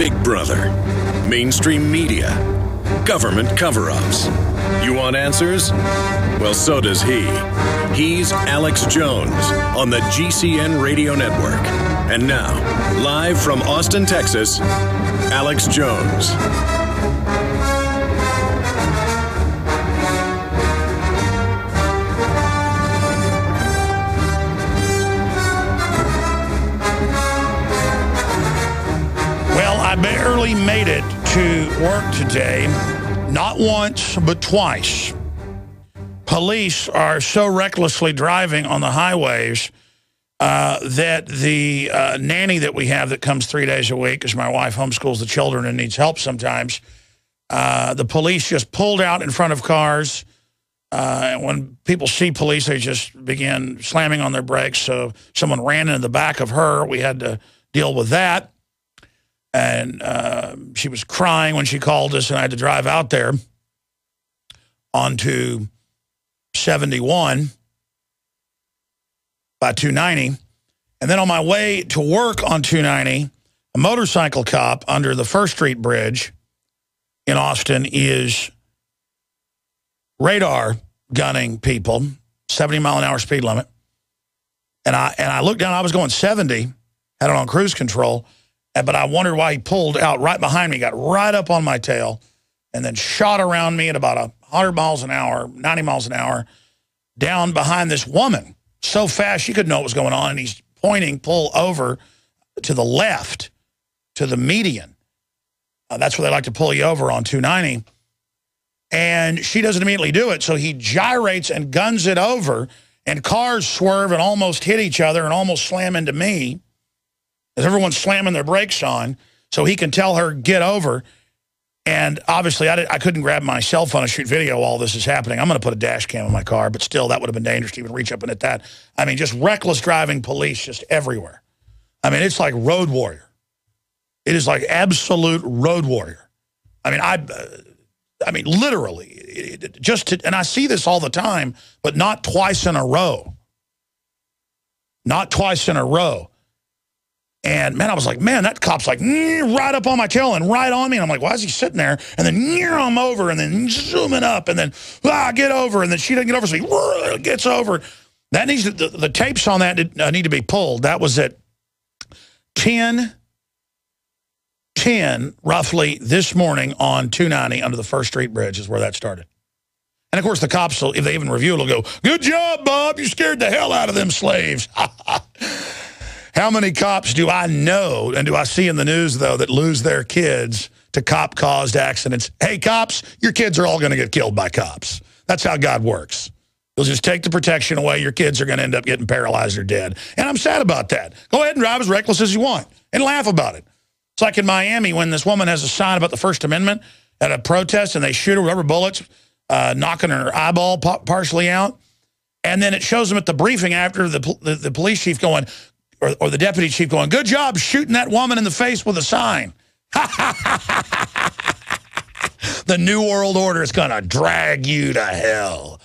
Big Brother, mainstream media, government cover-ups. You want answers? Well, so does he. He's Alex Jones on the GCN Radio Network. And now, live from Austin, Texas, Alex Jones. I barely made it to work today, not once, but twice. Police are so recklessly driving on the highways that the nanny that we have that comes 3 days a week, because my wife homeschools the children and needs help sometimes, the police just pulled out in front of cars. When people see police, they just begin slamming on their brakes. So someone ran into the back of her. We had to deal with that. And she was crying when she called us, and I had to drive out there onto 71 by 290. And then on my way to work on 290, a motorcycle cop under the First Street Bridge in Austin is radar gunning people, 70-mile-an-hour speed limit. And I looked down, I was going 70, had it on cruise control. But I wondered why he pulled out right behind me, got right up on my tail, and then shot around me at about 100 miles an hour, 90 miles an hour, down behind this woman so fast she couldn't know what was going on. And he's pointing, pull over to the left, to the median. That's where they like to pull you over on 290. And she doesn't immediately do it, so he gyrates and guns it over, and cars swerve and almost hit each other and almost slam into me. As everyone's slamming their brakes on, so he can tell her, get over. And obviously, I couldn't grab my cell phone and shoot video while this is happening. I'm going to put a dash cam in my car, but still, that would have been dangerous to even reach up and hit that. I mean, just reckless driving police just everywhere. I mean, it's like road warrior. It is like absolute road warrior. I mean, literally, and I see this all the time, but not twice in a row. Not twice in a row. And, man, I was like, man, that cop's like right up on my tail and right on me. And I'm like, why is he sitting there? And then I'm over and then zooming up and then, get over. And then she doesn't get over, so he gets over. That needs the tapes on that need to be pulled. That was at 10 roughly this morning on 290 under the First Street Bridge is where that started. And, of course, the cops, if they even review it, will go, good job, Bob. You scared the hell out of them slaves. How many cops do I know and do I see in the news, though, that lose their kids to cop-caused accidents? Hey, cops, your kids are all going to get killed by cops. That's how God works. He'll just take the protection away. Your kids are going to end up getting paralyzed or dead. And I'm sad about that. Go ahead and drive as reckless as you want and laugh about it. It's like in Miami when this woman has a sign about the First Amendment at a protest and they shoot her with rubber bullets, knocking her eyeball partially out. And then it shows them at the briefing after the police chief going, or the deputy chief going, good job shooting that woman in the face with a sign. The New World Order is going to drag you to hell.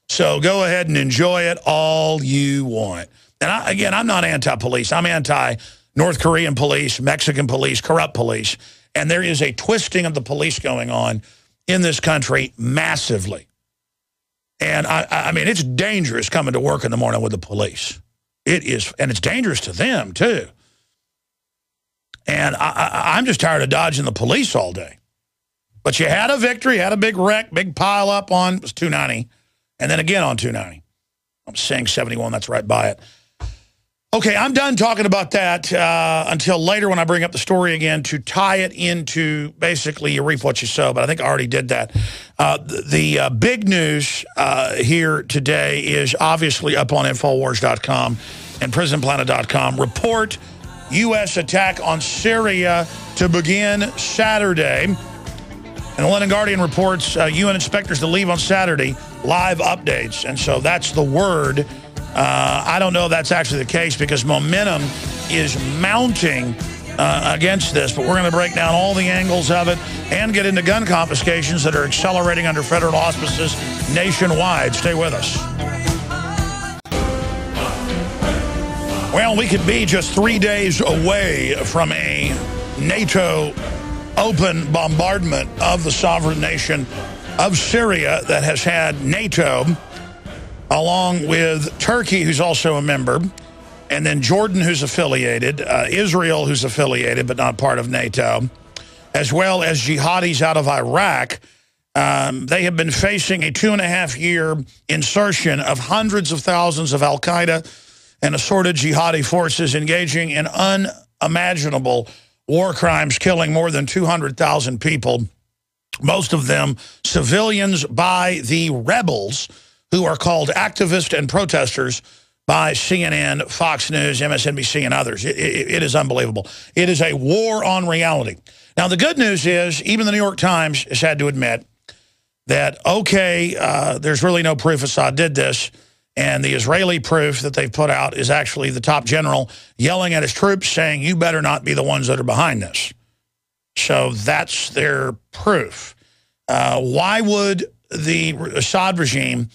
So go ahead and enjoy it all you want. And again, I'm not anti-police. I'm anti-North Korean police, Mexican police, corrupt police. And there is a twisting of the police going on in this country massively. And I mean, it's dangerous coming to work in the morning with the police. It is, and it's dangerous to them, too. And I'm just tired of dodging the police all day. But you had a victory, had a big wreck, big pile up on, it was 290, and then again on 290. I'm saying 71, that's right by it. Okay, I'm done talking about that until later when I bring up the story again to tie it into basically you reap what you sow, but I think I already did that. The big news here today is obviously up on Infowars.com and Prisonplanet.com. Report U.S. attack on Syria to begin Saturday. And the London Guardian reports UN inspectors to leave on Saturday, live updates. And so that's the word. I don't know if that's actually the case because momentum is mounting against this, but we're going to break down all the angles of it and get into gun confiscations that are accelerating under federal auspices nationwide. Stay with us. Well, we could be just 3 days away from a NATO open bombardment of the sovereign nation of Syria that has had NATO, along with Turkey, who's also a member, and then Jordan, who's affiliated, Israel, who's affiliated but not part of NATO, as well as jihadis out of Iraq. They have been facing a 2.5-year insertion of hundreds of thousands of al-Qaeda and assorted jihadi forces engaging in unimaginable war crimes, killing more than 200,000 people, most of them civilians by the rebels, who are called activists and protesters by CNN, Fox News, MSNBC, and others. It is unbelievable. It is a war on reality. Now, the good news is, even the New York Times has had to admit that, okay, there's really no proof Assad did this, and the Israeli proof that they've put out is actually the top general yelling at his troops saying, you better not be the ones that are behind this. So that's their proof. Why would the Assad regime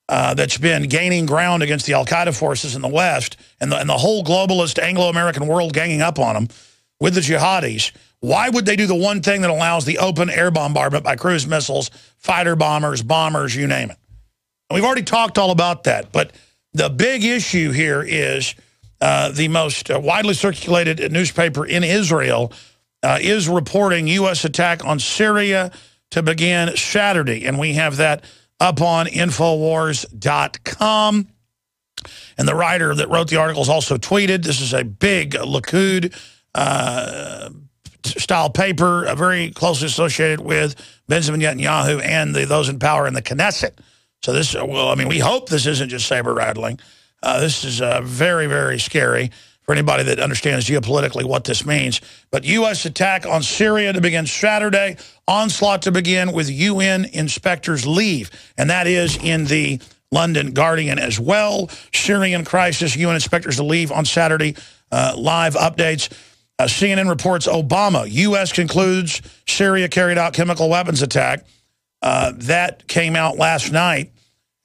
that's been gaining ground against the al-Qaeda forces in the West and the whole globalist Anglo-American world ganging up on them with the jihadis, why would they do the one thing that allows the open air bombardment by cruise missiles, fighter bombers, you name it? And we've already talked all about that, but the big issue here is the most widely circulated newspaper in Israel is reporting U.S. attack on Syria to begin Saturday, and we have that up on Infowars.com. And the writer that wrote the article has also tweeted. This is a big Likud style paper, very closely associated with Benjamin Netanyahu and those in power in the Knesset. So this, well, I mean, we hope this isn't just saber rattling. This is very, very scary for anybody that understands geopolitically what this means. But U.S. attack on Syria to begin Saturday, onslaught to begin with UN inspectors leave. And that is in the London Guardian as well. Syrian crisis, UN inspectors to leave on Saturday. Live updates. CNN reports Obama, U.S. concludes Syria carried out chemical weapons attack. That came out last night.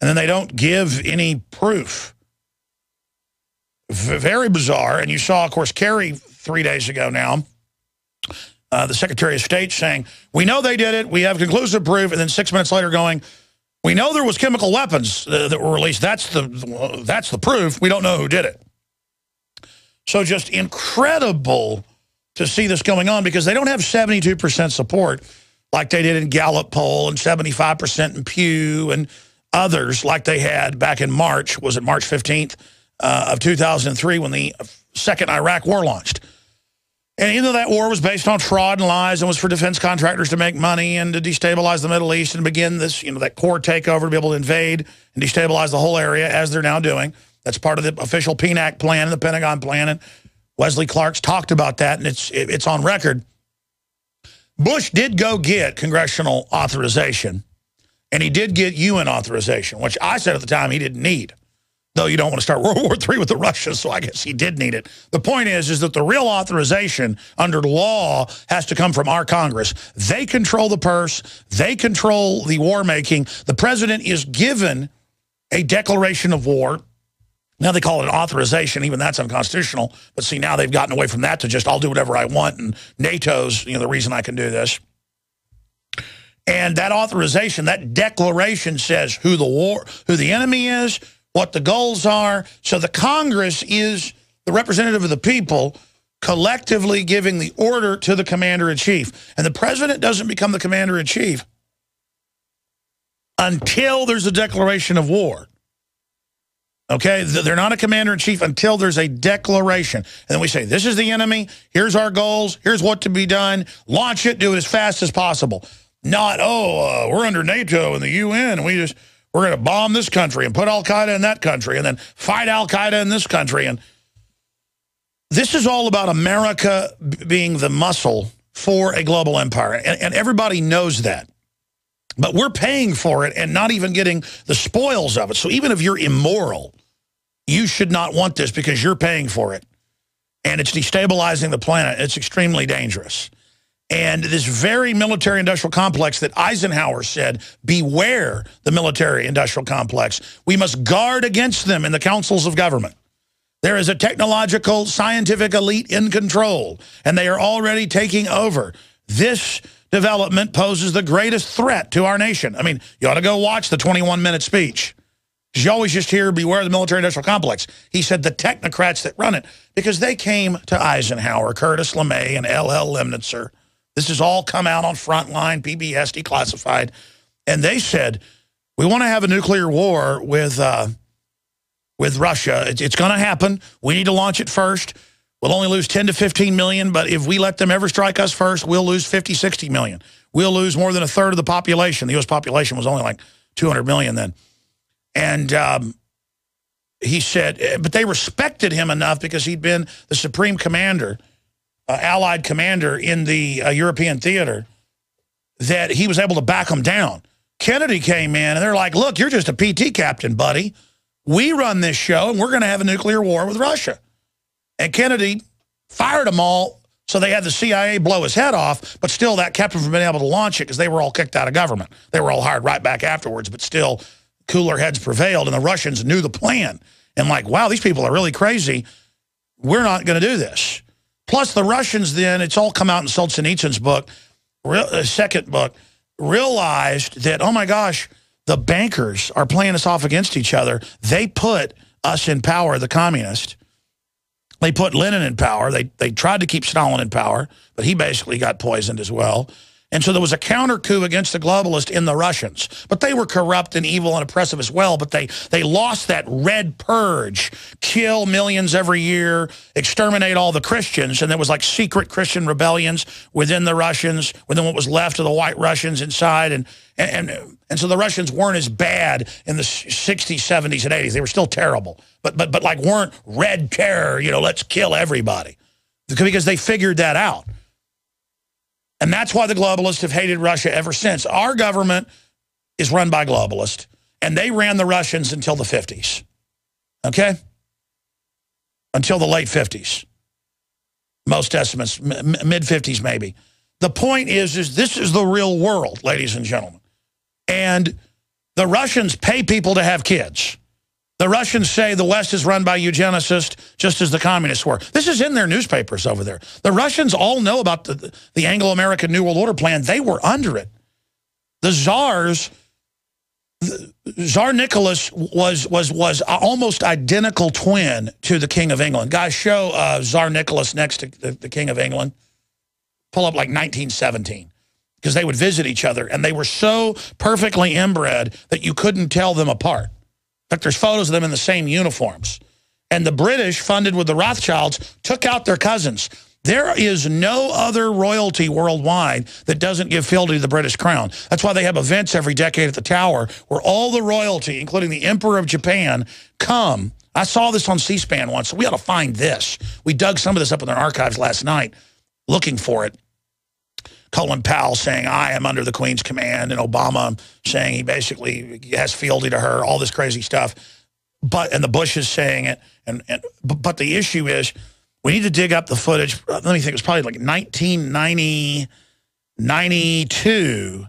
And then they don't give any proof. Very bizarre. And you saw, of course, Kerry 3 days ago now, the Secretary of State saying, we know they did it. We have conclusive proof. And then 6 minutes later going, we know there was chemical weapons that were released. That's the proof. We don't know who did it. So just incredible to see this going on because they don't have 72% support like they did in Gallup poll and 75% in Pew and others like they had back in March. Was it March 15th of 2003 when the second Iraq war launched? And even though that war was based on fraud and lies and was for defense contractors to make money and to destabilize the Middle East and begin this, that core takeover to be able to invade and destabilize the whole area as they're now doing. That's part of the official PNAC plan and the Pentagon plan. And Wesley Clark's talked about that, and it's on record. Bush did go get congressional authorization, and he did get UN authorization, which I said at the time he didn't need. Though you don't want to start World War III with the Russians, so I guess he did need it. The point is that the real authorization under law has to come from our Congress. They control the purse. They control the war making. The president is given a declaration of war. Now they call it an authorization. Even that's unconstitutional. But see, now they've gotten away from that to just, I'll do whatever I want, and NATO's the reason I can do this. And that authorization, that declaration says who the enemy is, what the goals are. So the Congress is the representative of the people collectively giving the order to the commander-in-chief. And the president doesn't become the commander-in-chief until there's a declaration of war. Okay, they're not a commander-in-chief until there's a declaration. And then we say, this is the enemy, here's our goals, here's what to be done, launch it, do it as fast as possible. Not, we're under NATO and the UN, and we're going to bomb this country and put al-Qaeda in that country and then fight al-Qaeda in this country. And this is all about America being the muscle for a global empire. And everybody knows that. But we're paying for it and not even getting the spoils of it. So even if you're immoral, you should not want this because you're paying for it. And it's destabilizing the planet. It's extremely dangerous. And this very military-industrial complex that Eisenhower said, beware the military-industrial complex. We must guard against them in the councils of government. There is a technological, scientific elite in control, and they are already taking over. This development poses the greatest threat to our nation. I mean, you ought to go watch the 21-minute speech. Because you always just hear, beware the military-industrial complex. He said the technocrats that run it, because they came to Eisenhower, Curtis LeMay, and L.L. Lemnitzer. This has all come out on Frontline, PBS, declassified. And they said, we want to have a nuclear war with Russia. It's going to happen. We need to launch it first. We'll only lose 10 to 15 million, but if we let them ever strike us first, we'll lose 50, 60 million. We'll lose more than a third of the population. The U.S. population was only like 200 million then. And he said, but they respected him enough because he'd been the supreme commander, allied commander in the European theater, that he was able to back them down. Kennedy came in, and they're like, look, you're just a PT captain, buddy. We run this show, and we're going to have a nuclear war with Russia. And Kennedy fired them all, so they had the CIA blow his head off, but still that kept him from being able to launch it because they were all kicked out of government. They were all hired right back afterwards, but still cooler heads prevailed, and the Russians knew the plan. And like, wow, these people are really crazy. We're not going to do this. Plus the Russians then, it's all come out in Solzhenitsyn's book, second book, realized that, oh my gosh, the bankers are playing us off against each other. They put us in power, the communists. They put Lenin in power. They tried to keep Stalin in power, but he basically got poisoned as well. And so there was a counter coup against the globalists in the Russians. But they were corrupt and evil and oppressive as well. But they lost that red purge, kill millions every year, exterminate all the Christians. And there was like secret Christian rebellions within the Russians, within what was left of the white Russians inside. And so the Russians weren't as bad in the 60s, 70s, and 80s. They were still terrible. But like weren't red terror, you know, let's kill everybody. Because they figured that out. And that's why the globalists have hated Russia ever since. Our government is run by globalists, and they ran the Russians until the 50s, okay? Until the late 50s. Most estimates, mid-50s maybe. The point is this is the real world, ladies and gentlemen. And the Russians pay people to have kids. The Russians say the West is run by eugenicists, just as the communists were. This is in their newspapers over there. The Russians all know about the Anglo-American New World Order plan. They were under it. The czars, Tsar Nicholas was almost identical twin to the King of England. Guys, show Tsar Nicholas next to the King of England. Pull up like 1917. Because they would visit each other, and they were so perfectly inbred that you couldn't tell them apart. In fact, there's photos of them in the same uniforms. And the British, funded with the Rothschilds, took out their cousins. There is no other royalty worldwide that doesn't give fealty to the British crown. That's why they have events every decade at the Tower where all the royalty, including the Emperor of Japan, come. I saw this on C-SPAN once, so we ought to find this. We dug some of this up in their archives last night looking for it. Colin Powell saying, I am under the Queen's command, and Obama saying he basically has fealty to her, all this crazy stuff. And the Bush is saying it. But the issue is, we need to dig up the footage. Let me think, it was probably like 1992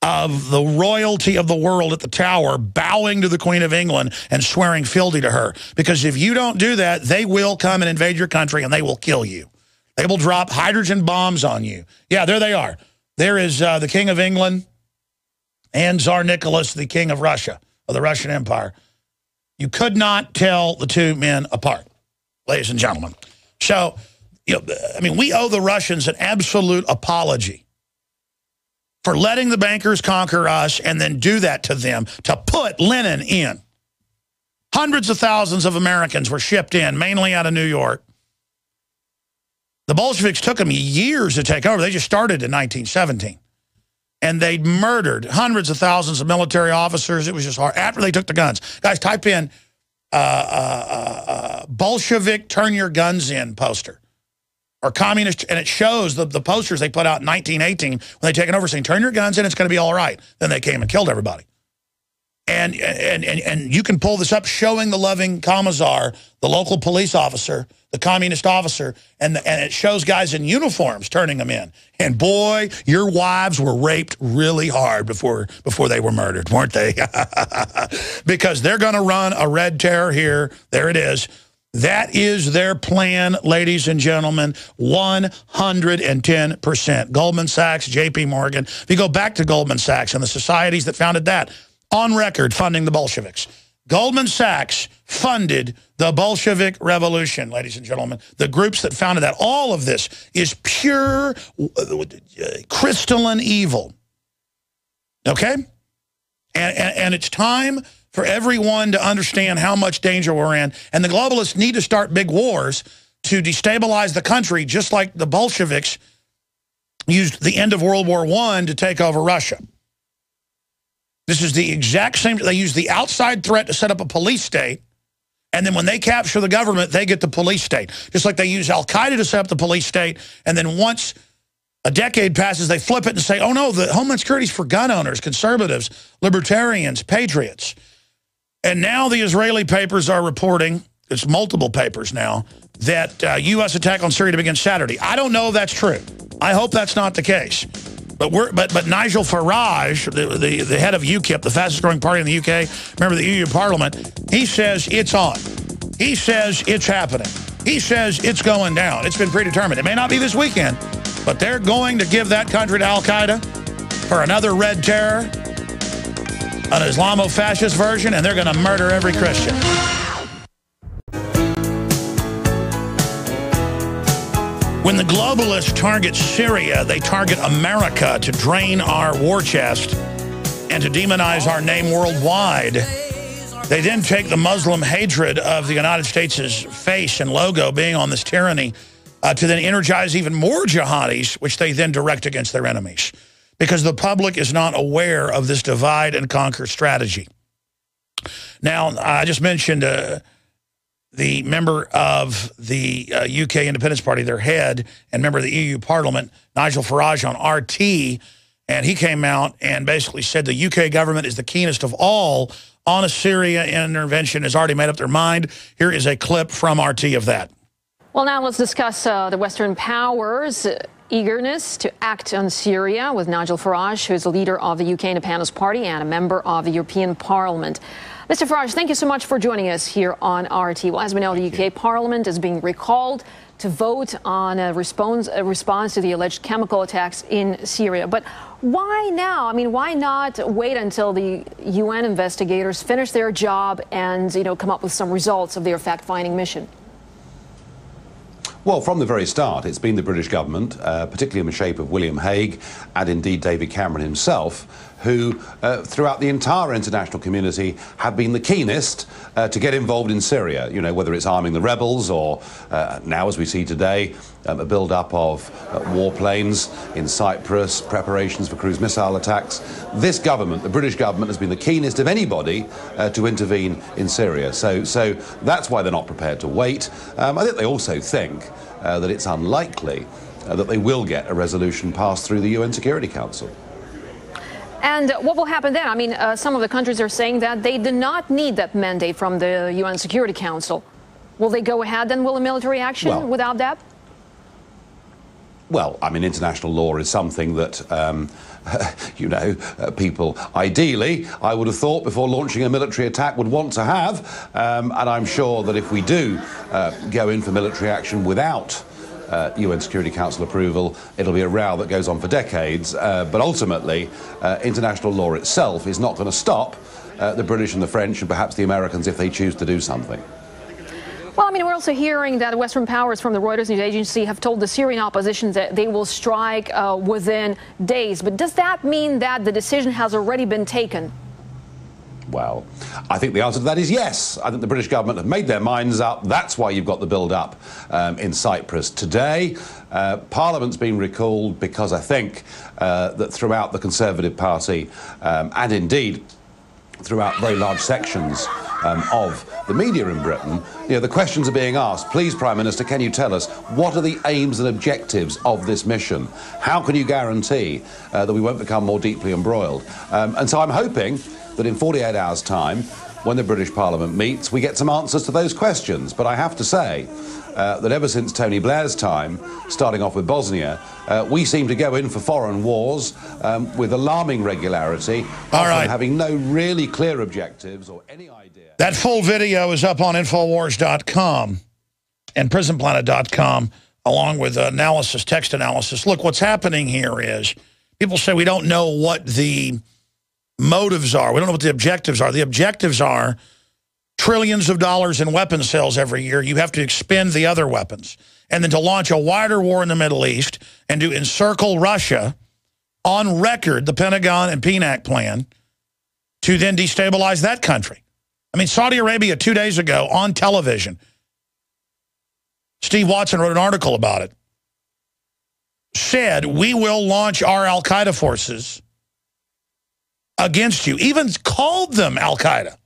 of the royalty of the world at the Tower bowing to the Queen of England and swearing fealty to her. Because if you don't do that, they will come and invade your country and they will kill you. They will drop hydrogen bombs on you. Yeah, there they are. There is the King of England and Tsar Nicholas, the King of Russia, of the Russian Empire. You could not tell the two men apart, ladies and gentlemen. So, you know, I mean, we owe the Russians an absolute apology for letting the bankers conquer us and then do that to them, to put Lenin in. Hundreds of thousands of Americans were shipped in, mainly out of New York. The Bolsheviks took them years to take over. They just started in 1917. And they murdered hundreds of thousands of military officers. It was just hard. After they took the guns. Guys, type in Bolshevik turn your guns in poster. Or communist, and it shows the posters they put out in 1918 when they taken over saying, turn your guns in, it's going to be all right. Then they came and killed everybody. And you can pull this up showing the loving commissar, the local police officer, the communist officer, and it shows guys in uniforms turning them in. And boy, your wives were raped really hard before they were murdered, weren't they? Because they're going to run a red terror here. There it is. That is their plan, ladies and gentlemen, 110%. Goldman Sachs, J.P. Morgan. If you go back to Goldman Sachs and the societies that founded that, on record funding the Bolsheviks. Goldman Sachs funded the Bolshevik Revolution, ladies and gentlemen. The groups that founded that. All of this is pure crystalline evil. Okay? And it's time for everyone to understand how much danger we're in. And the globalists need to start big wars to destabilize the country, just like the Bolsheviks used the end of World War I to take over Russia. This is the exact same. They use the outside threat to set up a police state. And then when they capture the government, they get the police state. Just like they use Al-Qaeda to set up the police state. And then once a decade passes, they flip it and say, oh, no, the Homeland Security is for gun owners, conservatives, libertarians, patriots. And now the Israeli papers are reporting, it's multiple papers now, that U.S. attack on Syria to begin Saturday. I don't know if that's true. I hope that's not the case. But Nigel Farage, the head of UKIP, the fastest growing party in the UK, member of the EU Parliament, he says it's on. He says it's happening. He says it's going down. It's been predetermined. It may not be this weekend, but they're going to give that country to Al-Qaeda for another red terror, an Islamo-fascist version, and they're going to murder every Christian. When the globalists target Syria, they target America to drain our war chest and to demonize our name worldwide. They then take the Muslim hatred of the United States' face and logo being on this tyranny to then energize even more jihadis, which they then direct against their enemies. Because the public is not aware of this divide and conquer strategy. Now, I just mentioned the member of the UK Independence Party, their head, and member of the EU Parliament, Nigel Farage, on RT, and he came out and basically said the UK government is the keenest of all on a Syria intervention, has already made up their mind. Here is a clip from RT of that. Well, now let's discuss the Western powers' eagerness to act on Syria with Nigel Farage, who is the leader of the UK Independence Party and a member of the European Parliament. Mr. Farage, thank you so much for joining us here on RT. Well, as we know, the UK Parliament is being recalled to vote on a response to the alleged chemical attacks in Syria. But why now? I mean, why not wait until the UN investigators finish their job and, come up with some results of their fact-finding mission? Well, from the very start, it's been the British government, particularly in the shape of William Hague and indeed David Cameron himself, who throughout the entire international community have been the keenest to get involved in Syria, whether it's arming the rebels or now, as we see today, a build-up of warplanes in Cyprus, preparations for cruise missile attacks. This government, the British government, has been the keenest of anybody to intervene in Syria. So that's why they're not prepared to wait. I think they also think that it's unlikely that they will get a resolution passed through the UN Security Council. And what will happen then? I mean, some of the countries are saying that they do not need that mandate from the UN Security Council. Will they go ahead then with a military action without that? Well, I mean, international law is something that, people, ideally, I would have thought before launching a military attack would want to have. And I'm sure that if we do go in for military action without UN Security Council approval, it'll be a row that goes on for decades. But ultimately, international law itself is not going to stop the British and the French and perhaps the Americans if they choose to do something. Well, I mean, we're also hearing that Western powers from the Reuters news agency have told the Syrian opposition that they will strike within days. But does that mean that the decision has already been taken? Well, I think the answer to that is yes. I think the British government have made their minds up. That's why you've got the build-up in Cyprus today. Parliament's been recalled because I think that throughout the Conservative Party and indeed throughout very large sections of the media in Britain, the questions are being asked. Please, Prime Minister, can you tell us what are the aims and objectives of this mission? How can you guarantee that we won't become more deeply embroiled? And so I'm hoping that in 48 hours' time, when the British Parliament meets, we get some answers to those questions. But I have to say that ever since Tony Blair's time, starting off with Bosnia, we seem to go in for foreign wars with alarming regularity, often having no really clear objectives or any idea. That full video is up on Infowars.com. and Prisonplanet.com, along with analysis, text analysis. Look, what's happening here is people say we don't know what the motives are. We don't know what the objectives are. The objectives are trillions of dollars in weapons sales every year. You have to expend the other weapons. And then to launch a wider war in the Middle East and to encircle Russia on record, the Pentagon and PNAC plan, to then destabilize that country. I mean, Saudi Arabia 2 days ago on television, Steve Watson wrote an article about it, said, we will launch our al-Qaeda forces against you, even called them al-Qaeda.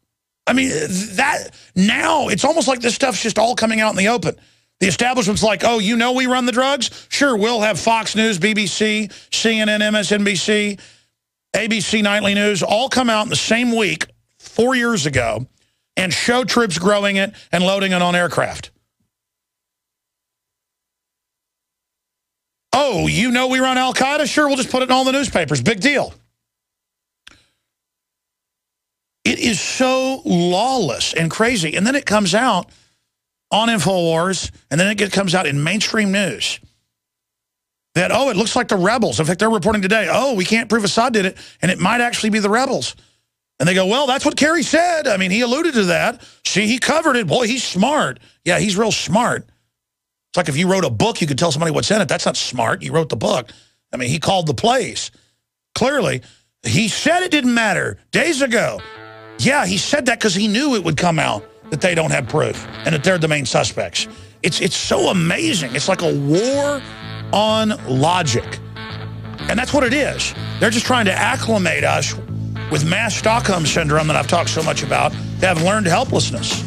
I mean, that now it's almost like this stuff's just all coming out in the open. The establishment's like, oh, you know we run the drugs? Sure, we'll have Fox News, BBC, CNN, MSNBC, ABC Nightly News, all come out in the same week 4 years ago and show troops growing it and loading it on aircraft. Oh, you know we run al-Qaeda? Sure, we'll just put it in all the newspapers. Big deal. It is so lawless and crazy. And then it comes out on InfoWars, and then it comes out in mainstream news that, oh, it looks like the rebels. In fact, they're reporting today, oh, we can't prove Assad did it, and it might actually be the rebels. And they go, well, that's what Kerry said. I mean, he alluded to that. See, he covered it. Boy, he's smart. Yeah, he's real smart. It's like if you wrote a book, you could tell somebody what's in it. That's not smart. You wrote the book. I mean, he called the plays. Clearly, he said it didn't matter days ago. Yeah, he said that because he knew it would come out that they don't have proof and that they're the main suspects. It's so amazing. It's like a war on logic. And that's what it is. They're just trying to acclimate us with mass Stockholm syndrome that I've talked so much about, to have learned helplessness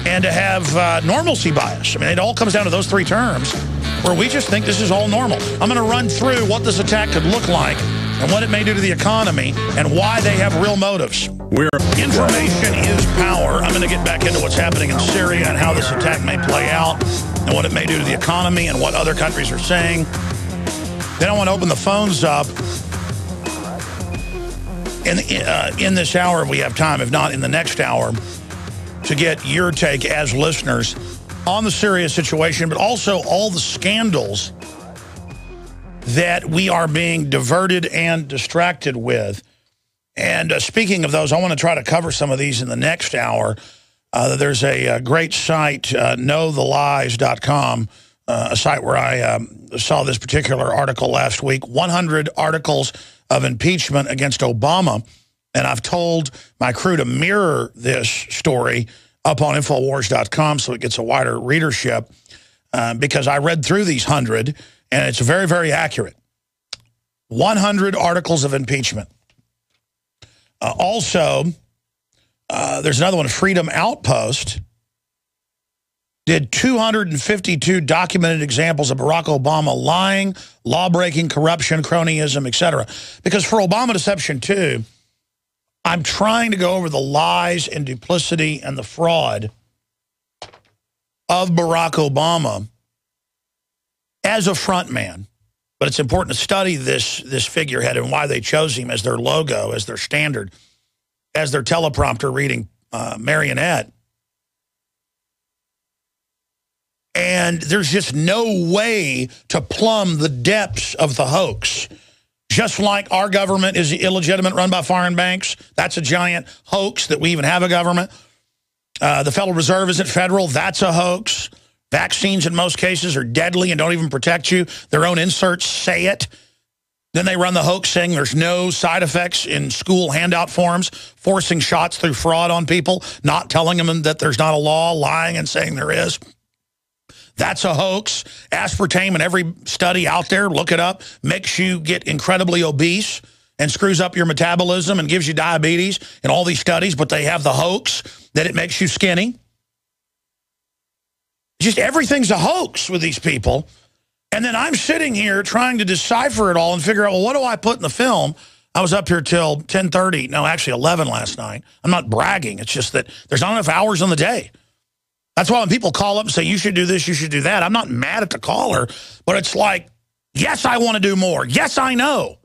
and to have normalcy bias. I mean, it all comes down to those three terms where we just think this is all normal. I'm going to run through what this attack could look like and what it may do to the economy and why they have real motives. Information is power. I'm going to get back into what's happening in Syria and how this attack may play out and what it may do to the economy and what other countries are saying. Then I want to open the phones up in this hour if we have time, if not in the next hour, to get your take as listeners on the Syria situation, but also all the scandals that we are being diverted and distracted with. And speaking of those, I want to try to cover some of these in the next hour. There's a great site, knowthelies.com, a site where I saw this particular article last week, 100 articles of impeachment against Obama. And I've told my crew to mirror this story up on Infowars.com so it gets a wider readership because I read through these 100, and it's very, very accurate. 100 articles of impeachment. Also, there's another one, Freedom Outpost, did 252 documented examples of Barack Obama lying, law-breaking, corruption, cronyism, etc. Because for Obama Deception 2, I'm trying to go over the lies and duplicity and the fraud of Barack Obama as a front man. But it's important to study this figurehead and why they chose him as their logo, as their standard, as their teleprompter reading marionette. And there's just no way to plumb the depths of the hoax. Just like our government is illegitimate, run by foreign banks, that's a giant hoax that we even have a government. The Federal Reserve isn't federal, that's a hoax. Vaccines in most cases are deadly and don't even protect you. Their own inserts say it. Then they run the hoax saying there's no side effects in school handout forms, forcing shots through fraud on people, not telling them that there's not a law, lying and saying there is. That's a hoax. Aspartame in every study out there, look it up, makes you get incredibly obese and screws up your metabolism and gives you diabetes in all these studies, but they have the hoax that it makes you skinny. Just everything's a hoax with these people. And then I'm sitting here trying to decipher it all and figure out, well, what do I put in the film? I was up here till 10:30, no, actually 11 last night. I'm not bragging. It's just that there's not enough hours in the day. That's why when people call up and say, you should do this, you should do that, I'm not mad at the caller, but it's like, yes, I want to do more. Yes, I know.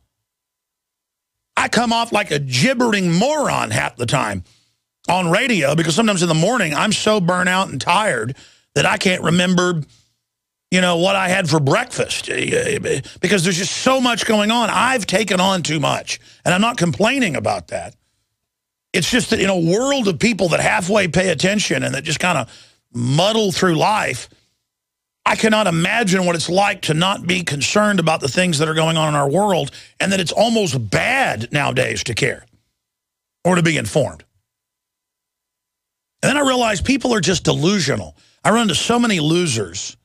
I come off like a gibbering moron half the time on radio because sometimes in the morning I'm so burnt out and tired that I can't remember, you know, what I had for breakfast, because there's just so much going on. I've taken on too much, and I'm not complaining about that. It's just that in a world of people that halfway pay attention and that just kind of muddle through life, I cannot imagine what it's like to not be concerned about the things that are going on in our world, and that it's almost bad nowadays to care or to be informed. And then I realized people are just delusional. I run into so many losers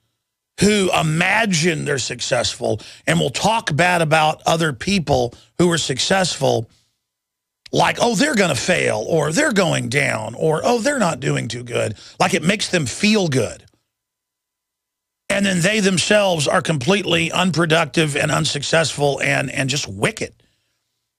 who imagine they're successful and will talk bad about other people who are successful, like, oh, they're going to fail, or they're going down, or, oh, they're not doing too good. Like it makes them feel good. And then they themselves are completely unproductive and unsuccessful and just wicked.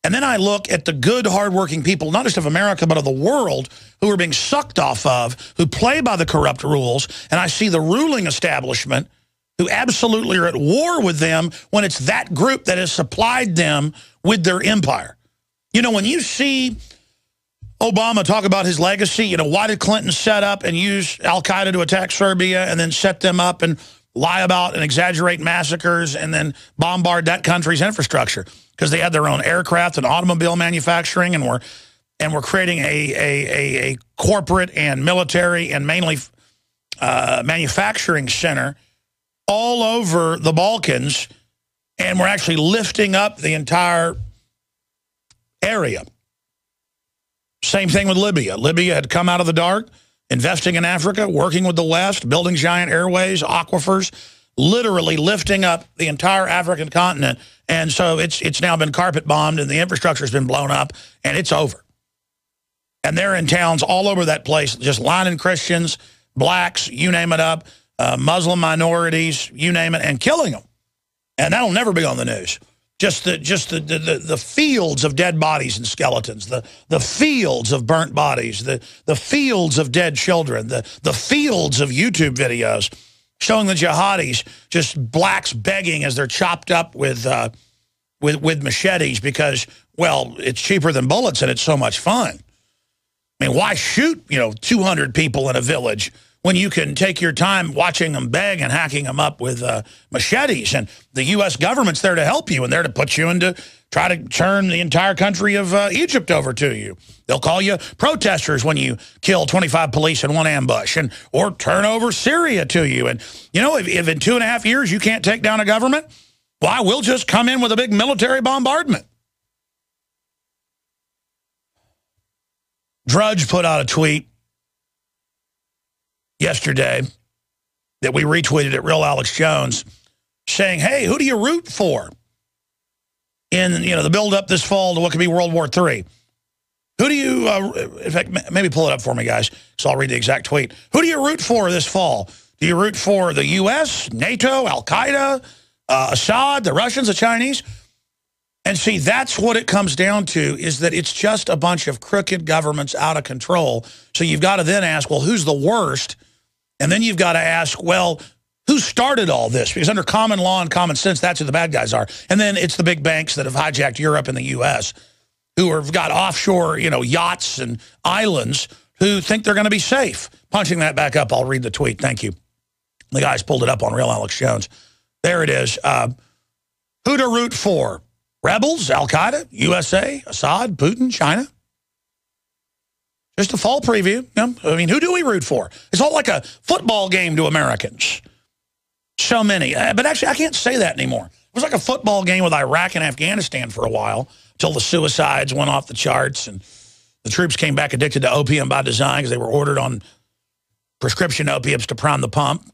And then I look at the good, hardworking people, not just of America, but of the world, who are being sucked off of, who play by the corrupt rules, and I see the ruling establishment who absolutely are at war with them when it's that group that has supplied them with their empire. You know, when you see Obama talk about his legacy, you know, why did Clinton set up and use al-Qaeda to attack Serbia and then set them up and lie about and exaggerate massacres and then bombard that country's infrastructure? Because they had their own aircraft and automobile manufacturing, and were creating a corporate and military and mainly manufacturing center all over the Balkans, and we're actually lifting up the entire area. Same thing with Libya. Libya had come out of the dark, investing in Africa, working with the West, building giant airways, aquifers, literally lifting up the entire African continent. And so it's now been carpet bombed, and the infrastructure's been blown up, and it's over. And they're in towns all over that place, just lining Christians, blacks, you name it up, Muslim minorities, you name it, and killing them. And that'll never be on the news. Just the fields of dead bodies and skeletons, the fields of burnt bodies, the fields of dead children, the fields of YouTube videos showing the jihadis, just blacks begging as they're chopped up with machetes because, well, it's cheaper than bullets and it's so much fun. I mean, why shoot, 200 people in a village when you can take your time watching them beg and hacking them up with machetes? And the U.S. government's there to help you and there to put you into, try to turn the entire country of Egypt over to you. They'll call you protesters when you kill 25 police in one ambush, or turn over Syria to you. And, if in 2.5 years you can't take down a government, why, we'll just come in with a big military bombardment. Drudge put out a tweet yesterday that we retweeted at Real Alex Jones saying, hey, who do you root for in, the build-up this fall to what could be World War III? Who do you, in fact, maybe pull it up for me, guys, so I'll read the exact tweet. Who do you root for this fall? Do you root for the U.S., NATO, al-Qaeda, Assad, the Russians, the Chinese? And see, that's what it comes down to, is that it's just a bunch of crooked governments out of control. So you've got to then ask, well, who's the worst? And then you've got to ask, well, who started all this? Because under common law and common sense, that's who the bad guys are. And then it's the big banks that have hijacked Europe and the U.S., who have got offshore, yachts and islands, who think they're going to be safe. Punching that back up, I'll read the tweet. Thank you. The guys pulled it up on Real Alex Jones. There it is. Who to root for? Rebels, al-Qaeda, USA, Assad, Putin, China? Just a fall preview. I mean, who do we root for? It's all like a football game to Americans. So many. But actually, I can't say that anymore. It was like a football game with Iraq and Afghanistan for a while, until the suicides went off the charts and the troops came back addicted to opium by design because they were ordered on prescription opiates to prime the pump.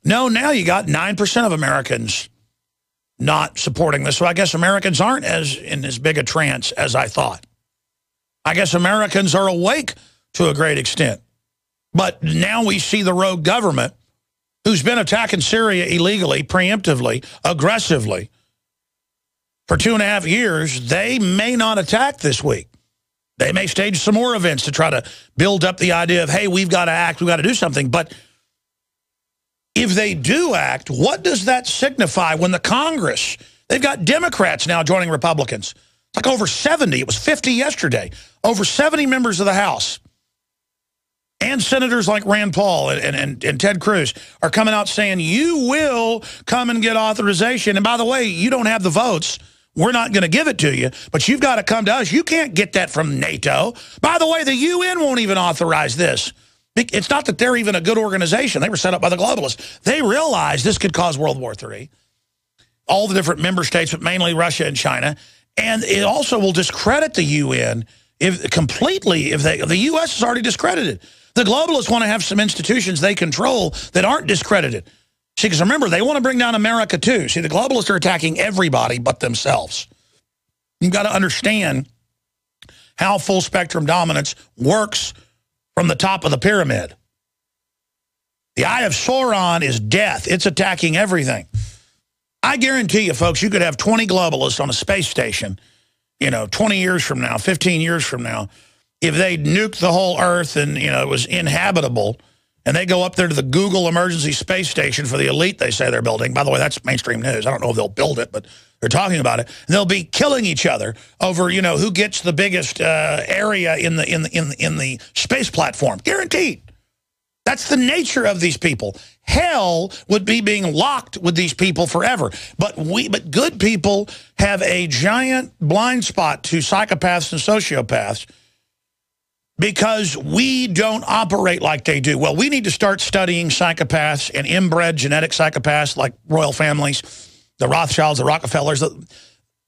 No, now you got 9% of Americans not supporting this. So I guess Americans aren't in as big a trance as I thought. I guess Americans are awake to a great extent. But now we see the rogue government, who's been attacking Syria illegally, preemptively, aggressively, for 2.5 years. They may not attack this week. They may stage some more events to try to build up the idea of, hey, we've got to act, we've got to do something. But if they do act, what does that signify when the Congress, they've got Democrats now joining Republicans. It's like over 70. It was 50 yesterday. Over 70 members of the House And senators like Rand Paul and Ted Cruz are coming out saying, you will come and get authorization. And by the way, you don't have the votes. We're not going to give it to you, but you've got to come to us. You can't get that from NATO. By the way, the UN won't even authorize this. It's not that they're even a good organization. They were set up by the globalists. They realized this could cause World War III. All the different member states, but mainly Russia and China. And it also will discredit the UN completely. The U.S. is already discredited. The globalists want to have some institutions they control that aren't discredited. See, because remember, they want to bring down America too. See, the globalists are attacking everybody but themselves. You've got to understand how full spectrum dominance works from the top of the pyramid. The Eye of Sauron is death. It's attacking everything. I guarantee you, folks, you could have 20 globalists on a space station, 20 years from now, 15 years from now, if they nuked the whole Earth and, it was inhabitable, and they go up there to the Google emergency space station for the elite they say they're building. By the way, that's mainstream news. I don't know if they'll build it, but they're talking about it. And they'll be killing each other over, who gets the biggest area in the space platform. Guaranteed. That's the nature of these people. Hell would be being locked with these people forever. But good people have a giant blind spot to psychopaths and sociopaths because we don't operate like they do. Well, we need to start studying psychopaths and inbred genetic psychopaths like royal families, the Rothschilds, the Rockefellers.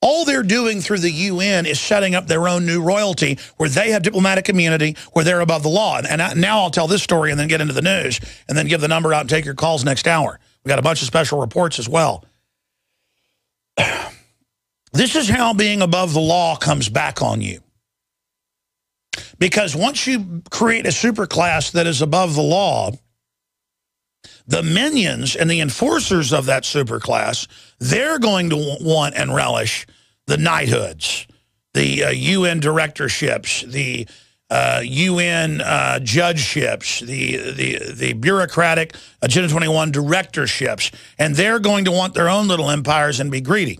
All they're doing through the UN is setting up their own new royalty where they have diplomatic immunity, where they're above the law. And now I'll tell this story and then get into the news and then give the number out and take your calls next hour. We got a bunch of special reports as well. This is how being above the law comes back on you. Because once you create a superclass that is above the law, the minions and the enforcers of that superclass, they're going to want and relish the knighthoods, the UN directorships, the UN judgeships, the bureaucratic Agenda 21 directorships, and they're going to want their own little empires and be greedy.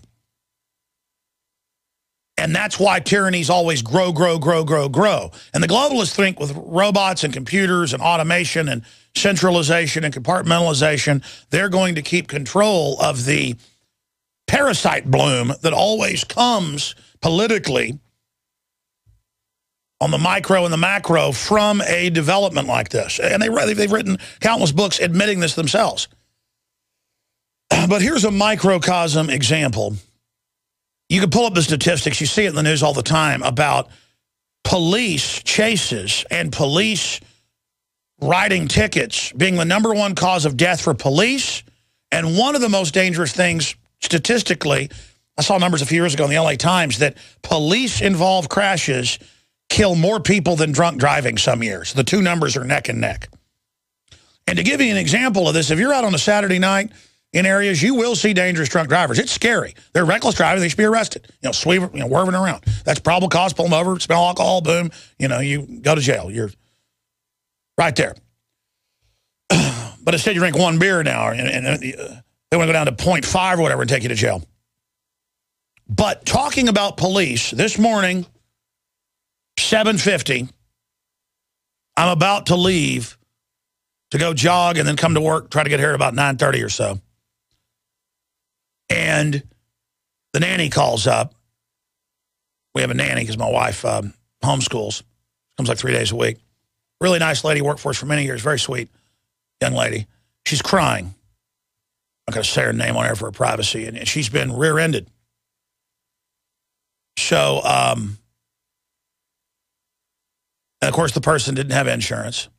And that's why tyrannies always grow, grow, grow, grow, grow. And the globalists think with robots and computers and automation and centralization and compartmentalization, they're going to keep control of the parasite bloom that always comes politically on the micro and the macro from a development like this. And they've written countless books admitting this themselves. But here's a microcosm example. You can pull up the statistics. You see it in the news all the time about police chases and police writing tickets being the #1 cause of death for police. And one of the most dangerous things statistically, I saw numbers a few years ago in the LA Times, that police-involved crashes kill more people than drunk driving some years. The two numbers are neck and neck. And to give you an example of this, if you're out on a Saturday night in areas, you will see dangerous drunk drivers. It's scary. They're reckless driving. They should be arrested. Swerving around. That's probable cause. Pull them over. Smell alcohol. Boom. You go to jail. You're right there. But instead, you drink one beer now, and they want to go down to 0.5 or whatever and take you to jail. But talking about police, this morning, 7:50, I'm about to leave to go jog and then come to work, try to get here at about 9:30 or so. And the nanny calls up. We have a nanny because my wife homeschools. Comes like 3 days a week. Really nice lady, worked for us for many years. Very sweet young lady. She's crying. I'm not going to say her name on air for her privacy. And she's been rear-ended. So, and of course, the person didn't have insurance.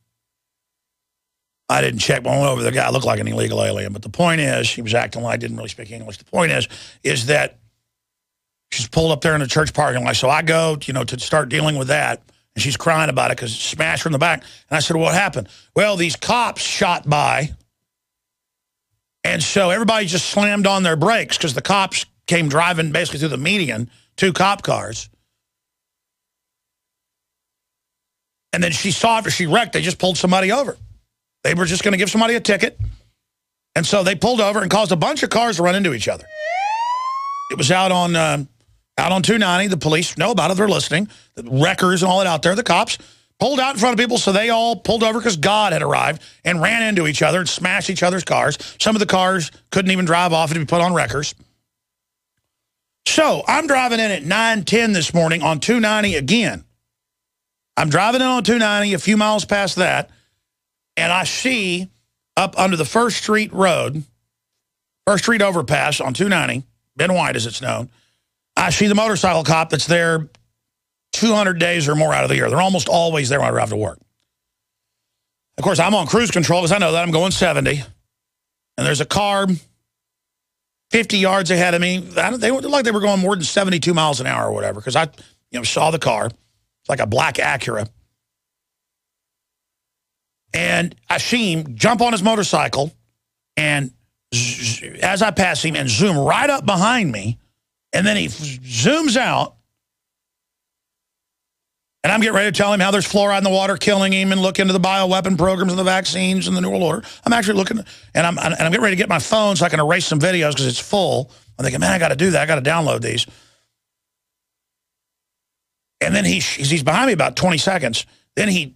I didn't check. I went over the guy. Looked like an illegal alien. But the point is, he was acting like I didn't really speak English. The point is that she's pulled up there in the church parking lot. So I go, to start dealing with that. And she's crying about it because it smashed her in the back. And I said, what happened? Well, these cops shot by. And so everybody just slammed on their brakes because the cops came driving basically through the median, 2 cop cars. And then she saw after she wrecked, they just pulled somebody over. They were just going to give somebody a ticket. And so they pulled over and caused a bunch of cars to run into each other. It was out on 290. The police know about it. They're listening. The wreckers and all that out there. The cops pulled out in front of people, so they all pulled over because God had arrived and ran into each other and smashed each other's cars. Some of the cars couldn't even drive off it to be put on wreckers. So I'm driving in at 9:10 this morning on 290 again. I'm driving in on 290, a few miles past that, and I see up under the First Street Road, First Street overpass on 290, Ben White as it's known, I see the motorcycle cop that's there 200 days or more out of the year. They're almost always there when I drive to work. Of course, I'm on cruise control because I know that I'm going 70. And there's a car 50 yards ahead of me. They looked like they were going more than 72 miles an hour or whatever because I saw the car. It's like a black Acura. And I see him jump on his motorcycle and as I pass him and zoom right up behind me. And then he zooms out. And I'm getting ready to tell him how there's fluoride in the water killing him and look into the bioweapon programs and the vaccines and the New World Order. I'm actually looking, and I'm getting ready to get my phone so I can erase some videos because it's full. I'm thinking, man, I got to do that. I got to download these. And then he's behind me about 20 seconds. Then he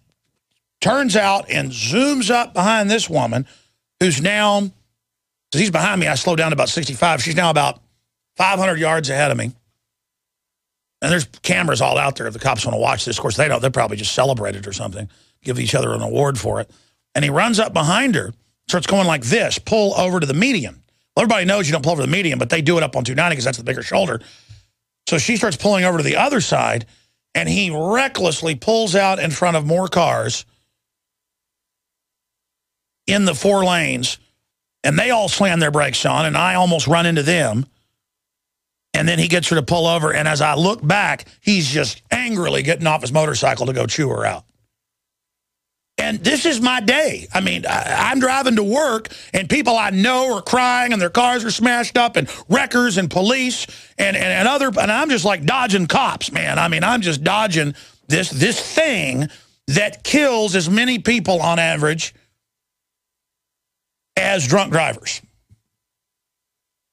turns out and zooms up behind this woman who's now, because he's behind me, I slowed down to about 65. She's now about 500 yards ahead of me. And there's cameras all out there if the cops want to watch this. Of course, they don't. They'll probably just celebrate it or something, give each other an award for it. And he runs up behind her, starts going like this, pull over to the median. Well, everybody knows you don't pull over to the median, but they do it up on 290 because that's the bigger shoulder. So she starts pulling over to the other side, and he recklessly pulls out in front of more cars in the 4 lanes, and they all slam their brakes on, and I almost run into them. And then he gets her to pull over, and as I look back, he's just angrily getting off his motorcycle to go chew her out. And this is my day. I mean, I'm driving to work, and people I know are crying, and their cars are smashed up, and wreckers and police, and I'm just like dodging cops, man. I mean, I'm just dodging this thing that kills as many people on average as drunk drivers.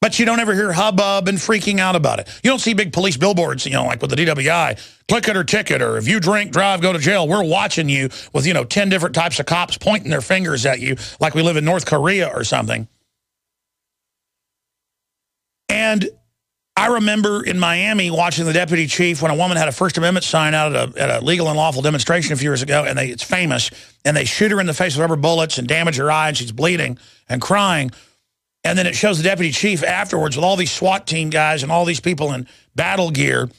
But you don't ever hear hubbub and freaking out about it. You don't see big police billboards, like with the DWI, click it or ticket, or if you drink, drive, go to jail. We're watching you with, 10 different types of cops pointing their fingers at you like we live in North Korea or something. And I remember in Miami watching the deputy chief when a woman had a First Amendment sign out at a legal and lawful demonstration a few years ago, and it's famous, and they shoot her in the face with rubber bullets and damage her eye, and she's bleeding and crying. And then it shows the deputy chief afterwards with all these SWAT team guys and all these people in battle gear,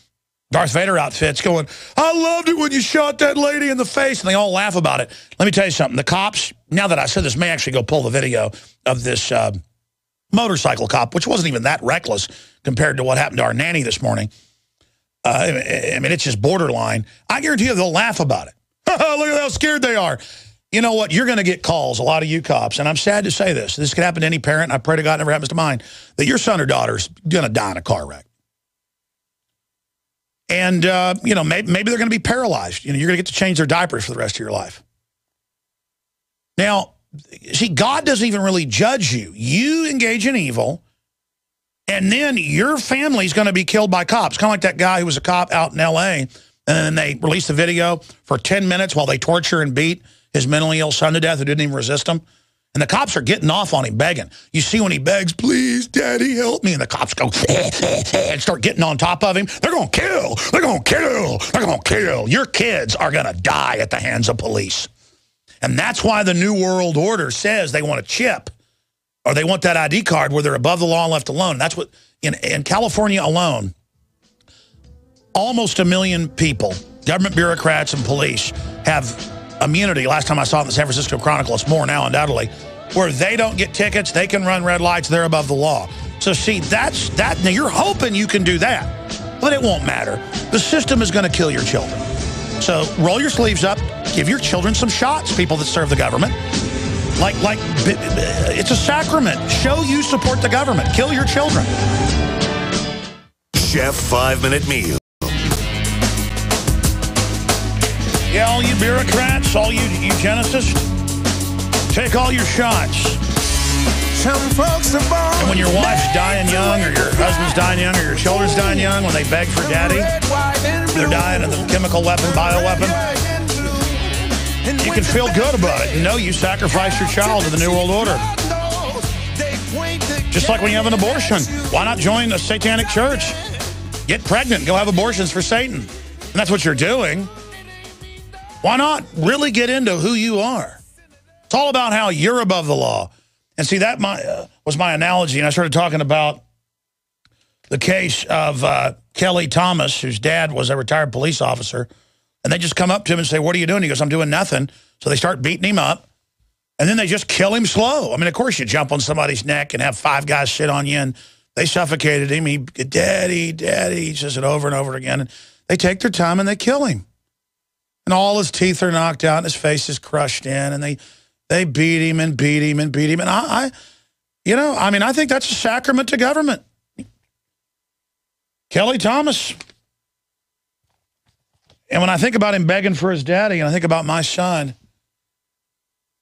Darth Vader outfits, going, I loved it when you shot that lady in the face. And they all laugh about it. Let me tell you something. The cops, now that I said this, may actually go pull the video of this motorcycle cop, which wasn't even that reckless compared to what happened to our nanny this morning. I mean, it's just borderline. I guarantee you they'll laugh about it. Look at how scared they are. You know what? You're going to get calls, a lot of you cops, and I'm sad to say this. This could happen to any parent, and I pray to God it never happens to mine, that your son or daughter's going to die in a car wreck. And, maybe they're going to be paralyzed. You're going to get to change their diapers for the rest of your life. Now, see, God doesn't even really judge you. You engage in evil, and then your family's going to be killed by cops. Kind of like that guy who was a cop out in L.A., and then they released the video for 10 minutes while they torture and beat his mentally ill son to death who didn't even resist him. And the cops are getting off on him, begging. You see when he begs, please, Daddy, help me. And the cops go and start getting on top of him. They're going to kill. They're going to kill. They're going to kill. Your kids are going to die at the hands of police. And that's why the New World Order says they want a chip, or they want that ID card where they're above the law and left alone. That's what, in California alone, almost 1 million people, government bureaucrats and police, have immunity. Last time I saw it in the San Francisco Chronicle, it's more now undoubtedly, where they don't get tickets, they can run red lights, they're above the law. So see, that's that. Now you're hoping you can do that, but it won't matter. The system is going to kill your children. So roll your sleeves up, give your children some shots, people that serve the government. Like it's a sacrament. Show you support the government. Kill your children. Chef 5-Minute Meal. Yeah, all you bureaucrats, all you eugenicists, take all your shots. Some folks are born. And when your wife's dying young, or your husband's dying young, or your children's dying young, when they beg for daddy, they're dying of the chemical weapon, bioweapon. You can feel good about it. You know you sacrificed your child to the New World Order. Just like when you have an abortion. Why not join a satanic church? Get pregnant, go have abortions for Satan. And that's what you're doing. Why not really get into who you are? It's all about how you're above the law. And see, that was my analogy. And I started talking about the case of Kelly Thomas, whose dad was a retired police officer. And they just come up to him and say, what are you doing? He goes, I'm doing nothing. So they start beating him up. And then they just kill him slow. I mean, of course, you jump on somebody's neck and have 5 guys sit on you. And they suffocated him. He, daddy, daddy. He says it over and over again. And they take their time and they kill him. And all his teeth are knocked out and his face is crushed in. And they beat him and beat him and beat him. And I think that's a sacrament to government. Kelly Thomas. And when I think about him begging for his daddy and I think about my son, it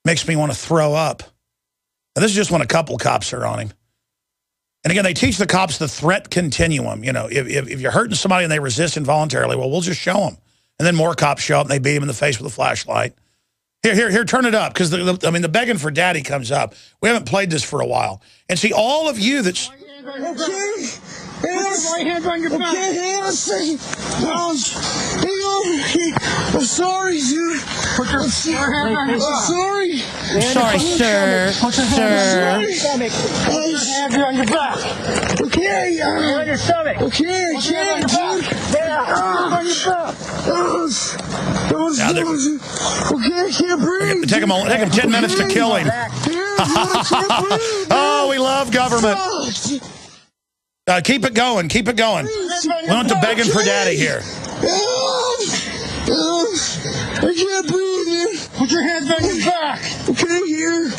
makes me want to throw up. Now, this is just when a couple cops are on him. And again, they teach the cops the threat continuum. You know, if you're hurting somebody and they resist involuntarily, well, we'll just show them. And then more cops show up and they beat him in the face with a flashlight. Here, turn it up. Because, the begging for daddy comes up. We haven't played this for a while. And see, all of you that's... Okay. Right hand on your back. Okay, hang on a second. Hang on. I'm sorry, dude. Put your hand on your back. I'm sorry. I'm sorry, sir. Put your hand on your back. Okay. On your stomach. Okay, I can't, dude. Yeah, on your back. Okay, I can't breathe. Take him 10 minutes to kill him. Oh, we love government. Keep it going. Keep it going. We want the begging for daddy here. I can't breathe, dude. Put your hands on your back. Okay, here,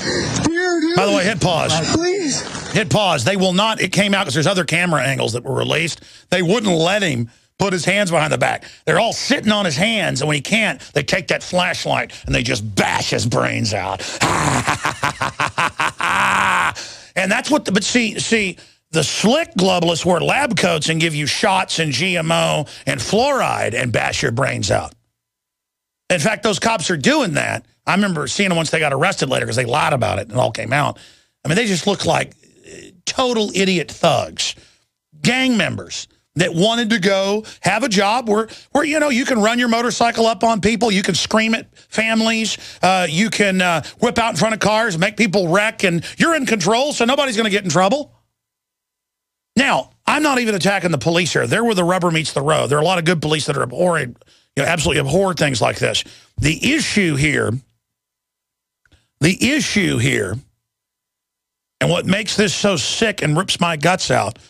dude. By the way, hit pause. Please. Hit pause. They will not. It came out because there's other camera angles that were released. They wouldn't let him put his hands behind the back. They're all sitting on his hands, and when he can't, they take that flashlight and they just bash his brains out. And that's what. But see. The slick globalists wear lab coats and give you shots and GMO and fluoride and bash your brains out. In fact, those cops are doing that. I remember seeing them once they got arrested later because they lied about it and it all came out. I mean, they just look like total idiot thugs, gang members that wanted to go have a job where you can run your motorcycle up on people, you can scream at families, you can whip out in front of cars, make people wreck, and you're in control, so nobody's going to get in trouble. Now, I'm not even attacking the police here. They're where the rubber meets the road. There are a lot of good police that are abhorring, absolutely abhor things like this. The issue here, and what makes this so sick and rips my guts out,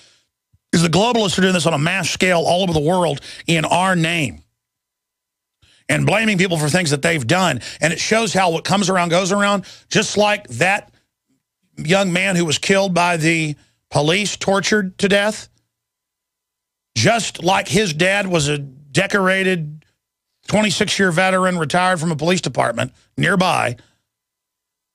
is the globalists are doing this on a mass scale all over the world in our name and blaming people for things that they've done. And it shows how what comes around goes around, just like that young man who was killed by the police, tortured to death, just like his dad was a decorated 26-year veteran, retired from a police department nearby,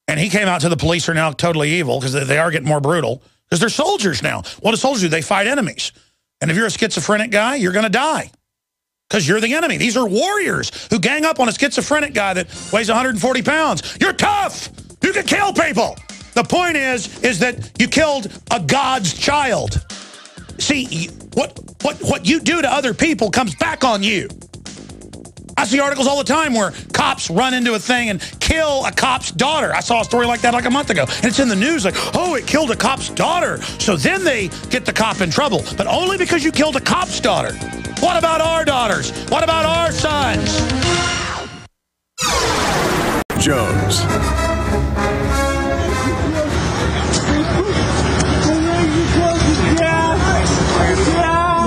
and he came out to the police are now totally evil because they are getting more brutal because they're soldiers now. What do soldiers do? They fight enemies. And if you're a schizophrenic guy, you're going to die because you're the enemy. These are warriors who gang up on a schizophrenic guy that weighs 140 pounds. You're tough. You can kill people. The point is that you killed a God's child. See, what you do to other people comes back on you. I see articles all the time where cops run into a thing and kill a cop's daughter. I saw a story like that like a month ago. And it's in the news like, oh, it killed a cop's daughter. So then they get the cop in trouble. But only because you killed a cop's daughter. What about our daughters? What about our sons? Jones.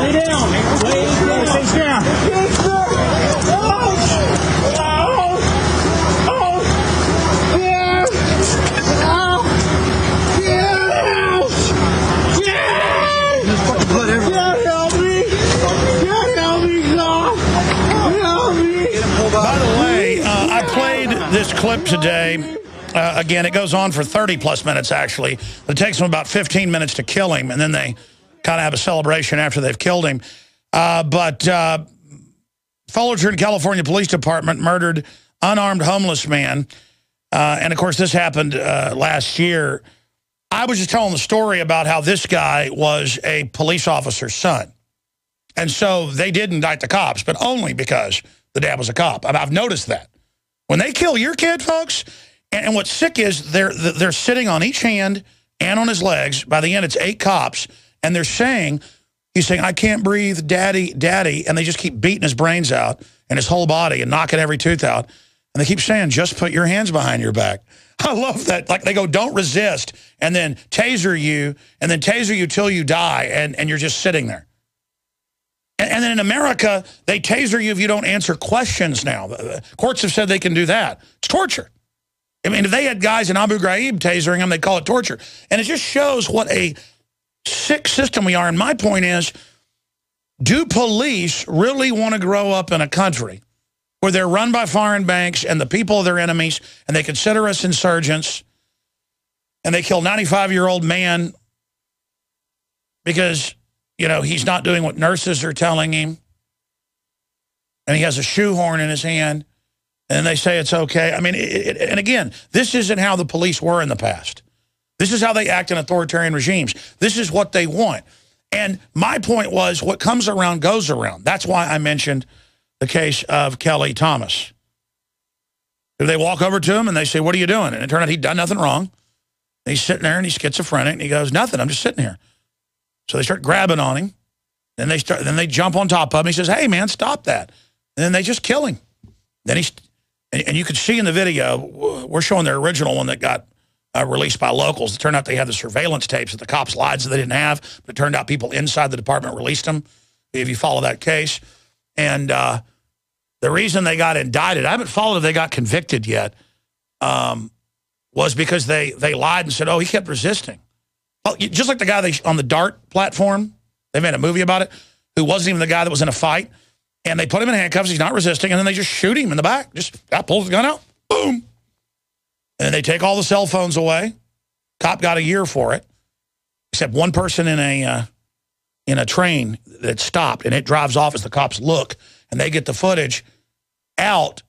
Lay down. Face down. By the way, I played this clip today. Again, it goes on for 30-plus minutes, actually. It takes them about 15 minutes to kill him, and then they kind of have a celebration after they've killed him. But Fullerton, California Police Department murdered unarmed homeless man. And, of course, this happened last year. I was just telling the story about how this guy was a police officer's son. And so they did indict the cops, but only because the dad was a cop. And I've noticed that. When they kill your kid, folks, and what's sick is they're sitting on each hand and on his legs. By the end, it's 8 cops. And they're saying, he's saying, I can't breathe, daddy, daddy. And they just keep beating his brains out and his whole body and knocking every tooth out. And they keep saying, just put your hands behind your back. I love that. Like they go, don't resist, and then taser you, and then taser you till you die, and you're just sitting there. And then in America, they taser you if you don't answer questions now. Courts have said they can do that. It's torture. I mean, if they had guys in Abu Ghraib tasering them, they'd call it torture. And it just shows what a sick system we are. And my point is, do police really want to grow up in a country where they're run by foreign banks and the people are their enemies, and they consider us insurgents, and they kill a 95-year-old man because, you know, he's not doing what nurses are telling him, and he has a shoehorn in his hand, and they say it's okay. I mean, and again, this isn't how the police were in the past. This is how they act in authoritarian regimes. This is what they want. And my point was, what comes around goes around. That's why I mentioned the case of Kelly Thomas. They walk over to him and they say, what are you doing? And it turned out he'd done nothing wrong. And he's sitting there and he's schizophrenic, and he goes, nothing, I'm just sitting here. So they start grabbing on him. Then they jump on top of him. He says, hey, man, stop that. And then they just kill him. Then and you could see in the video, we're showing their original one that got released by locals. It turned out they had the surveillance tapes that the cops lied so they didn't have, but it turned out people inside the department released them, if you follow that case. And the reason they got indicted, I haven't followed if they got convicted yet, was because they lied and said, oh, he kept resisting. Well, just like the guy on the DART platform, they made a movie about it, who wasn't even the guy that was in a fight. And they put him in handcuffs, he's not resisting, and then they just shoot him in the back. Just pulls the gun out, boom. And they take all the cell phones away. Cop got a year for it, except one person in a train that stopped, and it drives off as the cops look, and they get the footage out.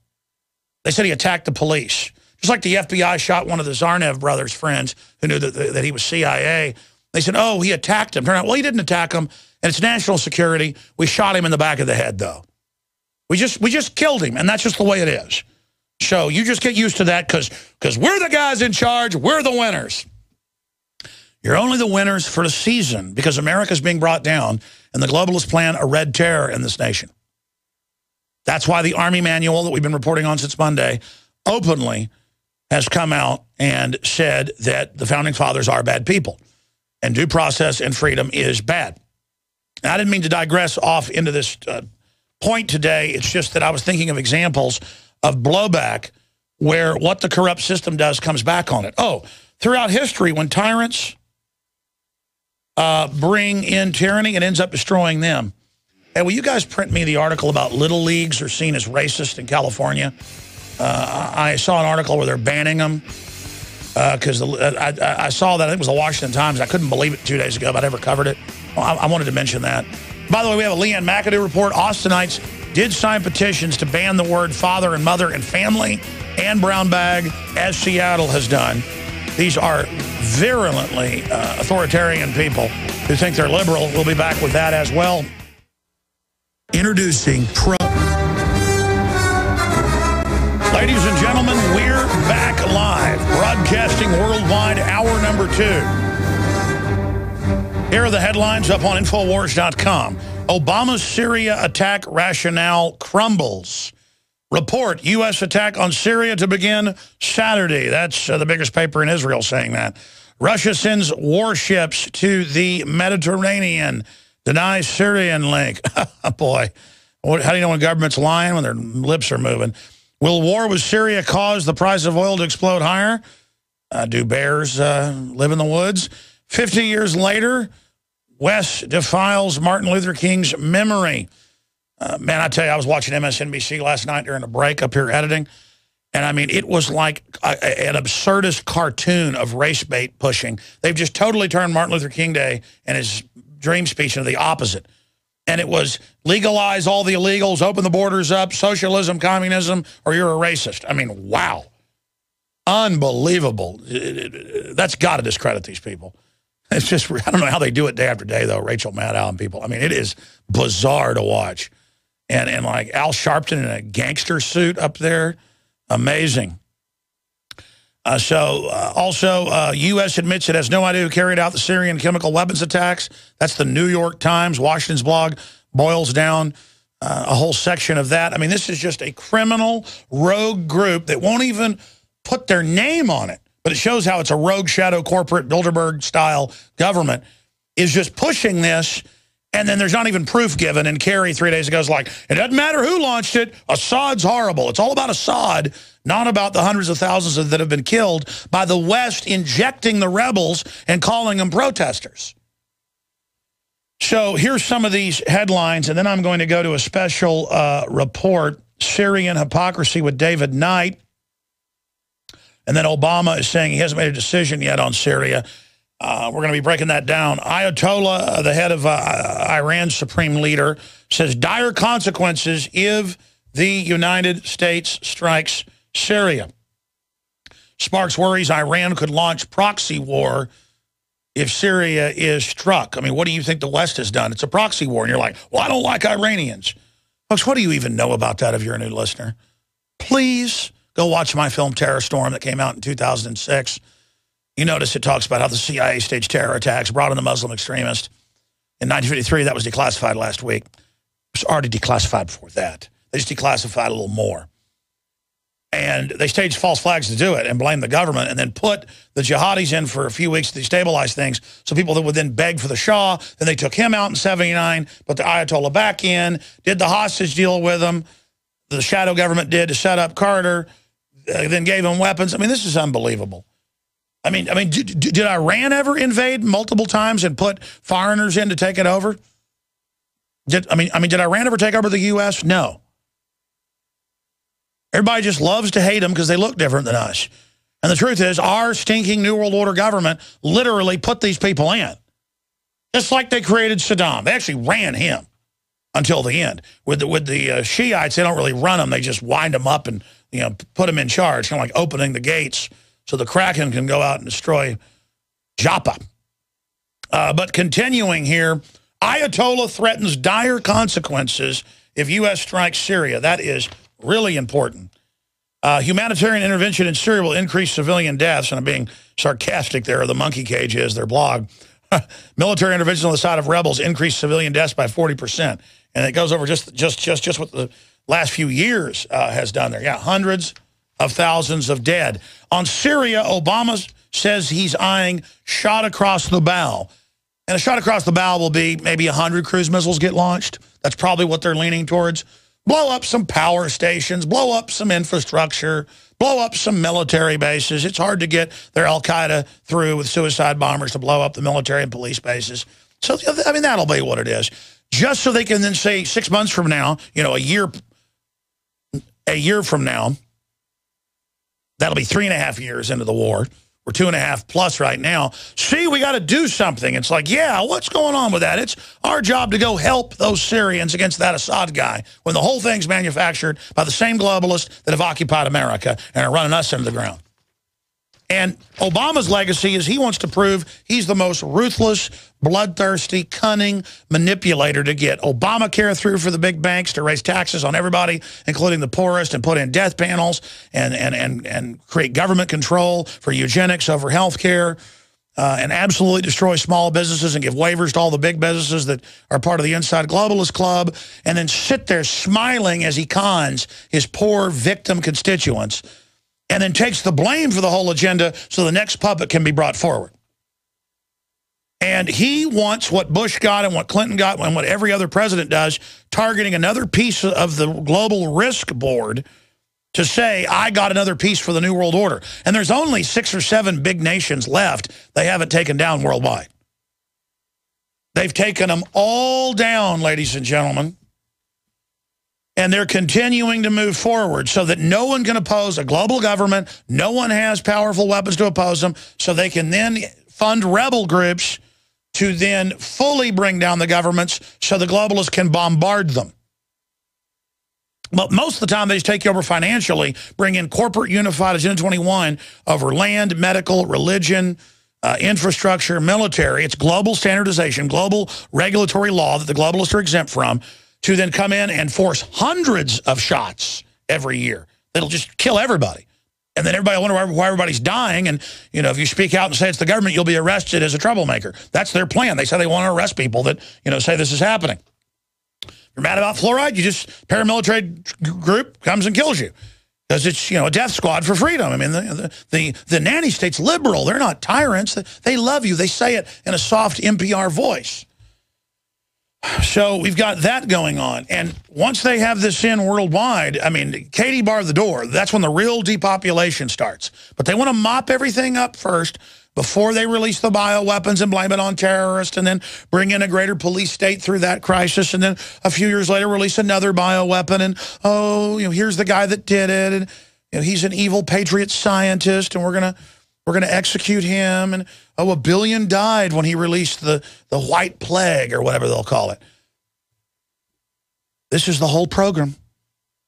They said he attacked the police. Just like the FBI shot one of the Zarnev brothers' friends who knew that he was CIA. They said, oh, he attacked him. Turned out, well, he didn't attack him, and it's national security. We shot him in the back of the head, though. We just killed him, and that's just the way it is. So you just get used to that because we're the guys in charge. We're the winners. You're only the winners for a season because America's being brought down, and the globalists plan a red terror in this nation. That's why the Army manual that we've been reporting on since Monday openly has come out and said that the Founding Fathers are bad people, and due process and freedom is bad. And I didn't mean to digress off into this point today. It's just that I was thinking of examples of blowback where what the corrupt system does comes back on it. Oh, throughout history, when tyrants bring in tyranny, it ends up destroying them. Hey, will you guys print me the article about little leagues are seen as racist in California? I saw an article where they're banning them because I saw that. I think it was the Washington Times. I couldn't believe it 2 days ago, but I never covered it. Well, I wanted to mention that. By the way, we have a Leanne McAdoo report. Austinites did sign petitions to ban the word father and mother and family and brown bag, as Seattle has done. These are virulently authoritarian people who think they're liberal. We'll be back with that as well. Introducing Ladies and gentlemen, we're back live, broadcasting worldwide, hour number 2. Here are the headlines up on Infowars.com. Obama's Syria attack rationale crumbles. Report, U.S. attack on Syria to begin Saturday. That's the biggest paper in Israel saying that. Russia sends warships to the Mediterranean. Denies Syrian link. Boy, how do you know when government's lying? When their lips are moving. Will war with Syria cause the price of oil to explode higher? Do bears live in the woods? 50 years later, West defiles Martin Luther King's memory. Man, I tell you, I was watching MSNBC last night during a break up here editing, and I mean, it was like an absurdist cartoon of race bait pushing. They've just totally turned Martin Luther King Day and his dream speech into the opposite. And it was legalize all the illegals, open the borders up, socialism, communism, or you're a racist. I mean, wow. Unbelievable. That's got to discredit these people. It's just, I don't know how they do it day after day, though, Rachel Maddow and people. I mean, it is bizarre to watch. And like Al Sharpton in a gangster suit up there, amazing. Also, U.S. admits it has no idea who carried out the Syrian chemical weapons attacks. That's the New York Times. Washington's blog boils down a whole section of that. I mean, this is just a criminal rogue group that won't even put their name on it. But it shows how it's a rogue shadow corporate Bilderberg-style government is just pushing this, and then there's not even proof given. And Kerry 3 days ago was like, it doesn't matter who launched it. Assad's horrible. It's all about Assad, not about the hundreds of thousands that have been killed by the West injecting the rebels and calling them protesters. So here's some of these headlines, and then I'm going to go to a special report, Syrian hypocrisy with David Knight. And then Obama is saying he hasn't made a decision yet on Syria. We're going to be breaking that down. Ayatollah, the head of Iran's supreme leader, says dire consequences if the United States strikes Syria. Sparks worries Iran could launch proxy war if Syria is struck. I mean, what do you think the West has done? It's a proxy war. And you're like, well, I don't like Iranians. Folks, what do you even know about that if you're a new listener? Please go watch my film Terror Storm that came out in 2006. You notice it talks about how the CIA staged terror attacks, brought in the Muslim extremist. In 1953, that was declassified last week. It was already declassified before that. They just declassified a little more. And they staged false flags to do it and blame the government and then put the jihadis in for a few weeks to destabilize things. So people that would then beg for the Shah, then they took him out in 79, put the Ayatollah back in, did the hostage deal with him. The shadow government did to set up Carter, then gave him weapons. I mean, this is unbelievable. I mean, did Iran ever invade multiple times and put foreigners in to take it over? Did Iran ever take over the U.S.? No. Everybody just loves to hate them because they look different than us. And the truth is, our stinking New World Order government literally put these people in. Just like they created Saddam. They actually ran him until the end. With the Shiites, they don't really run them. They just wind them up and put them in charge, kind of like opening the gates so the Kraken can go out and destroy Joppa. But continuing here, Ayatollah threatens dire consequences if U.S. strikes Syria. That is really important. Humanitarian intervention in Syria will increase civilian deaths, and I'm being sarcastic there. The monkey cage is their blog. Military intervention on the side of rebels increased civilian deaths by 40%. And it goes over just what the last few years has done there. Yeah, hundreds of thousands of dead. On Syria, Obama says he's eyeing shot across the bow. And a shot across the bow will be maybe 100 cruise missiles get launched. That's probably what they're leaning towards. Blow up some power stations, blow up some infrastructure, blow up some military bases. It's hard to get their al-Qaeda through with suicide bombers to blow up the military and police bases. So, I mean, that'll be what it is. Just so they can then say 6 months from now, a year from now, that'll be 3.5 years into the war. We're 2.5 plus right now. See, we got to do something. It's like, yeah, what's going on with that? It's our job to go help those Syrians against that Assad guy when the whole thing's manufactured by the same globalists that have occupied America and are running us into the ground. And Obama's legacy is he wants to prove he's the most ruthless, bloodthirsty, cunning manipulator to get Obamacare through for the big banks to raise taxes on everybody, including the poorest, and put in death panels and create government control for eugenics over health care, and absolutely destroy small businesses and give waivers to all the big businesses that are part of the Inside Globalist Club, and then sit there smiling as he cons his poor victim constituents, and then takes the blame for the whole agenda so the next puppet can be brought forward. And he wants what Bush got and what Clinton got and what every other president does, targeting another piece of the global risk board to say, I got another piece for the New World Order. And there's only 6 or 7 big nations left they haven't taken down worldwide. They've taken them all down, ladies and gentlemen. And they're continuing to move forward so that no one can oppose a global government. No one has powerful weapons to oppose them, so they can then fund rebel groups to then fully bring down the governments so the globalists can bombard them. But most of the time, they just take you over financially, bring in corporate unified Agenda 21 over land, medical, religion, infrastructure, military. It's global standardization, global regulatory law that the globalists are exempt from, to then come in and force hundreds of shots every year. It'll just kill everybody. And then everybody will wonder why everybody's dying. And, you know, if you speak out and say it's the government, you'll be arrested as a troublemaker. That's their plan. They say they want to arrest people that, you know, say this is happening. You're mad about fluoride, you just, paramilitary group comes and kills you. Because it's, you know, a death squad for freedom. I mean, the nanny state's liberal. They're not tyrants. They love you. They say it in a soft NPR voice. So we've got that going on. And once they have this in worldwide, I mean, Katie barred the door. That's when the real depopulation starts. But they want to mop everything up first before they release the bioweapons and blame it on terrorists, and then bring in a greater police state through that crisis, and then a few years later release another bioweapon, and, oh, you know, here's the guy that did it, and, you know, he's an evil patriot scientist, and we're gonna execute him, and, oh, 1 billion died when he released the white plague, or whatever they'll call it. This is the whole program.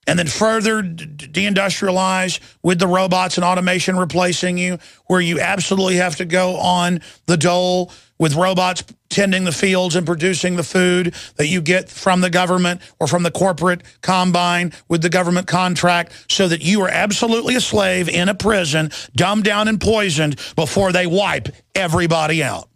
And then further deindustrialize with the robots and automation replacing you, where you absolutely have to go on the dole with robots tending the fields and producing the food that you get from the government or from the corporate combine with the government contract, so that you are absolutely a slave in a prison, dumbed down and poisoned before they wipe everybody out.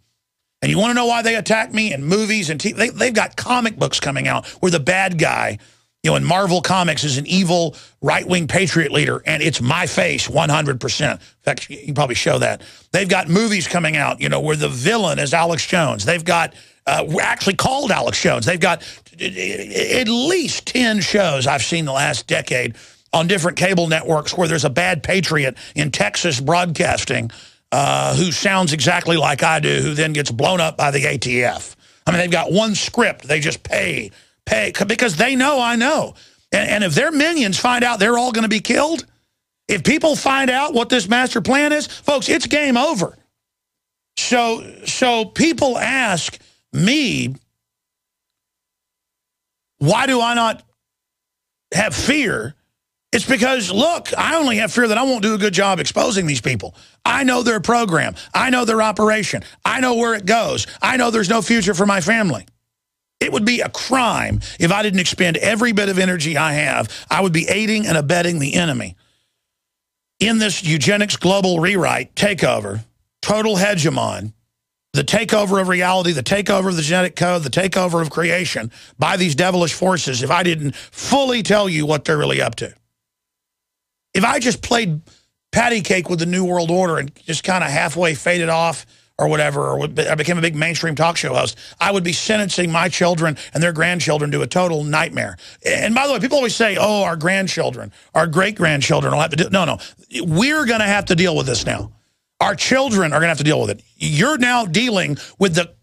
And you want to know why they attack me in movies and TV? They've got comic books coming out where the bad guy, you know, in Marvel Comics is an evil right-wing patriot leader, and it's my face 100%. In fact, you can probably show that. They've got movies coming out, you know, where the villain is Alex Jones. They've got, actually called Alex Jones. They've got at least 10 shows I've seen the last decade on different cable networks where there's a bad patriot in Texas broadcasting who sounds exactly like I do, who then gets blown up by the ATF. I mean, they've got one script. They just pay, because they know I know. And if their minions find out they're all going to be killed, if people find out what this master plan is, folks, it's game over. So people ask me, why do I not have fear? It's because, look, I only have fear that I won't do a good job exposing these people. I know their program. I know their operation. I know where it goes. I know there's no future for my family. It would be a crime if I didn't expend every bit of energy I have. I would be aiding and abetting the enemy in this eugenics global rewrite, takeover, total hegemon, the takeover of reality, the takeover of the genetic code, the takeover of creation by these devilish forces, if I didn't fully tell you what they're really up to. If I just played patty cake with the New World Order and just kind of halfway faded off, or whatever, or I became a big mainstream talk show host, I would be sentencing my children and their grandchildren to a total nightmare. And by the way, people always say, oh, our grandchildren, our great-grandchildren will have to do. No, we're going to have to deal with this now. Our children are going to have to deal with it. You're now dealing with the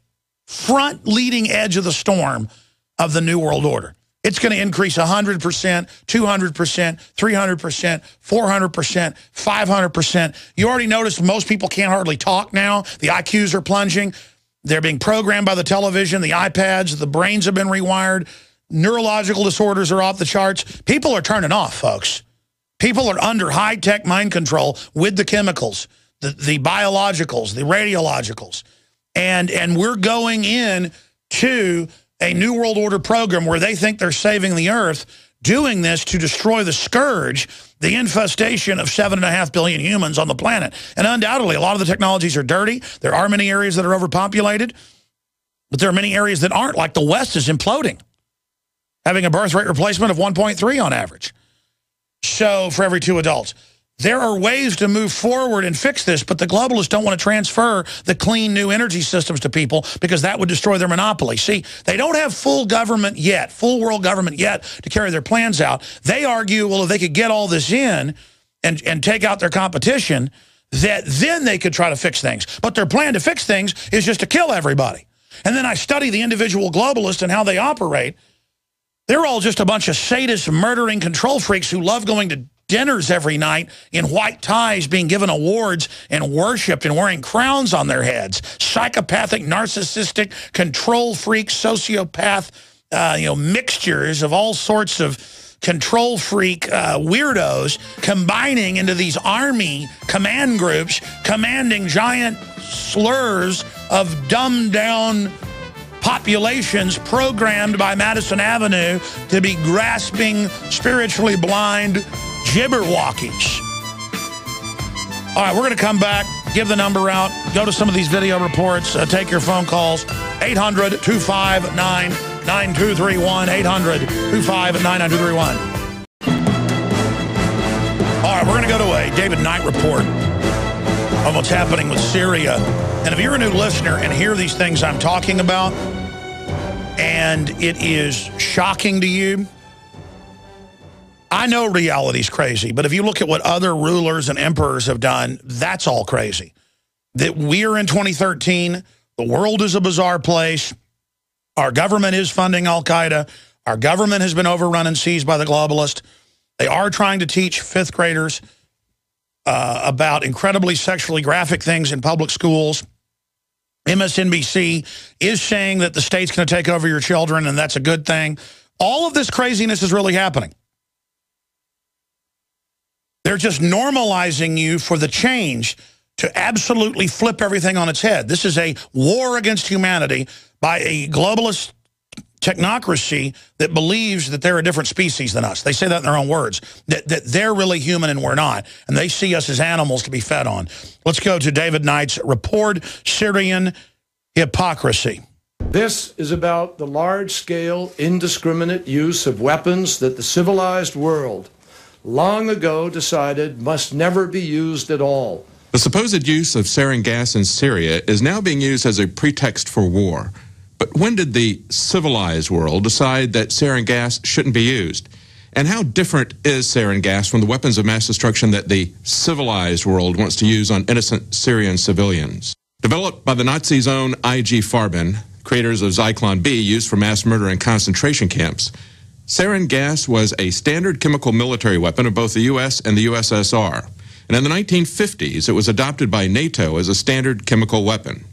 front leading edge of the storm of the New World Order. It's going to increase 100%, 200%, 300%, 400%, 500%. You already noticed most people can't hardly talk now. The IQs are plunging. They're being programmed by the television, the iPads, the brains have been rewired. Neurological disorders are off the charts. People are turning off, folks. People are under high-tech mind control with the chemicals, the biologicals, the radiologicals. And we're going in to a New World Order program where they think they're saving the earth, doing this to destroy the scourge, the infestation of 7.5 billion humans on the planet. And undoubtedly, a lot of the technologies are dirty. There are many areas that are overpopulated, but there are many areas that aren't, like the West is imploding, having a birth rate replacement of 1.3 on average. So for every 2 adults. There are ways to move forward and fix this, but the globalists don't want to transfer the clean new energy systems to people because that would destroy their monopoly. See, they don't have full government yet, full world government yet to carry their plans out. They argue, well, if they could get all this in and take out their competition, that then they could try to fix things. But their plan to fix things is just to kill everybody. And then I study the individual globalists and how they operate. They're all just a bunch of sadist, murdering control freaks who love going to dinners every night in white ties, being given awards and worshipped and wearing crowns on their heads. Psychopathic, narcissistic, control freak, sociopath, mixtures of all sorts of control freak weirdos combining into these army command groups, commanding giant slurs of dumbed down populations programmed by Madison Avenue to be grasping, spiritually blind jibberwockies. All right, we're going to come back, give the number out, go to some of these video reports, take your phone calls, 800-259-9231, 800-259-9231. All right, we're going to go to a David Knight report on what's happening with Syria. And if you're a new listener and hear these things I'm talking about, and it is shocking to you, I know reality's crazy, but if you look at what other rulers and emperors have done, that's all crazy. That we're in 2013, the world is a bizarre place, our government is funding al-Qaeda, our government has been overrun and seized by the globalists. They are trying to teach fifth graders about incredibly sexually graphic things in public schools. MSNBC is saying that the state's going to take over your children, and that's a good thing. All of this craziness is really happening. They're just normalizing you for the change to absolutely flip everything on its head. This is a war against humanity by a globalist technocracy that believes that they're a different species than us. They say that in their own words, that they're really human and we're not. And they see us as animals to be fed on. Let's go to David Knight's report, Syrian Hypocrisy. This is about the large-scale, indiscriminate use of weapons that the civilized world long ago decided must never be used at all. The supposed use of sarin gas in Syria is now being used as a pretext for war. But when did the civilized world decide that sarin gas shouldn't be used? And how different is sarin gas from the weapons of mass destruction that the civilized world wants to use on innocent Syrian civilians? Developed by the Nazis' own IG Farben, creators of Zyklon B used for mass murder in concentration camps, sarin gas was a standard chemical military weapon of both the U.S. and the USSR. And in the 1950s, it was adopted by NATO as a standard chemical weapon.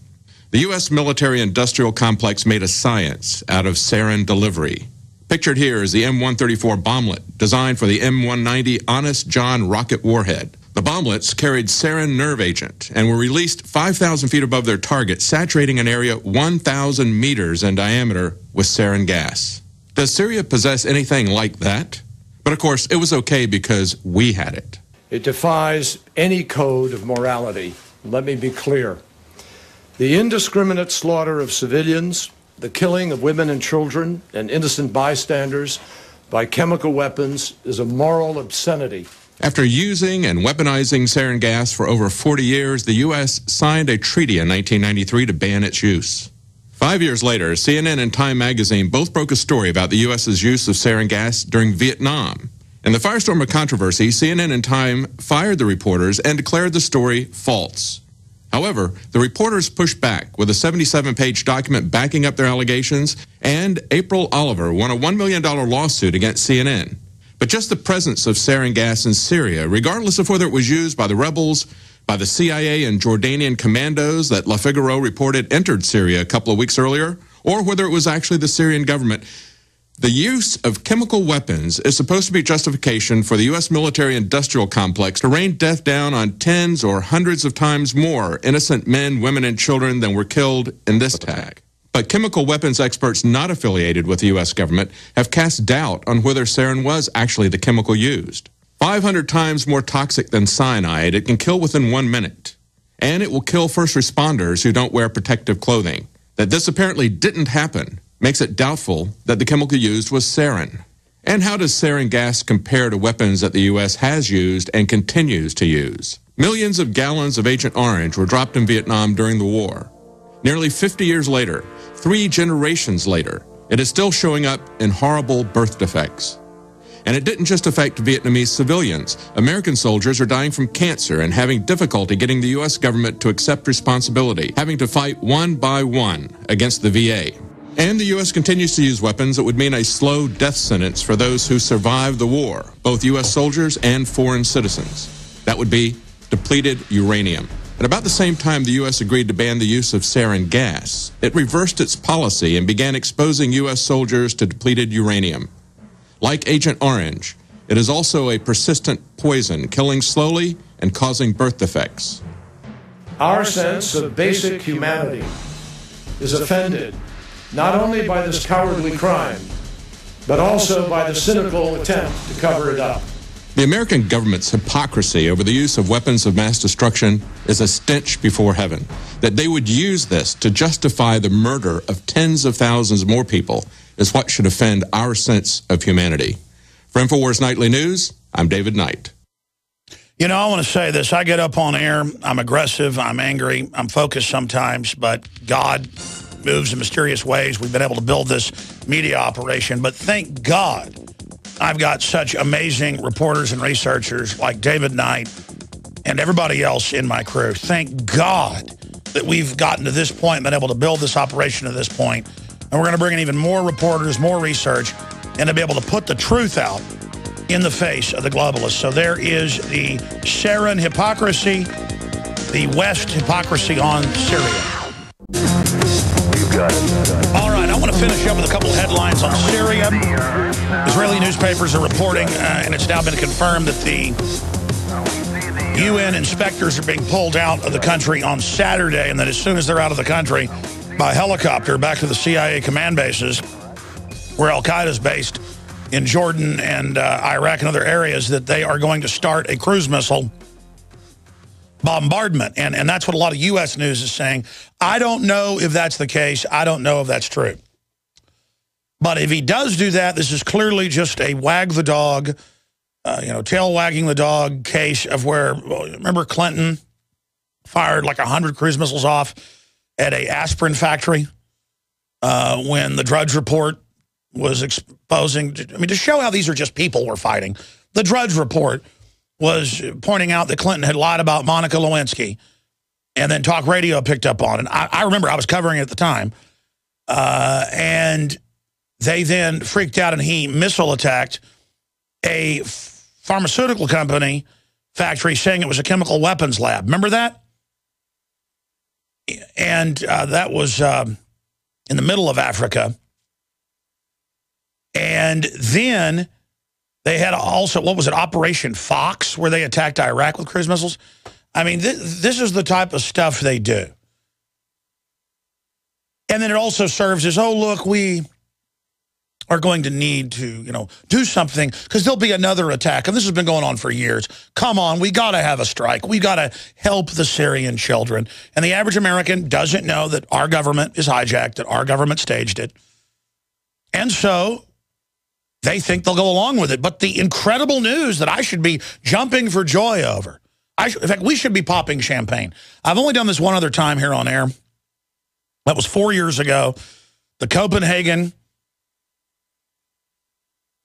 The U.S. military-industrial complex made a science out of sarin delivery. Pictured here is the M134 bomblet, designed for the M190 Honest John rocket warhead. The bomblets carried sarin nerve agent and were released 5,000 feet above their target, saturating an area 1,000 meters in diameter with sarin gas. Does Syria possess anything like that? But of course, it was okay because we had it. It defies any code of morality. Let me be clear. The indiscriminate slaughter of civilians, the killing of women and children and innocent bystanders by chemical weapons is a moral obscenity. After using and weaponizing sarin gas for over 40 years, the U.S. signed a treaty in 1993 to ban its use. 5 years later, CNN and Time magazine both broke a story about the U.S.'s use of sarin gas during Vietnam. In the firestorm of controversy, CNN and Time fired the reporters and declared the story false. However, the reporters pushed back with a 77-page document backing up their allegations, and April Oliver won a $1 million lawsuit against CNN. But just the presence of sarin gas in Syria, regardless of whether it was used by the rebels, by the CIA and Jordanian commandos that La Figaro reported entered Syria a couple of weeks earlier, or whether it was actually the Syrian government, the use of chemical weapons is supposed to be justification for the U.S. military-industrial complex to rain death down on tens or hundreds of times more innocent men, women, and children than were killed in this attack. But chemical weapons experts not affiliated with the U.S. government have cast doubt on whether sarin was actually the chemical used. 500 times more toxic than cyanide, it can kill within 1 minute. And it will kill first responders who don't wear protective clothing. That this apparently didn't happen makes it doubtful that the chemical used was sarin. And how does sarin gas compare to weapons that the U.S. has used and continues to use? Millions of gallons of Agent Orange were dropped in Vietnam during the war. Nearly 50 years later, 3 generations later, it is still showing up in horrible birth defects. And it didn't just affect Vietnamese civilians. American soldiers are dying from cancer and having difficulty getting the U.S. government to accept responsibility, having to fight one by one against the VA. And the U.S. continues to use weapons that would mean a slow death sentence for those who survived the war, both U.S. soldiers and foreign citizens. That would be depleted uranium. At about the same time the U.S. agreed to ban the use of sarin gas, it reversed its policy and began exposing U.S. soldiers to depleted uranium. Like Agent Orange, it is also a persistent poison, killing slowly and causing birth defects. Our sense of basic humanity is offended not only by this cowardly crime, but also by the cynical attempt to cover it up. The American government's hypocrisy over the use of weapons of mass destruction is a stench before heaven. That they would use this to justify the murder of tens of thousands more people is what should offend our sense of humanity. For InfoWars Nightly News, I'm David Knight. You know, I want to say this. I get up on air. I'm aggressive. I'm angry. I'm focused sometimes, but God moves in mysterious ways. We've been able to build this media operation, but thank God I've got such amazing reporters and researchers like David Knight and everybody else in my crew. Thank God that we've gotten to this point, been able to build this operation to this point, and we're going to bring in even more reporters, more research, and to be able to put the truth out in the face of the globalists. So there is the Syrian hypocrisy, the West hypocrisy on Syria. All right, I want to finish up with a couple of headlines on Syria. Israeli newspapers are reporting, and it's now been confirmed, that the UN inspectors are being pulled out of the country on Saturday, and that as soon as they're out of the country by helicopter back to the CIA command bases, where Al-Qaeda is based in Jordan and Iraq and other areas, that they are going to start a cruise missile bombardment. And that's what a lot of U.S. news is saying. I don't know if that's the case. I don't know if that's true. But if he does do that, this is clearly just a wag the dog, tail wagging the dog case of where, remember Clinton fired like 100 cruise missiles off at a aspirin factory when the Drudge Report was exposing, to show how these are just people we're fighting. The Drudge Report was pointing out that Clinton had lied about Monica Lewinsky, and then talk radio picked up on it. And I remember I was covering it at the time, and they then freaked out, and he missile attacked a pharmaceutical company factory, saying it was a chemical weapons lab. Remember that? And that was in the middle of Africa. And then they had also, what was it, Operation Fox, where they attacked Iraq with cruise missiles. I mean, this is the type of stuff they do. And then it also serves as, oh, look, we are going to need to, do something, because there'll be another attack. And this has been going on for years. Come on, we got to have a strike. We got to help the Syrian children. And the average American doesn't know that our government is hijacked, that our government staged it. And so they think they'll go along with it. But the incredible news that I should be jumping for joy over, in fact, we should be popping champagne. I've only done this one other time here on air. That was 4 years ago. The Copenhagen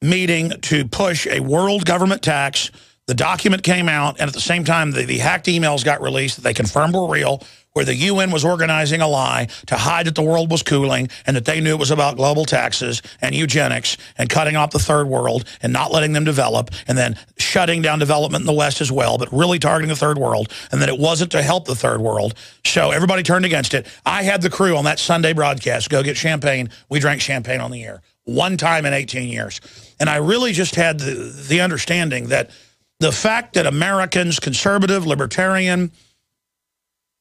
meeting to push a world government tax. The document came out, and at the same time, the hacked emails got released that they confirmed were real, where the UN was organizing a lie to hide that the world was cooling and that they knew it was about global taxes and eugenics and cutting off the third world and not letting them develop, and then shutting down development in the West as well, but really targeting the third world, and that it wasn't to help the third world. So everybody turned against it. I had the crew on that Sunday broadcast go get champagne. We drank champagne on the air. One time in 18 years. And I really just had the understanding that the fact that Americans, conservative, libertarian,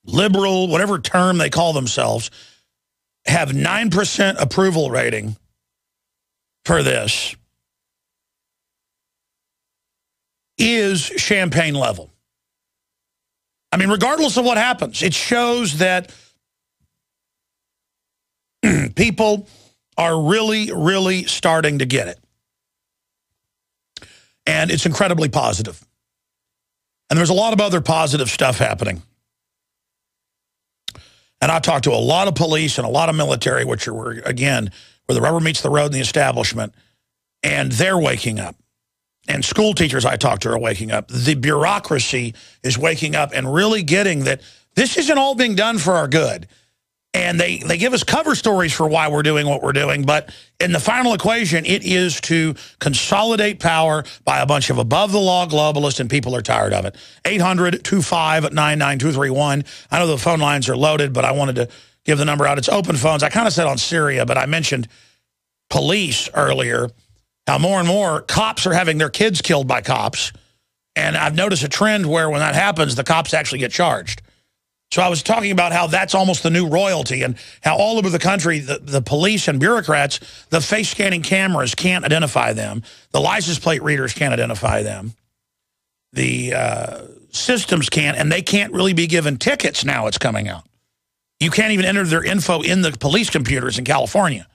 liberal, whatever term they call themselves, have 9% approval rating for this is champagne level. I mean, regardless of what happens, it shows that people are really, really starting to get it. And it's incredibly positive. And there's a lot of other positive stuff happening. And I talked to a lot of police and a lot of military, which are, again, where the rubber meets the road in the establishment, and they're waking up. And school teachers I talked to are waking up. The bureaucracy is waking up and really getting that this isn't all being done for our good. And they give us cover stories for why we're doing what we're doing. But in the final equation, it is to consolidate power by a bunch of above-the-law globalists, and people are tired of it. 800-259-9231. I know the phone lines are loaded, but I wanted to give the number out. It's open phones. I kind of said on Syria, but I mentioned police earlier. Now, more and more cops are having their kids killed by cops. And I've noticed a trend where when that happens, the cops actually get charged. So I was talking about how that's almost the new royalty, and how all over the country, the police and bureaucrats, the face-scanning cameras can't identify them. The license plate readers can't identify them. The systems can't, and they can't really be given tickets now it's coming out. You can't even enter their info in the police computers in California.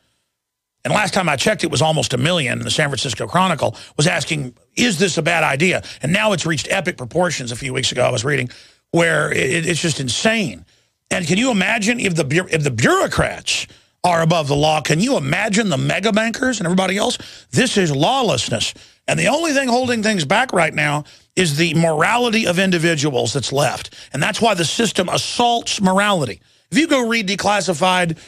And last time I checked, it was almost 1 million. The San Francisco Chronicle was asking, is this a bad idea? And now it's reached epic proportions. A few weeks ago I was reading, where it's just insane. And can you imagine if the bureaucrats are above the law? Can you imagine the mega bankers and everybody else? This is lawlessness. And the only thing holding things back right now is the morality of individuals that's left. And that's why the system assaults morality. If you go read Declassified,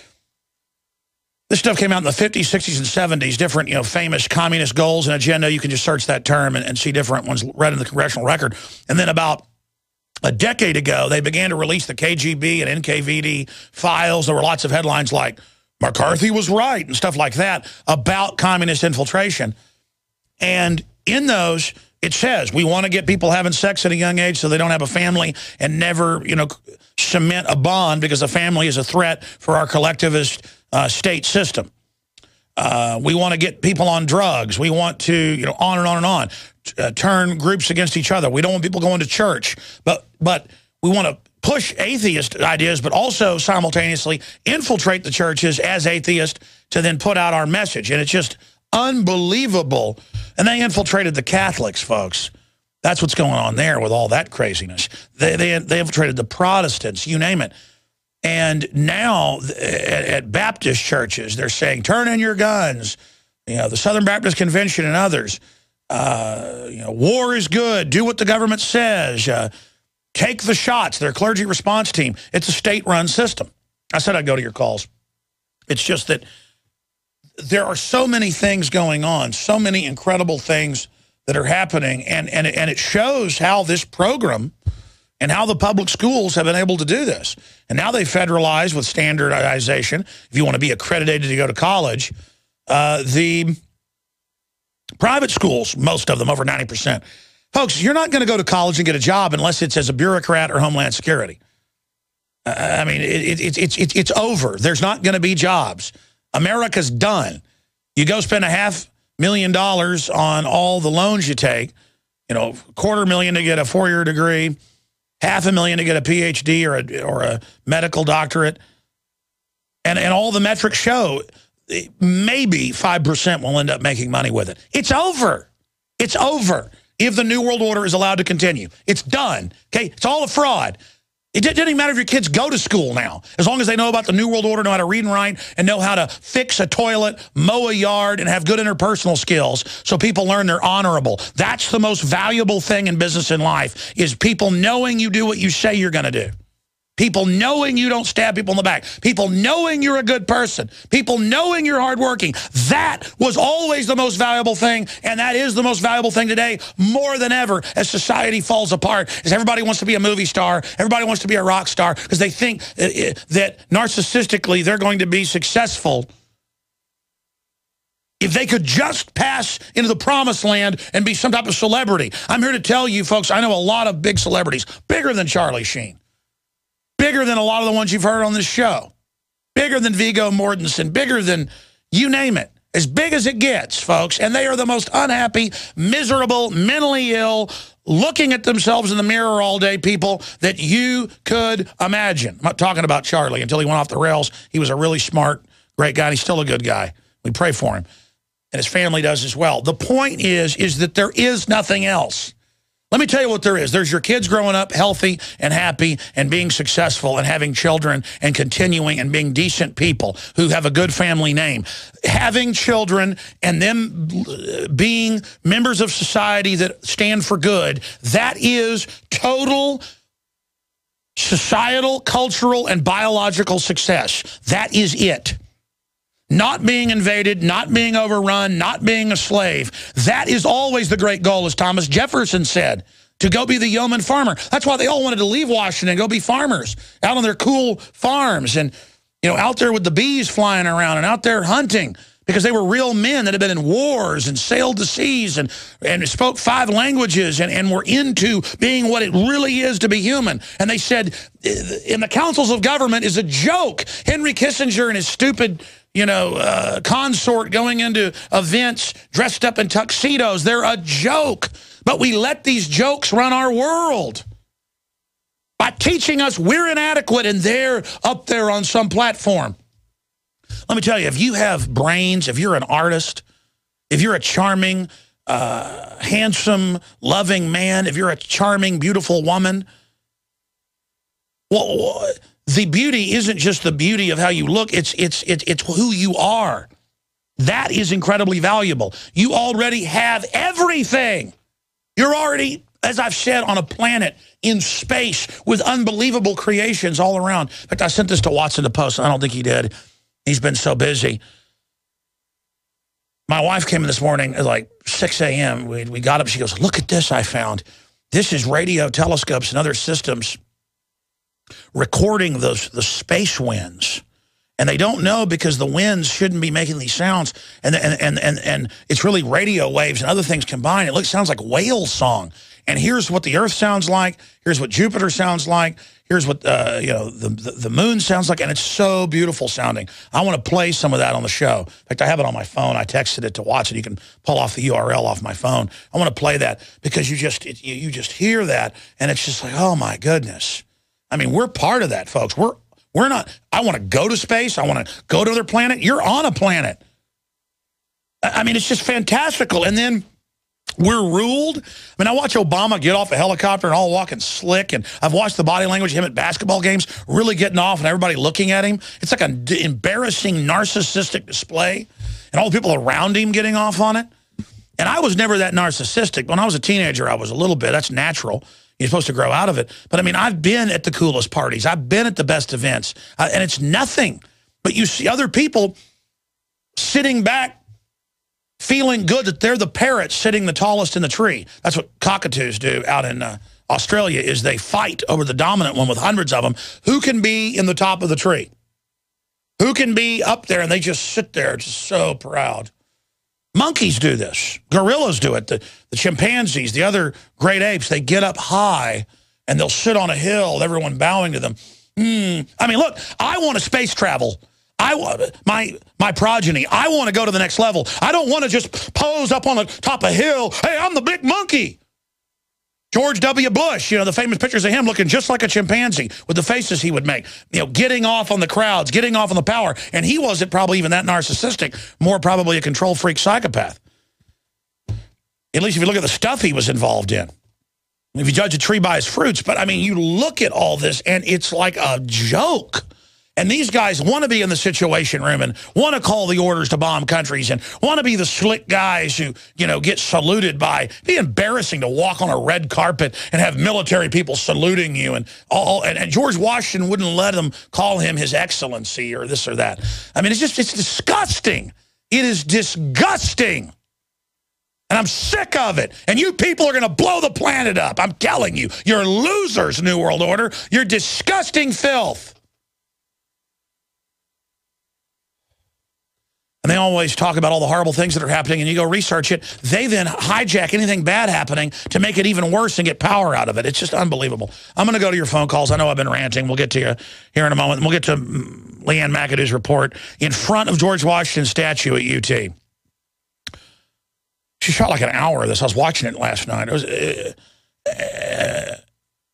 this stuff came out in the 50s, 60s, and 70s, different, famous communist goals and agenda. You can just search that term and see different ones read in the congressional record. And then about a decade ago, they began to release the KGB and NKVD files. There were lots of headlines like, McCarthy was right, and stuff like that about communist infiltration. And in those, it says, we want to get people having sex at a young age so they don't have a family and never, cement a bond, because a family is a threat for our collectivist state system. We want to get people on drugs. We want to, on and on and on. Turn groups against each other. We don't want people going to church, but we want to push atheist ideas, but also simultaneously infiltrate the churches as atheists to then put out our message. And it's just unbelievable. And they infiltrated the Catholics, folks. That's what's going on there with all that craziness. They infiltrated the Protestants, you name it. And now at Baptist churches, they're saying, turn in your guns. The Southern Baptist Convention and others. War is good. Do what the government says. Take the shots. Their clergy response team. It's a state-run system. I said I'd go to your calls. It's just that there are so many things going on, so many incredible things that are happening, and it shows how this program and how the public schools have been able to do this. And now they federalize with standardization. If you want to be accredited to go to college, the private schools, most of them, over 90%. Folks, you're not going to go to college and get a job unless it's as a bureaucrat or Homeland Security. I mean, it's over. There's not going to be jobs. America's done. You go spend $500,000 on all the loans you take, $250,000 to get a 4-year degree, $500,000 to get a PhD or a medical doctorate, and all the metrics show maybe 5% will end up making money with it. It's over. It's over if the New World Order is allowed to continue. It's done. Okay, it's all a fraud. It doesn't even matter if your kids go to school now. As long as they know about the New World Order, know how to read and write, and know how to fix a toilet, mow a yard, and have good interpersonal skills so people learn they're honorable. That's the most valuable thing in business and life, is people knowing you do what you say you're going to do. People knowing you don't stab people in the back. People knowing you're a good person. People knowing you're hardworking. That was always the most valuable thing, and that is the most valuable thing today more than ever as society falls apart, as everybody wants to be a movie star, everybody wants to be a rock star, because they think that narcissistically they're going to be successful if they could just pass into the promised land and be some type of celebrity. I'm here to tell you, folks, I know a lot of big celebrities, bigger than Charlie Sheen. Bigger than a lot of the ones you've heard on this show. Bigger than Viggo Mortensen. Bigger than you name it. As big as it gets, folks. And they are the most unhappy, miserable, mentally ill, looking at themselves in the mirror all day people that you could imagine. I'm not talking about Charlie. Until he went off the rails, he was a really smart, great guy. And he's still a good guy. We pray for him. And his family does as well. The point is that there is nothing else. Let me tell you what there is. There's your kids growing up healthy and happy and being successful and having children and continuing and being decent people who have a good family name. Having children and them being members of society that stand for good, that is total societal, cultural, and biological success. That is it. Not being invaded, not being overrun, not being a slave. That is always the great goal, as Thomas Jefferson said, to go be the yeoman farmer. That's why they all wanted to leave Washington and go be farmers out on their cool farms and, you know, out there with the bees flying around and out there hunting, because they were real men that had been in wars and sailed the seas and spoke 5 languages and were into being what it really is to be human. And they said, in the councils of government is a joke. Henry Kissinger and his stupid, you know, consort going into events dressed up in tuxedos, they're a joke. But we let these jokes run our world by teaching us we're inadequate and they're up there on some platform. Let me tell you, if you have brains, if you're an artist, if you're a charming, handsome, loving man, if you're a charming, beautiful woman, well, the beauty isn't just the beauty of how you look, it's who you are. That is incredibly valuable. You already have everything. You're already, as I've said, on a planet in space with unbelievable creations all around. In fact, I sent this to Watson the Post. I don't think he did. He's been so busy. My wife came in this morning at like 6 a.m. We got up. She goes, look at this I found. This is radio telescopes and other systems recording the space winds. And they don't know because the winds shouldn't be making these sounds. And it's really radio waves and other things combined. It sounds like whale song. And here's what the Earth sounds like. Here's what Jupiter sounds like. Here's what you know, the moon sounds like. And it's so beautiful sounding. I want to play some of that on the show. In fact, I have it on my phone. I texted it to watch it. You can pull off the URL off my phone. I want to play that because you just hear that. And it's just like, oh, my goodness. I mean, we're part of that, folks. We're not, I want to go to space. I want to go to another planet. You're on a planet. I mean, it's just fantastical. And then we're ruled. I mean, I watch Obama get off a helicopter and all walking slick. And I've watched the body language of him at basketball games, really getting off and everybody looking at him. It's like an embarrassing, narcissistic display. And all the people around him getting off on it. And I was never that narcissistic. When I was a teenager, I was a little bit. That's natural. You're supposed to grow out of it. But, I mean, I've been at the coolest parties. I've been at the best events. And it's nothing. But you see other people sitting back feeling good that they're the parrot sitting the tallest in the tree. That's what cockatoos do out in Australia, is they fight over the dominant one with hundreds of them. Who can be in the top of the tree? Who can be up there? And they just sit there just so proud. Monkeys do this. Gorillas do it. The chimpanzees, the other great apes, they get up high and they'll sit on a hill, everyone bowing to them. I mean, look, I want to space travel. My progeny, I want to go to the next level. I don't want to just pose up on the top of a hill. Hey, I'm the big monkey. George W. Bush, you know, the famous pictures of him looking just like a chimpanzee with the faces he would make, you know, getting off on the crowds, getting off on the power. And he wasn't probably even that narcissistic, more probably a control freak psychopath. At least if you look at the stuff he was involved in. If you judge a tree by its fruits. But, I mean, you look at all this, and it's like a joke. And these guys want to be in the Situation Room and want to call the orders to bomb countries and want to be the slick guys who, you know, get saluted by. It'd be embarrassing to walk on a red carpet and have military people saluting you and all. And George Washington wouldn't let them call him His Excellency or this or that. I mean, it's disgusting. It is disgusting. And I'm sick of it. And you people are going to blow the planet up. I'm telling you. You're losers, New World Order. You're disgusting filth. And they always talk about all the horrible things that are happening, and you go research it. They then hijack anything bad happening to make it even worse and get power out of it. It's just unbelievable. I'm going to go to your phone calls. I know I've been ranting. We'll get to you here in a moment. We'll get to Leanne McAdoo's report in front of George Washington's statue at UT. She shot like an hour of this. I was watching it last night. It was,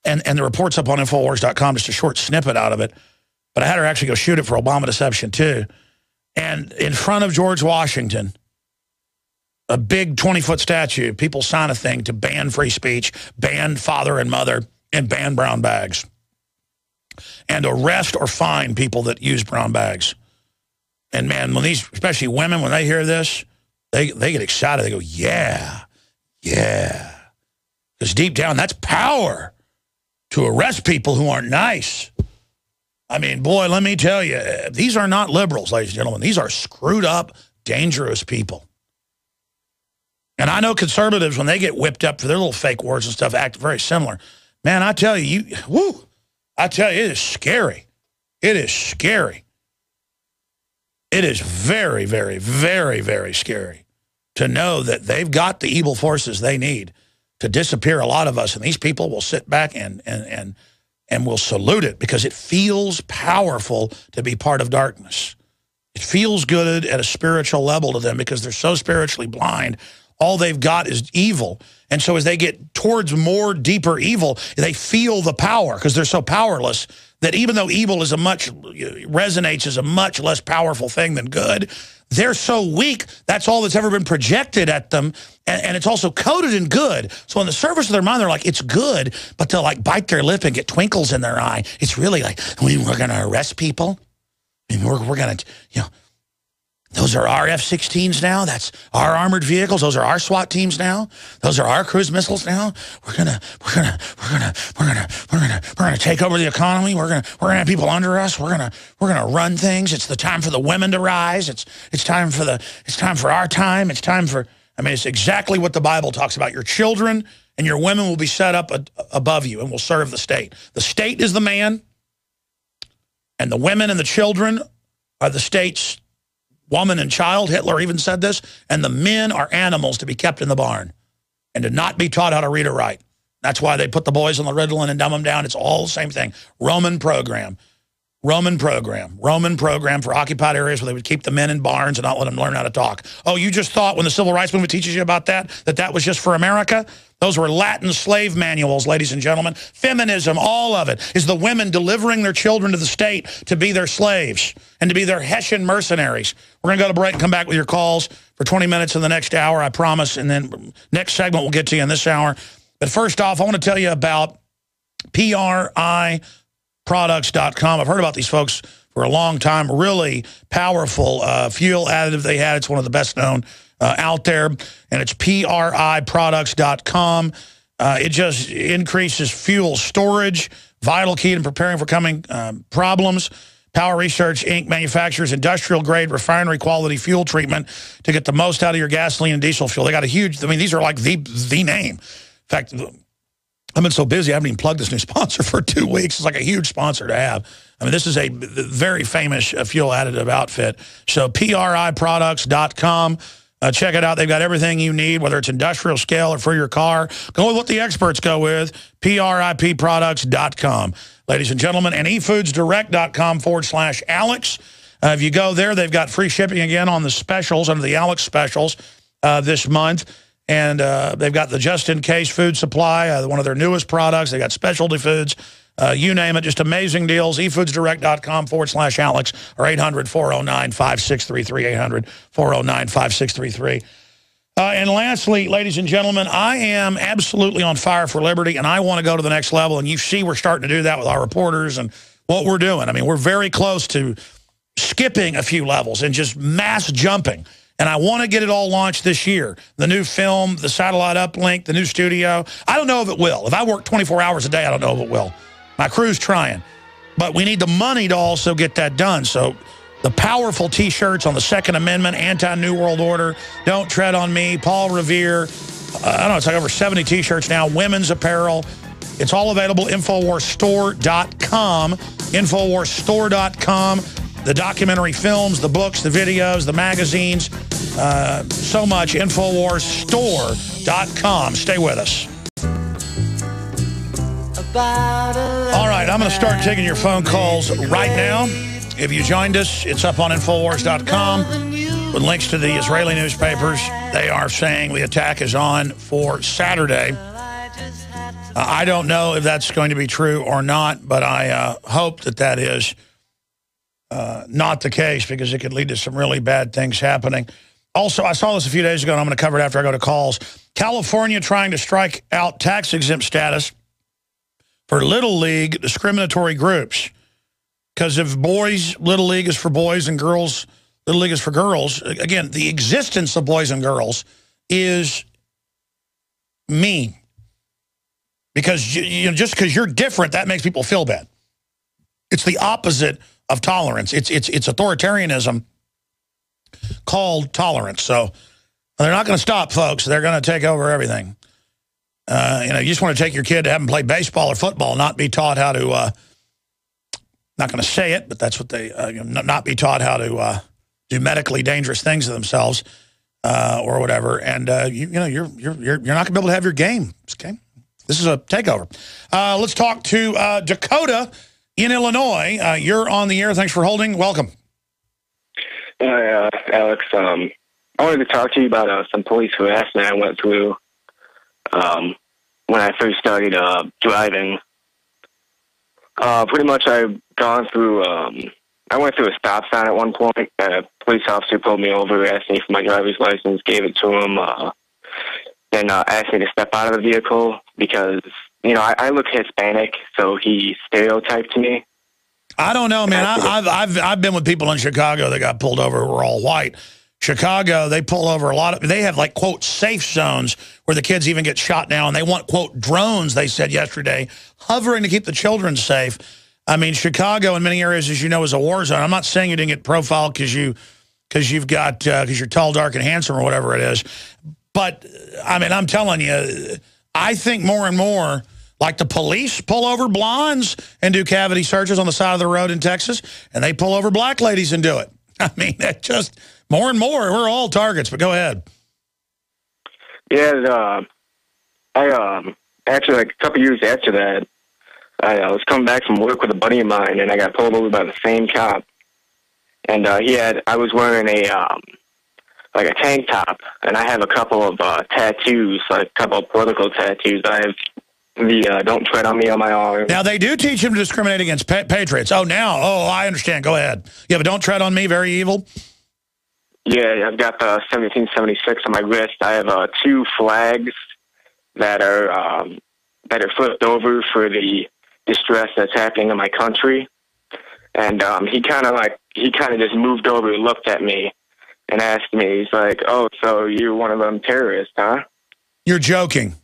and the report's up on Infowars.com, just a short snippet out of it. But I had her actually go shoot it for Obama Deception, too. And in front of George Washington, a big 20-foot statue, people sign a thing to ban free speech, ban father and mother, and ban brown bags. And arrest or fine people that use brown bags. And, man, when these, especially women, when they hear this, they get excited. They go, yeah, yeah. Because deep down, that's power. to arrest people who aren't nice. I mean, boy, let me tell you, these are not liberals, ladies and gentlemen. These are screwed up, dangerous people. And I know conservatives, when they get whipped up for their little fake wars and stuff, act very similar. Man, I tell you, I tell you, it is scary. It is scary. It is very, very, very, very scary to know that they've got the evil forces they need to disappear a lot of us. And these people will sit back and will salute it because it feels powerful to be part of darkness. It feels good at a spiritual level to them because they're so spiritually blind. All they've got is evil. And so as they get towards more deeper evil, they feel the power because they're so powerless that even though evil is resonates as a much less powerful thing than good, they're so weak, that's all that's ever been projected at them. And it's also coded in good. So on the surface of their mind, they're like, it's good, but they'll like bite their lip and get twinkles in their eye. It's really like, we're going to arrest people. And we're going to, you know, those are our F-16s now. That's our armored vehicles. Those are our SWAT teams now. Those are our cruise missiles now. We're gonna take over the economy. We're gonna have people under us. We're gonna run things. It's the time for the women to rise. It's time for our time. It's time for. I mean, it's exactly what the Bible talks about. Your children and your women will be set up above you and will serve the state. The state is the man, and the women and the children are the state's woman and child. Hitler even said this. And the men are animals to be kept in the barn and to not be taught how to read or write. That's why they put the boys on the Ritalin and dumb them down. It's all the same thing. Roman program for occupied areas where they would keep the men in barns and not let them learn how to talk. Oh, you just thought when the Civil Rights Movement teaches you about that was just for America? Those were Latin slave manuals, ladies and gentlemen. Feminism, all of it, is the women delivering their children to the state to be their slaves and to be their Hessian mercenaries. We're going to go to break and come back with your calls for 20 minutes in the next hour, I promise. And then next segment we'll get to you in this hour. But first off, I want to tell you about PRIproducts.com. I've heard about these folks for a long time. Really powerful fuel additive they had. It's one of the best known out there, and it's PRIproducts.com. It just increases fuel storage, vital key in preparing for coming problems. Power Research Inc. manufactures industrial-grade, refinery-quality fuel treatment to get the most out of your gasoline and diesel fuel. They got a huge, I mean, these are like the name. In fact, I've been so busy, I haven't even plugged this new sponsor for 2 weeks. It's like a huge sponsor to have. I mean, this is a very famous fuel additive outfit. So PRIproducts.com. Check it out. They've got everything you need, whether it's industrial scale or for your car. Go with what the experts go with, PRIproducts.com. Ladies and gentlemen, and efoodsdirect.com/Alex. If you go there, they've got free shipping again on the specials, under the Alex specials this month. And they've got the just-in-case food supply, one of their newest products. They got specialty foods. You name it, just amazing deals. efoodsdirect.com/Alex or 800-409-5633, 800-409-5633. And lastly, ladies and gentlemen, I am absolutely on fire for liberty, and I want to go to the next level. And you see we're starting to do that with our reporters and what we're doing. I mean, we're very close to skipping a few levels and just mass jumping. And I want to get it all launched this year. The new film, the satellite uplink, the new studio. I don't know if it will. If I work 24 hours a day, I don't know if it will. My crew's trying. But we need the money to also get that done. So the powerful T-shirts on the Second Amendment, anti-New World Order, Don't Tread on Me, Paul Revere. I don't know, it's like over 70 T-shirts now, women's apparel. It's all available, InfoWarsStore.com, InfoWarsStore.com. The documentary films, the books, the videos, the magazines, so much, InfoWarsStore.com. Stay with us. All right, I'm going to start taking your phone calls right now. If you joined us, it's up on InfoWars.com with links to the Israeli newspapers. They are saying the attack is on for Saturday. I don't know if that's going to be true or not, but I hope that is not the case because it could lead to some really bad things happening. Also, I saw this a few days ago, and I'm going to cover it after I go to calls. California trying to strike out tax-exempt status for Little League discriminatory groups. Because if Little League is for boys and girls, Little League is for girls, again, the existence of boys and girls is mean. Because just because you're different, that makes people feel bad. It's the opposite of tolerance. It's authoritarianism called tolerance. So they're not going to stop, folks. They're going to take over everything. You just want to take your kid to have them play baseball or football, not be taught how to, not going to say it, but that's what they, not be taught how to do medically dangerous things to themselves or whatever. And, you're not going to be able to have your game. Okay? This is a takeover. Let's talk to Dakota in Illinois. You're on the air. Thanks for holding. Welcome. Hi, Alex. I wanted to talk to you about some police harassment I went through when I first started driving. Pretty much I've gone through, I went through a stop sign at one point. A police officer pulled me over, asked me for my driver's license, gave it to him, then asked me to step out of the vehicle because, I look Hispanic, so he stereotyped me. I don't know, man. I've been with people in Chicago that got pulled over who were all white. Chicago, they pull over a lot of, they have like, quote, safe zones where the kids even get shot now, and they want, quote, drones, they said yesterday, hovering to keep the children safe. I mean, Chicago in many areas, as you know, is a war zone. I'm not saying you didn't get profiled because you're tall, dark, and handsome or whatever it is. But, I mean, I'm telling you, I think more and more, like the police pull over blondes and do cavity searches on the side of the road in Texas, and they pull over black ladies and do it. I mean, that just... More and more, we're all targets, but go ahead. Yeah, I actually, like a couple years after that, I was coming back from work with a buddy of mine, and I got pulled over by the same cop. And I was wearing like a tank top, and I have a couple of tattoos, like a couple of political tattoos. I have the "Don't Tread on Me" on my arm. Now, they do teach him to discriminate against patriots. Oh, I understand. Go ahead. Yeah, but "Don't Tread on Me," very evil. Yeah, I've got the 1776 on my wrist. I have 2 flags that are flipped over for the distress that's happening in my country. And he kind of just moved over and looked at me and asked me, he's like, "Oh, so you're one of them terrorists, huh?" You're joking.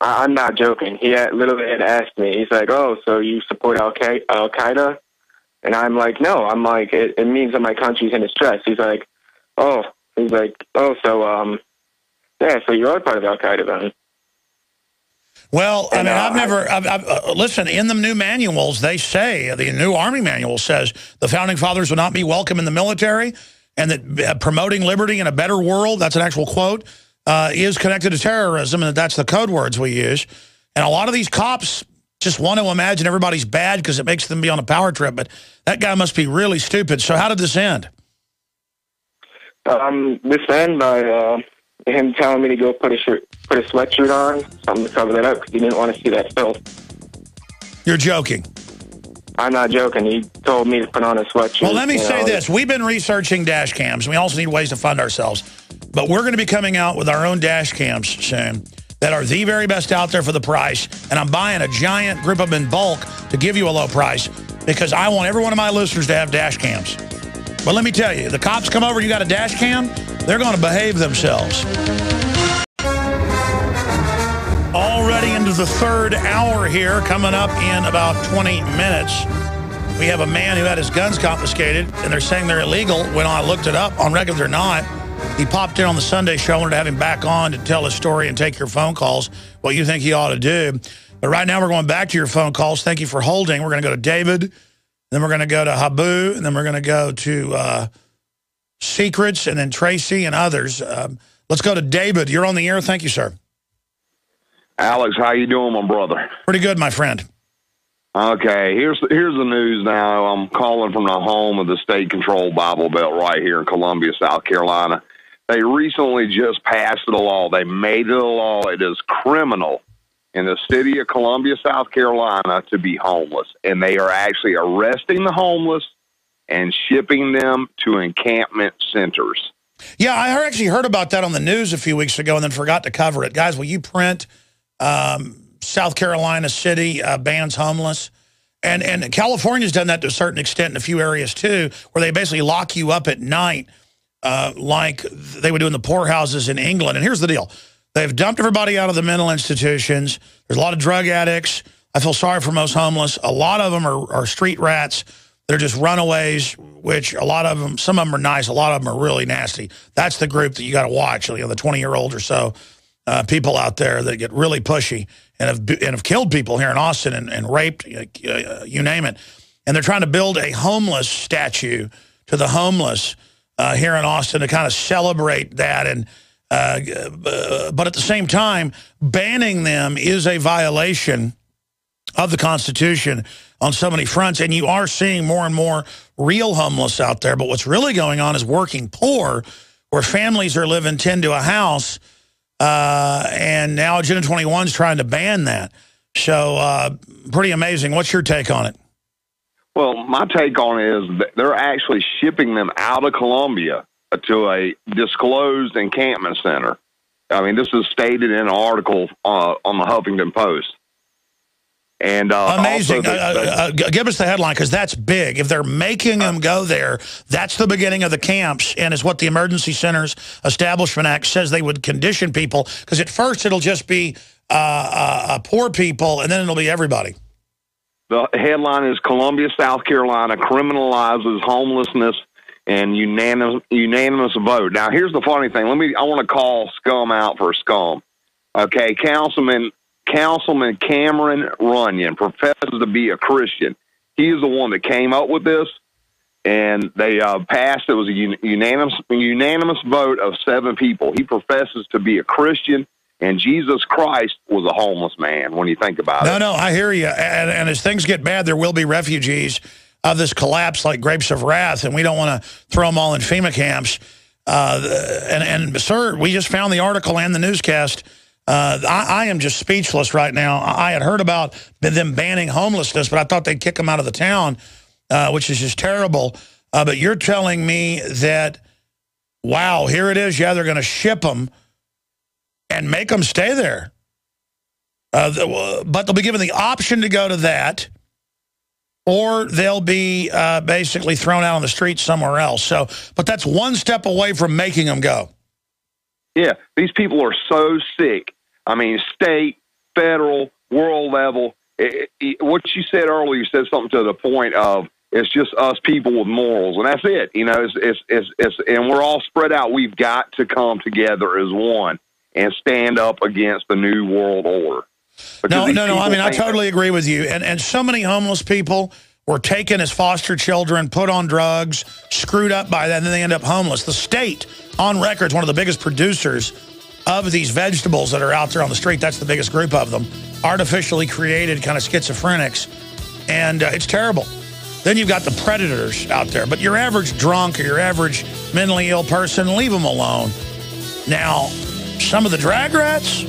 I'm not joking. He literally had asked me. He's like, "Oh, so you support Al-Qaeda?" And I'm like, "No." I'm like, it means that my country's in distress. He's like, "Oh," so, yeah, so you are part of Al-Qaeda then. Well, I mean, listen, in the new manuals, they say, the new Army manual says the Founding Fathers would not be welcome in the military, and that promoting liberty in a better world, that's an actual quote, is connected to terrorism, and that's the code words we use. And a lot of these cops just want to imagine everybody's bad because it makes them be on a power trip, but that guy must be really stupid. So how did this end? This end by him telling me to go put a sweatshirt on, something to cover that up because he didn't want to see that filth. You're joking. I'm not joking. He told me to put on a sweatshirt. Well, let me say this. We've been researching dash cams. We also need ways to fund ourselves. But we're going to be coming out with our own dash cams soon that are the very best out there for the price. And I'm buying a giant group of them in bulk to give you a low price because I want every one of my listeners to have dash cams. But let me tell you, the cops come over and you got a dash cam, they're going to behave themselves. Already into the 3rd hour here, coming up in about 20 minutes. We have a man who had his guns confiscated, and they're saying they're illegal. When I looked it up, on record they're not. He popped in on the Sunday show. I wanted to have him back on to tell his story and take your phone calls, what you think he ought to do. But right now we're going back to your phone calls. Thank you for holding. We're going to go to David. Then we're going to go to Habu, and then we're going to go to Secrets, and then Tracy and others. Let's go to David. You're on the air. Thank you, sir. Alex, how you doing, my brother? Pretty good, my friend. Okay, here's the news now. I'm calling from the home of the state-controlled Bible Belt right here in Columbia, South Carolina. They recently just passed a law. They made it a law. It is criminal in the city of Columbia, South Carolina, to be homeless. And they are actually arresting the homeless and shipping them to encampment centers. Yeah, I actually heard about that on the news a few weeks ago and then forgot to cover it. Guys, will you print South Carolina city bans homeless? And California's done that to a certain extent in a few areas, too, where they basically lock you up at night like they would do in the poorhouses in England. And here's the deal. They've dumped everybody out of the mental institutions. There's a lot of drug addicts. I feel sorry for most homeless. A lot of them are street rats. They're just runaways, which a lot of them, some of them are nice. A lot of them are really nasty. That's the group that you got to watch, you know, the 20-year-old or so people out there that get really pushy and have killed people here in Austin and raped, you name it. And they're trying to build a homeless statue to the homeless here in Austin to kind of celebrate that. And but at the same time, banning them is a violation of the Constitution on so many fronts. And you are seeing more and more real homeless out there. But what's really going on is working poor, where families are living 10 to a house. And now Agenda 21 is trying to ban that. So pretty amazing. What's your take on it? Well, my take on it is that they're actually shipping them out of Colombia to a disclosed encampment center. I mean, this is stated in an article on the Huffington Post. And amazing. Give us the headline, because that's big. If they're making them go there, that's the beginning of the camps, and is what the Emergency Centers Establishment Act says they would condition people, because at first it'll just be poor people, and then it'll be everybody. The headline is Columbia, South Carolina criminalizes homelessness and unanimous vote. Now, here's the funny thing. I want to call scum out for scum. Okay, Councilman Cameron Runyon professes to be a Christian. He is the one that came up with this, and they passed. It was a unanimous vote of 7 people. He professes to be a Christian, and Jesus Christ was a homeless man, when you think about it. No, I hear you. And as things get bad, there will be refugees of this collapse like grapes of wrath, and we don't want to throw them all in FEMA camps. And sir, we just found the article and the newscast. I am just speechless right now. I had heard about them banning homelessness, but I thought they'd kick them out of the town, which is just terrible. But you're telling me that, wow, here it is. Yeah, they're going to ship them and make them stay there. But they'll be given the option to go to that, or they'll be basically thrown out on the street somewhere else. So, but that's one step away from making them go. Yeah, these people are so sick. I mean, state, federal, world level. What you said earlier, you said something to the point of it's just us people with morals, and that's it. You know, and we're all spread out. We've got to come together as one and stand up against the new world order. No. I mean, I totally agree with you. And so many homeless people were taken as foster children, put on drugs, screwed up by that, and then they end up homeless. The state, on record, is one of the biggest producers of these vegetables that are out there on the street. That's the biggest group of them. Artificially created kind of schizophrenics. And it's terrible. Then you've got the predators out there. But your average drunk or your average mentally ill person, leave them alone. Now, some of the drag rats,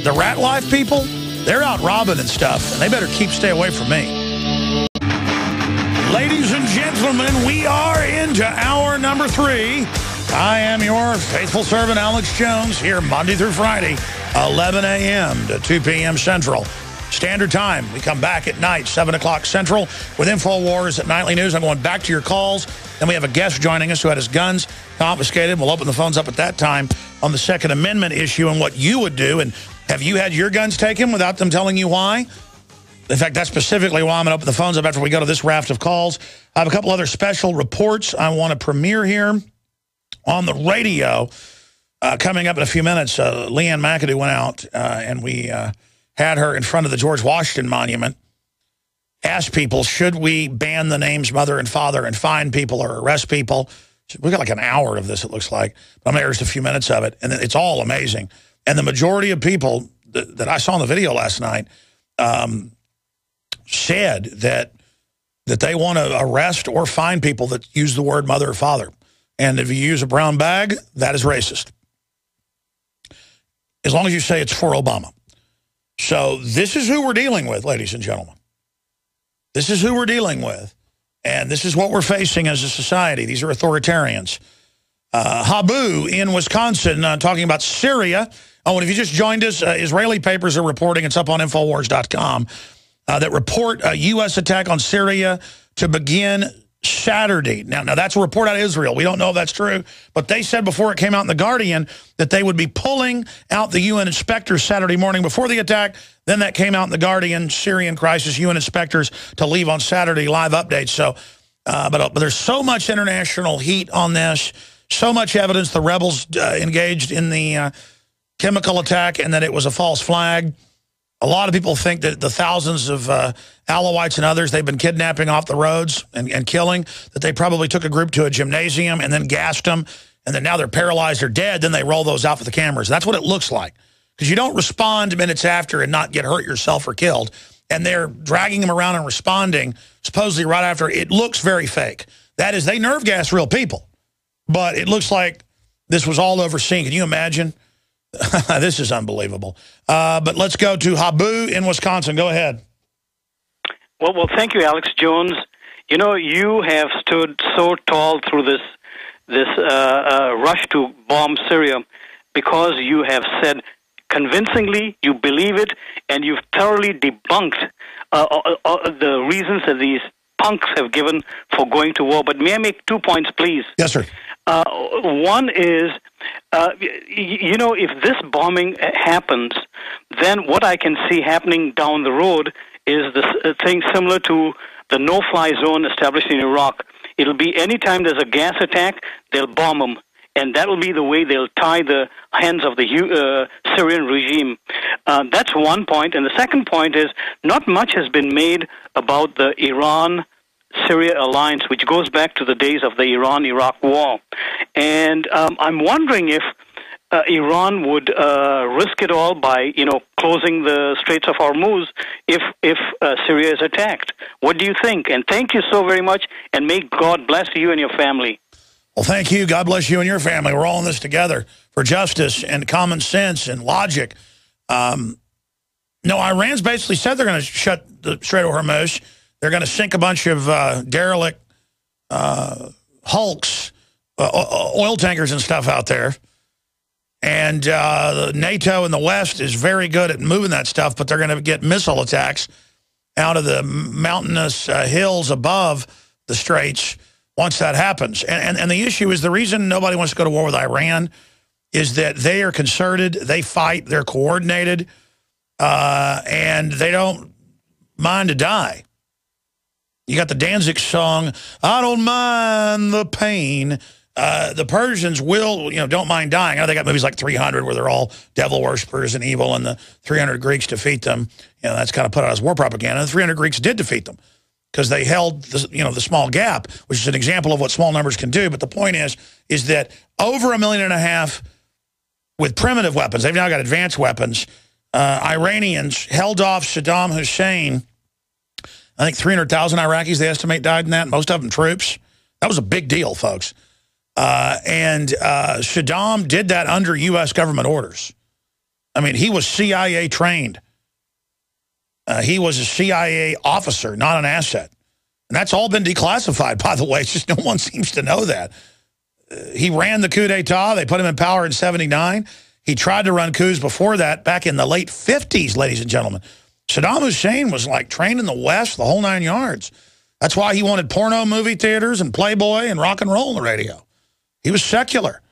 the rat life people, they're out robbing and stuff, and they better stay away from me. Ladies and gentlemen, we are into hour number 3. I am your faithful servant, Alex Jones, here Monday through Friday, 11 a.m. to 2 p.m. Central Standard Time. We come back at night, 7 o'clock Central, with InfoWars at Nightly News. I'm going back to your calls. Then we have a guest joining us who had his guns confiscated. We'll open the phones up at that time on the Second Amendment issue and what you would do. And have you had your guns taken without them telling you why? In fact, that's specifically why I'm going to open the phones up after we go to this raft of calls. I have a couple other special reports I want to premiere here on the radio coming up in a few minutes. Leanne McAdoo went out and we had her in front of the George Washington Monument, asked people, should we ban the names mother and father and fine people or arrest people? We got like an hour of this, it looks like. But I'm going to air just a few minutes of it, and it's all amazing. And the majority of people that I saw in the video last night said that they want to arrest or fine people that use the word mother or father. And if you use a brown bag, that is racist. As long as you say it's for Obama. So this is who we're dealing with, ladies and gentlemen. This is who we're dealing with. And this is what we're facing as a society. These are authoritarians. Habu in Wisconsin talking about Syria. Oh, and if you just joined us, Israeli papers are reporting, it's up on Infowars.com, that report a U.S. attack on Syria to begin Saturday. Now that's a report out of Israel. We don't know if that's true, but they said before it came out in The Guardian that they would be pulling out the UN inspectors Saturday morning before the attack. Then that came out in The Guardian, Syrian crisis, UN inspectors to leave on Saturday, live updates. So, but there's so much international heat on this, so much evidence the rebels engaged in the chemical attack and that it was a false flag. A lot of people think that the thousands of Alawites and others they've been kidnapping off the roads and killing, that they probably took a group to a gymnasium and then gassed them, and then now they're paralyzed or dead, then they roll those out for the cameras. That's what it looks like. Because you don't respond minutes after and not get hurt yourself or killed. And they're dragging them around and responding, supposedly right after. It looks very fake. That is, they nerve gas real people. But it looks like this was all overseen. Can you imagine? This is unbelievable. But let's go to Habu in Wisconsin. Go ahead. Well, thank you, Alex Jones. You know, you have stood so tall through this rush to bomb Syria because you have said convincingly you believe it, and you've thoroughly debunked the reasons that these punks have given for going to war. But may I make 2 points, please? Yes, sir. One is, you know, if this bombing happens, then what I can see happening down the road is this thing similar to the no-fly zone established in Iraq. It'll be any time there's a gas attack, they'll bomb them. And that will be the way they'll tie the hands of the Syrian regime. That's one point. And the second point is not much has been made about the Iran-Syria alliance, which goes back to the days of the Iran-Iraq war. And I'm wondering if Iran would risk it all by, you know, closing the Straits of Hormuz if Syria is attacked. What do you think? And thank you so very much, and may God bless you and your family. Well, thank you. God bless you and your family. We're all in this together for justice and common sense and logic. No, Iran's basically said they're going to shut the Strait of Hormuz. They're going to sink a bunch of derelict hulks, oil tankers and stuff out there. And the NATO and the West is very good at moving that stuff, but they're going to get missile attacks out of the mountainous hills above the straits once that happens. And the issue is the reason nobody wants to go to war with Iran is that they are concerted, they fight, they're coordinated, and they don't mind to die. You got the Danzig song, I don't mind the pain. The Persians will, you know, don't mind dying. I know they got movies like 300 where they're all devil worshippers and evil, and the 300 Greeks defeat them. You know, that's kind of put out as war propaganda. The 300 Greeks did defeat them because they held, the small gap, which is an example of what small numbers can do. But the point is that over 1.5 million with primitive weapons, they've now got advanced weapons, Iranians held off Saddam Hussein. I think 300,000 Iraqis, they estimate, died in that, most of them troops. That was a big deal, folks. And Saddam did that under U.S. government orders. I mean, he was CIA trained. He was a CIA officer, not an asset. And that's all been declassified, by the way. It's just no one seems to know that. He ran the coup d'etat. They put him in power in '79. He tried to run coups before that back in the late 50s, ladies and gentlemen. Saddam Hussein was like trained in the West, the whole 9 yards. That's why he wanted porno movie theaters and Playboy and rock and roll on the radio. He was secular.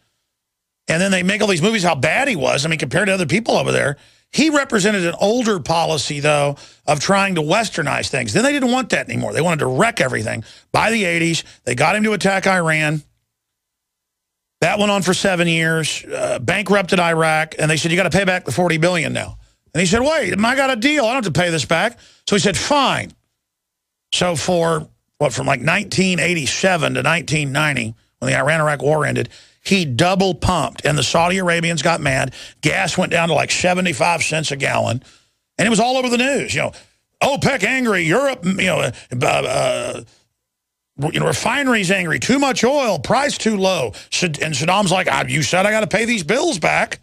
And then they make all these movies how bad he was. I mean, compared to other people over there. He represented an older policy, though, of trying to westernize things. Then they didn't want that anymore. They wanted to wreck everything. By the 80s, they got him to attack Iran. That went on for 7 years, bankrupted Iraq, and they said, you got to pay back the $40 billion now. And he said, wait, I got a deal. I don't have to pay this back. So he said, fine. So for, from like 1987 to 1990, when the Iran-Iraq war ended, he double pumped, and the Saudi Arabians got mad. Gas went down to like 75 cents a gallon, and it was all over the news. You know, OPEC angry, Europe, refineries angry, too much oil, price too low. And Saddam's like, you said I got to pay these bills back.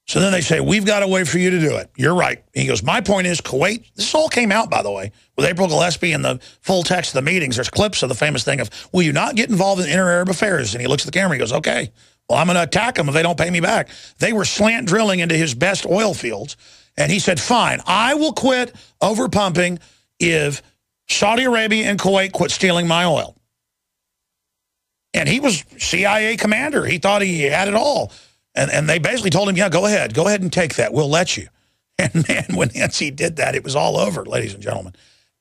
So then they say, we've got a way for you to do it. You're right. He goes, my point is Kuwait, this all came out, by the way, with April Gillespie and the full text of the meetings. There's clips of the famous thing of, will you not get involved in inter-Arab affairs? And he looks at the camera, he goes, okay, well, I'm going to attack them if they don't pay me back. They were slant drilling into his best oil fields. And he said, fine, I will quit over pumping if Saudi Arabia and Kuwait quit stealing my oil. And he was CIA commander. He thought he had it all. And they basically told him, yeah, go ahead and take that. We'll let you. And man, when Nancy did that, it was all over, ladies and gentlemen.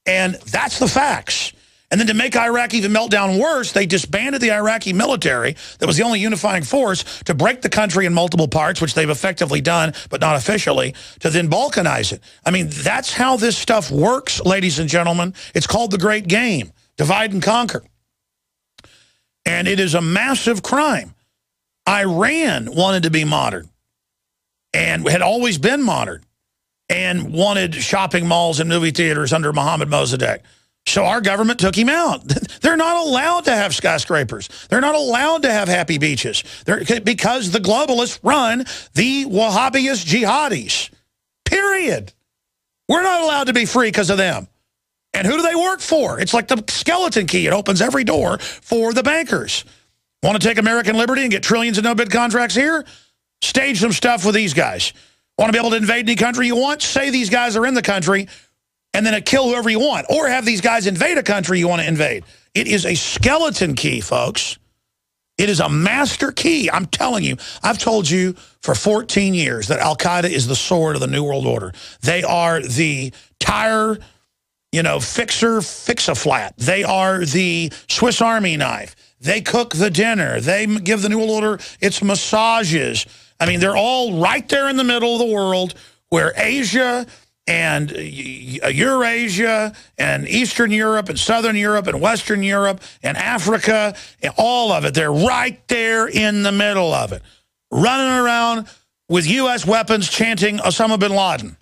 And that's the facts. And then to make Iraq even melt down worse, they disbanded the Iraqi military that was the only unifying force to break the country in multiple parts, which they've effectively done, but not officially, to then balkanize it. I mean, that's how this stuff works, ladies and gentlemen. It's called the Great Game, divide and conquer. And it is a massive crime. Iran wanted to be modern and had always been modern and wanted shopping malls and movie theaters under Mohammed Mossadegh. So our government took him out. They're not allowed to have skyscrapers. They're not allowed to have happy beaches because the globalists run the Wahhabist jihadis, period. We're not allowed to be free because of them. And who do they work for? It's like the skeleton key. It opens every door for the bankers. Want to take American liberty and get trillions of no-bid contracts here? Stage some stuff with these guys. Want to be able to invade any country you want? Say these guys are in the country and then kill whoever you want. Or have these guys invade a country you want to invade. It is a skeleton key, folks. It is a master key. I'm telling you, I've told you for 14 years that Al-Qaeda is the sword of the New World Order. They are the tire, fix-a-flat. They are the Swiss Army knife. They cook the dinner. They give the New World Order its massages. I mean, they're all right there in the middle of the world where Asia and Eurasia and Eastern Europe and Southern Europe and Western Europe and Africa, and all of it, they're right there in the middle of it, running around with U.S. weapons chanting Osama bin Laden.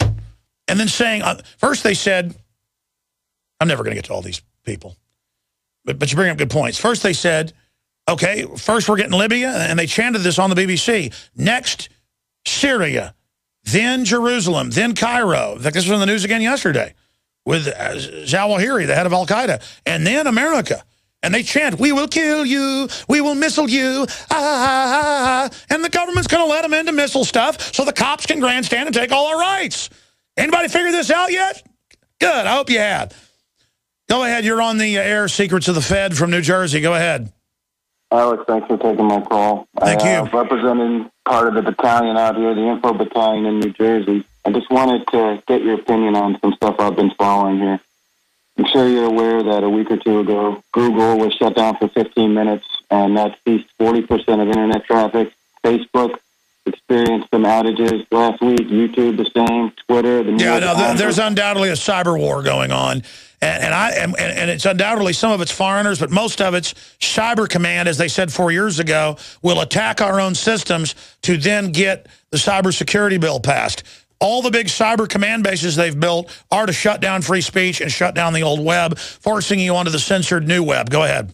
And then saying, first they said, I'm never going to get to all these people, but you bring up good points. First they said, okay, first we're getting Libya, and they chanted this on the BBC. Next, Syria. Then Jerusalem, then Cairo. In fact, this was in the news again yesterday with Zawahiri, the head of Al-Qaeda, and then America. And they chant, we will kill you, we will missile you, and the government's going to let them into missile stuff so the cops can grandstand and take all our rights. Anybody figure this out yet? Good, I hope you have. Go ahead, you're on the air, Secrets of the Fed from New Jersey. Go ahead. Alex, thanks for taking my call. Thank you. Representing part of the battalion out here, the Info Battalion in New Jersey. I just wanted to get your opinion on some stuff I've been following here. I'm sure you're aware that a week or two ago, Google was shut down for 15 minutes, and that ceased 40% of internet traffic. Facebook experienced some outages last week. YouTube the same. Twitter. There's undoubtedly a cyber war going on. And it's undoubtedly some of it's foreigners, but most of it's Cyber Command, as they said 4 years ago, will attack our own systems to then get the cybersecurity bill passed. All the big Cyber Command bases they've built are to shut down free speech and shut down the old web, forcing you onto the censored new web. Go ahead.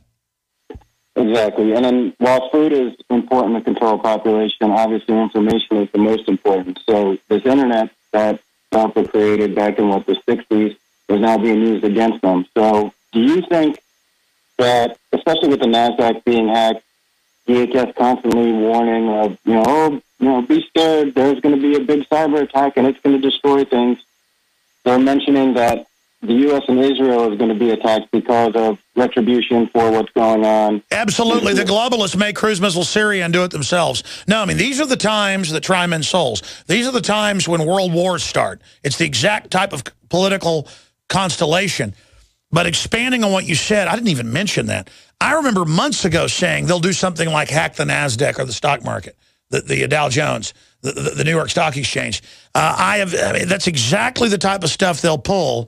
Exactly. And then while food is important to control population, obviously information is the most important. So this internet that Trump created back in, the 60s, is now being used against them. So do you think that, especially with the NASDAQ being hacked, DHS constantly warning of, be scared, there's going to be a big cyber attack and it's going to destroy things. They're mentioning that the U.S. and Israel is going to be attacked because of retribution for what's going on. Absolutely. The globalists make cruise missile Syria and do it themselves. No, I mean, these are the times that try men's souls. These are the times when world wars start. It's the exact type of political constellation. But expanding on what you said, I didn't even mention that. I remember months ago saying they'll do something like hack the NASDAQ or the stock market, the Dow Jones, the New York Stock Exchange. That's exactly the type of stuff they'll pull.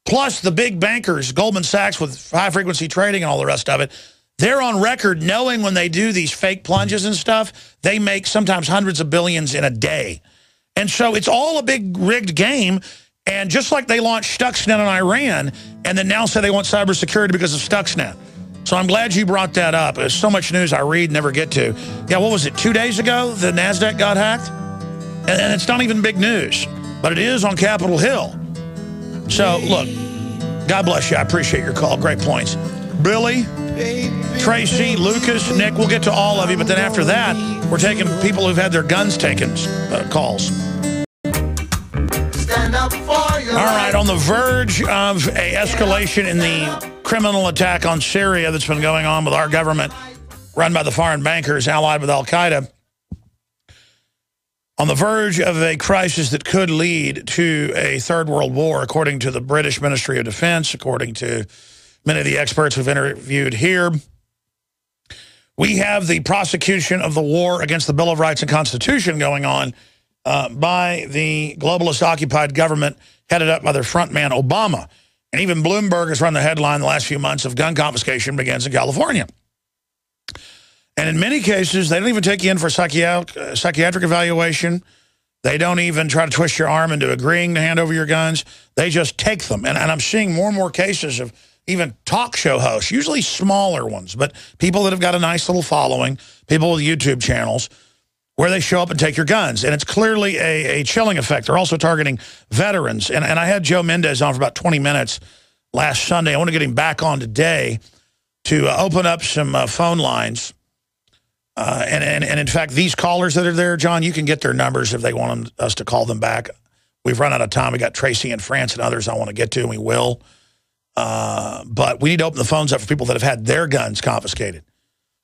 Plus the big bankers, Goldman Sachs with high-frequency trading and all the rest of it, they're on record knowing when they do these fake plunges and stuff, they make sometimes hundreds of billions in a day. And so it's all a big rigged game. And just like they launched Stuxnet on Iran and then now say they want cybersecurity because of Stuxnet. So I'm glad you brought that up. There's so much news I read and never get to. Yeah, what was it, 2 days ago the NASDAQ got hacked? And it's not even big news, but it is on Capitol Hill. So, look, God bless you. I appreciate your call. Great points. Billy, Tracy, Lucas, Nick, we'll get to all of you. But then after that, we're taking people who've had their guns taken calls. Stand up for your All right, on the verge of a escalation in the criminal attack on Syria that's been going on with our government, run by the foreign bankers allied with Al-Qaeda, on the verge of a crisis that could lead to a third world war, according to the British Ministry of Defense, according to many of the experts we've interviewed here. We have the prosecution of the war against the Bill of Rights and Constitution going on by the globalist-occupied government headed up by their frontman, Obama. And even Bloomberg has run the headline the last few months of gun confiscation begins in California. And in many cases, they don't even take you in for a psychiatric evaluation. They don't even try to twist your arm into agreeing to hand over your guns. They just take them. And I'm seeing more and more cases of even talk show hosts, usually smaller ones, but people that have got a nice little following, people with YouTube channels, where they show up and take your guns. And it's clearly a chilling effect. They're also targeting veterans. And I had Joe Mendez on for about 20 minutes last Sunday. I want to get him back on today to open up some phone lines. And in fact, these callers that are there, John, you can get their numbers if they want us to call them back. We've run out of time. We got Tracy in France and others I want to get to, and we will. But we need to open the phones up for people that have had their guns confiscated.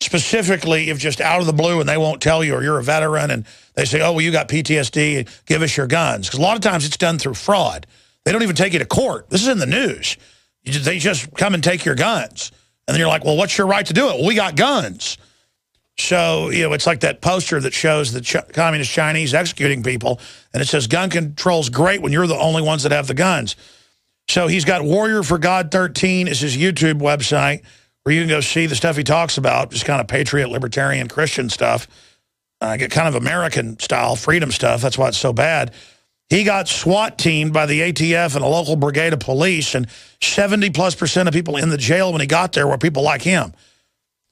Specifically, if just out of the blue and they won't tell you, or you're a veteran and they say, oh, well, you got PTSD, give us your guns. Because a lot of times it's done through fraud. They don't even take you to court. This is in the news. They just come and take your guns. And then you're like, well, what's your right to do it? Well, we got guns. So, you know, it's like that poster that shows the communist Chinese executing people, and it says gun control's great when you're the only ones that have the guns. So he's got Warrior for God 13 is his YouTube website, where you can go see the stuff he talks about, just kind of patriot, libertarian, Christian stuff. Get kind of American style, freedom stuff. That's why it's so bad. He got SWAT teamed by the ATF and a local brigade of police, and 70+% of people in the jail when he got there were people like him.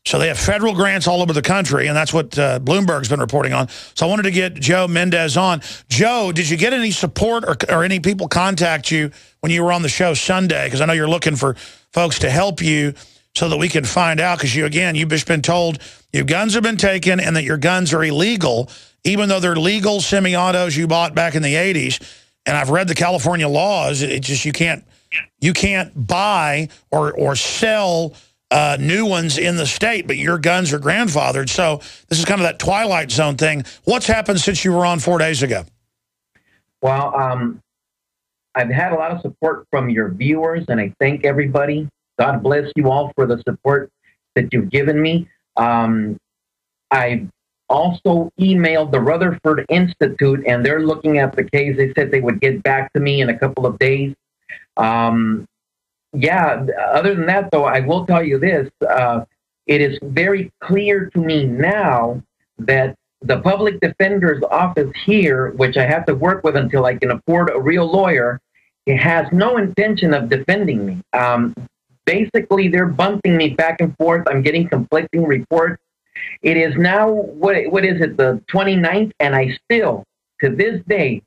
So they have federal grants all over the country, and that's what Bloomberg's been reporting on. So I wanted to get Joe Mendez on. Joe, did you get any support or any people contact you when you were on the show Sunday? Because I know you're looking for folks to help you so that we can find out, because you've just been told your guns have been taken and that your guns are illegal, even though they're legal semi-autos you bought back in the 80s. And I've read the California laws. It's just you can't buy or sell new ones in the state, but your guns are grandfathered. So this is kind of that Twilight Zone thing. What's happened since you were on 4 days ago? Well, I've had a lot of support from your viewers, and I thank everybody. God bless you all for the support that you've given me. I also emailed the Rutherford Institute, and they're looking at the case. They said they would get back to me in a couple of days. Yeah, other than that, though, I will tell you this. It is very clear to me now that the public defender's office here, which I have to work with until I can afford a real lawyer, it has no intention of defending me. Basically, they're bumping me back and forth. I'm getting conflicting reports. It is now, what is it, the 29th, and I still, to this day,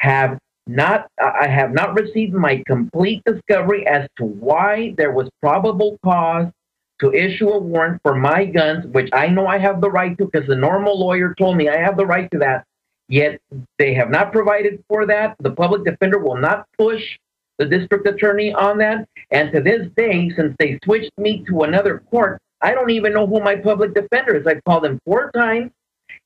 I have not received my complete discovery as to why there was probable cause to issue a warrant for my guns, which I know I have the right to because the normal lawyer told me I have the right to that. Yet they have not provided for that. The public defender will not push the district attorney on that. And to this day, since they switched me to another court, I don't even know who my public defender is. I've called them 4 times.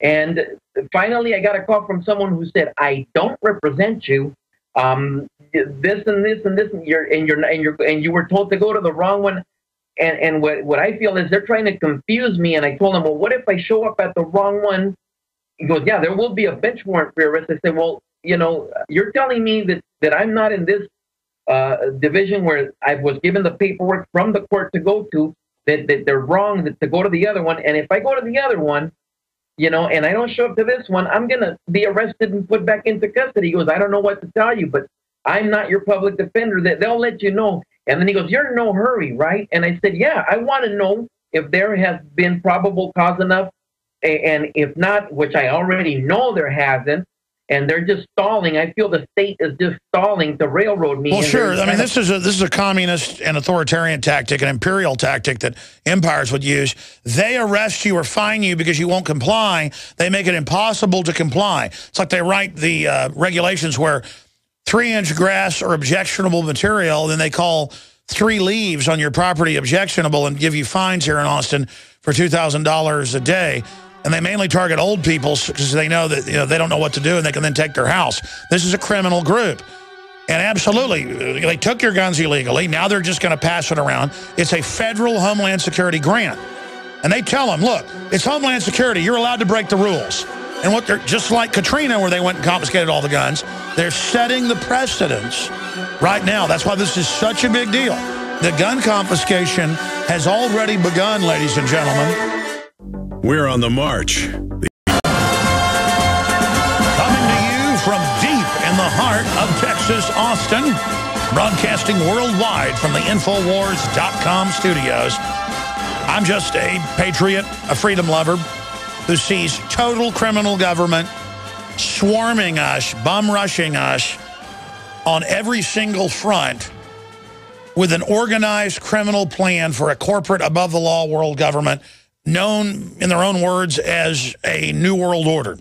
And finally, I got a call from someone who said, I don't represent you. This and this and this, and you were told to go to the wrong one. And what I feel is they're trying to confuse me. And I told them, well, what if I show up at the wrong one? He goes, yeah, there will be a bench warrant for your arrest. I said, well, you know, you're telling me that I'm not in this division where I was given the paperwork from the court to go to, that they're wrong to go to the other one. And if I go to the other one, you know, and I don't show up to this one, I'm going to be arrested and put back into custody. He goes, I don't know what to tell you, but I'm not your public defender. They'll let you know. And then he goes, you're in no hurry, right? And I said, yeah, I want to know if there has been probable cause enough. And if not, which I already know there hasn't, and they're just stalling. I feel the state is just stalling to railroad me. Well, sure. I mean, this is a communist and authoritarian tactic, an imperial tactic that empires would use. They arrest you or fine you because you won't comply. They make it impossible to comply. It's like they write the regulations where 3-inch grass or objectionable material, then they call 3 leaves on your property objectionable and give you fines here in Austin for $2,000 a day. And they mainly target old people because they know that they don't know what to do and they can then take their house. This is a criminal group. And absolutely, they took your guns illegally. Now they're just going to pass it around. It's a federal Homeland Security grant. And they tell them, look, it's Homeland Security. You're allowed to break the rules. And what they're, just like Katrina, where they went and confiscated all the guns, they're setting the precedence right now. That's why this is such a big deal. The gun confiscation has already begun, ladies and gentlemen. We're on the march. Coming to you from deep in the heart of Texas, Austin, broadcasting worldwide from the Infowars.com studios. I'm just a patriot, a freedom lover, who sees total criminal government swarming us, bum-rushing us on every single front with an organized criminal plan for a corporate above-the-law world government known, in their own words, as a New World Order,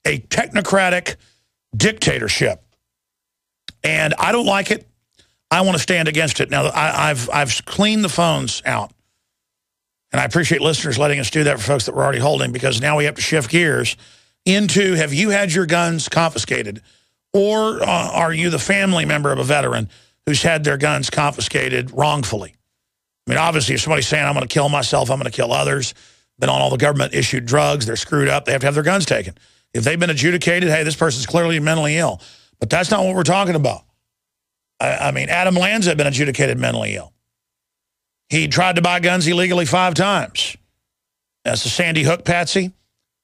a technocratic dictatorship. And I don't like it. I want to stand against it. Now, I've cleaned the phones out. And I appreciate listeners letting us do that for folks that we're already holding, because now we have to shift gears into, have you had your guns confiscated? Or are you the family member of a veteran who's had their guns confiscated wrongfully? I mean, obviously, if somebody's saying, I'm going to kill myself, I'm going to kill others, been on all the government-issued drugs, they're screwed up, they have to have their guns taken. If they've been adjudicated, hey, this person's clearly mentally ill. But that's not what we're talking about. I mean, Adam Lanza had been adjudicated mentally ill. He tried to buy guns illegally 5 times. That's the Sandy Hook patsy.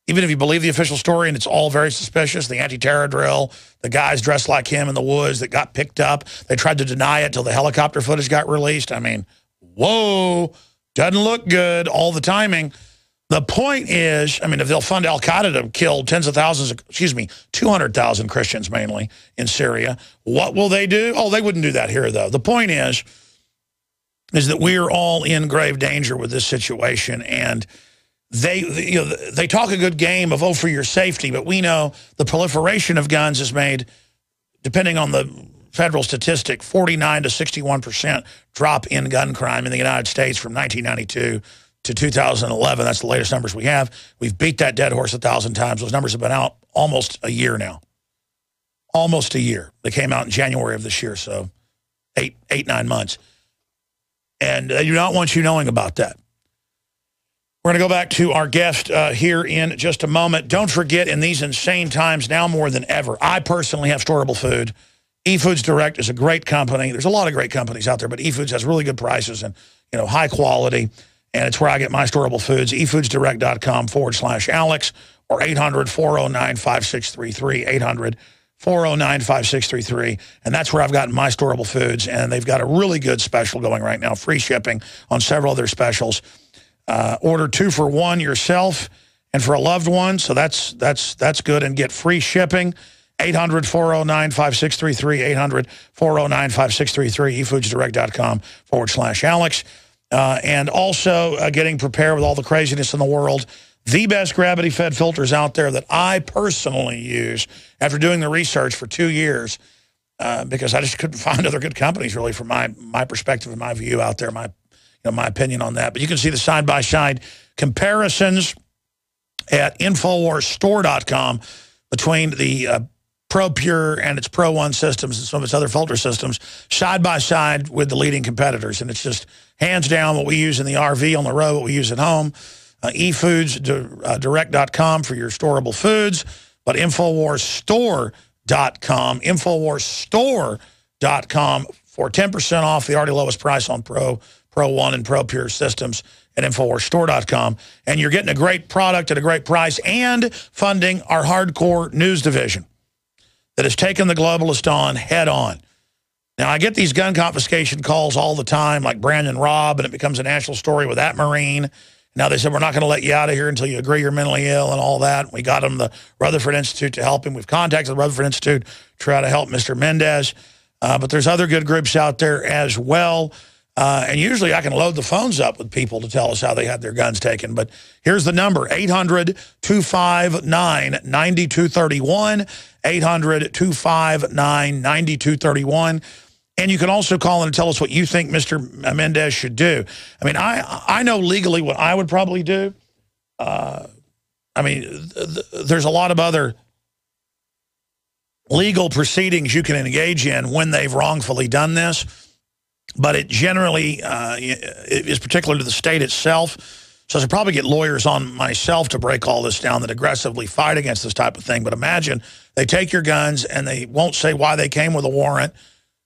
Even if you believe the official story, and it's all very suspicious, the anti-terror drill, the guys dressed like him in the woods that got picked up, they tried to deny it till the helicopter footage got released. I mean, whoa, doesn't look good, all the timing. The point is, I mean, if they'll fund al-Qaeda to kill tens of thousands, 200,000 Christians mainly in Syria, what will they do? Oh, they wouldn't do that here, though. The point is that we're all in grave danger with this situation, and they talk a good game of, oh, for your safety, but we know the proliferation of guns has made, depending on the federal statistic, 49 to 61% drop in gun crime in the United States from 1992 to 2011. That's the latest numbers we have. We've beat that dead horse 1,000 times. Those numbers have been out almost a year now. Almost a year. They came out in January of this year, so 9 months. And I do not want you knowing about that. We're going to go back to our guest here in just a moment. Don't forget, in these insane times, now more than ever, I personally have storable food. eFoods Direct is a great company. There's a lot of great companies out there, but eFoods has really good prices and high quality, and it's where I get my storable foods. efoodsdirect.com/Alex or 800-409-5633, 800-409-5633, and that's where I've gotten my storable foods, and they've got a really good special going right now, free shipping on several other specials. Order 2 for 1 yourself and for a loved one, so that's good, and get free shipping. 800-409-5633, 800-409-5633, efoodsdirect.com/Alex. And also getting prepared with all the craziness in the world. The best gravity-fed filters out there that I personally use after doing the research for 2 years, because I just couldn't find other good companies, really, from my perspective and my view out there, my opinion on that. But you can see the side-by-side comparisons at InfoWarsStore.com between the ProPure and its Pro One systems and some of its other filter systems side-by-side with the leading competitors. And it's just hands down what we use in the RV on the road, what we use at home. EFoodsDirect.com for your storable foods, but InfoWarsStore.com, InfoWarsStore.com for 10% off the already lowest price on Pro One and ProPure systems at InfoWarsStore.com. And you're getting a great product at a great price and funding our hardcore news division that has taken the globalist on head on. Now, I get these gun confiscation calls all the time, like Brandon Robb, and it becomes a national story with that Marine. Now they said, we're not going to let you out of here until you agree you're mentally ill and all that. We got him the Rutherford Institute to help him. We've contacted the Rutherford Institute to try to help Mr. Mendez. But there's other good groups out there as well. And usually I can load the phones up with people to tell us how they had their guns taken. But here's the number, 800-259-9231, 800-259-9231. And you can also call in and tell us what you think Mr. Mendez should do. I mean, I know legally what I would probably do. I mean, there's a lot of other legal proceedings you can engage in when they've wrongfully done this. But it generally is particular to the state itself. So I should probably get lawyers on myself to break all this down that aggressively fight against this type of thing. But imagine they take your guns and they won't say why they came with a warrant,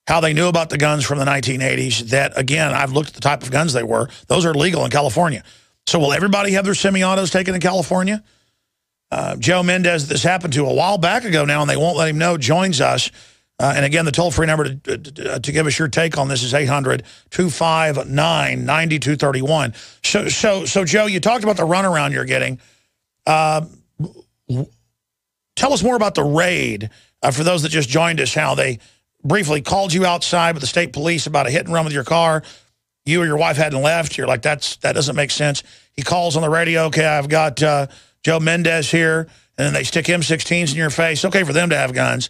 how they knew about the guns from the 1980s, that, again, I've looked at the type of guns they were. Those are legal in California. So will everybody have their semi-autos taken in California? Joe Mendez, this happened to a while back ago now, and they won't let him know, joins us. And again, the toll-free number to give us your take on this is 800-259-9231. So, Joe, you talked about the runaround you're getting. Tell us more about the raid, for those that just joined us, how they briefly called you outside with the state police about a hit and run with your car. You or your wife hadn't left. You're like, that doesn't make sense. He calls on the radio, okay, I've got Joe Mendez here, and then they stick M16s in your face. Okay for them to have guns.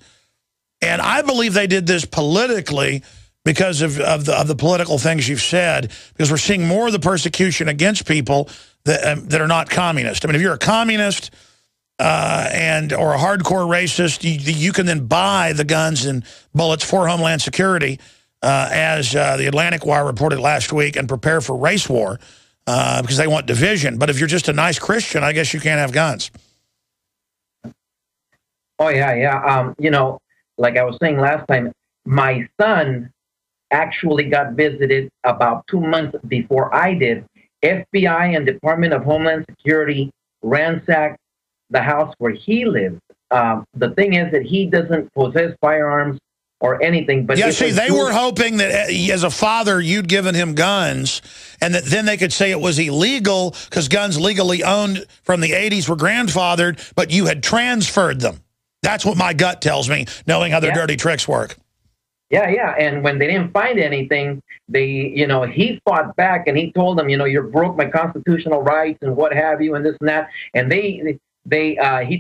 And I believe they did this politically because of the political things you've said, because we're seeing more of the persecution against people that are not communist. I mean, if you're a communist or a hardcore racist, you can then buy the guns and bullets for Homeland Security, as the Atlantic Wire reported last week, and prepare for race war because they want division. But if you're just a nice Christian, I guess you can't have guns. Oh, yeah. You know, like I was saying last time, my son actually got visited about 2 months before I did. FBI and Department of Homeland Security ransacked the house where he lives. The thing is that he doesn't possess firearms or anything. But yeah, see, they were hoping that as a father, you'd given him guns, and that then they could say it was illegal because guns legally owned from the 80s were grandfathered, but you had transferred them. That's what my gut tells me, knowing how their dirty tricks work. Yeah. And when they didn't find anything, he fought back and he told them, you broke my constitutional rights and what have you and this and that. And he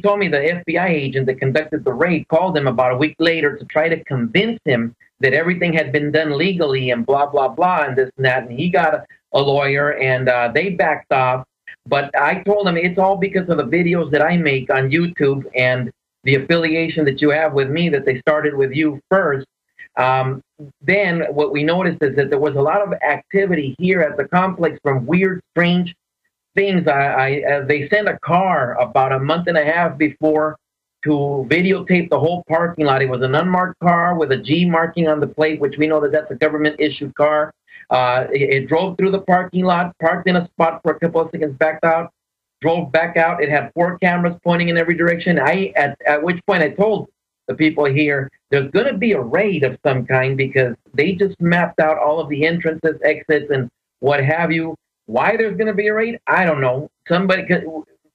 told me the FBI agent that conducted the raid called him about a week later to try to convince him that everything had been done legally and blah, blah, blah, and this and that. And he got a lawyer and they backed off. But I told him it's all because of the videos that I make on YouTube and the affiliation that you have with me, that they started with you first. Then what we noticed is that there was a lot of activity here at the complex from weird, strange things. They sent a car about a month and a half before to videotape the whole parking lot. It was an unmarked car with a G marking on the plate, which we know that that's a government-issued car. It drove through the parking lot, parked in a spot for a couple of seconds, backed out, drove back out. It had 4 cameras pointing in every direction. At which point I told the people here, there's going to be a raid of some kind because they just mapped out all of the entrances, exits, and what have you. Why there's going to be a raid, I don't know.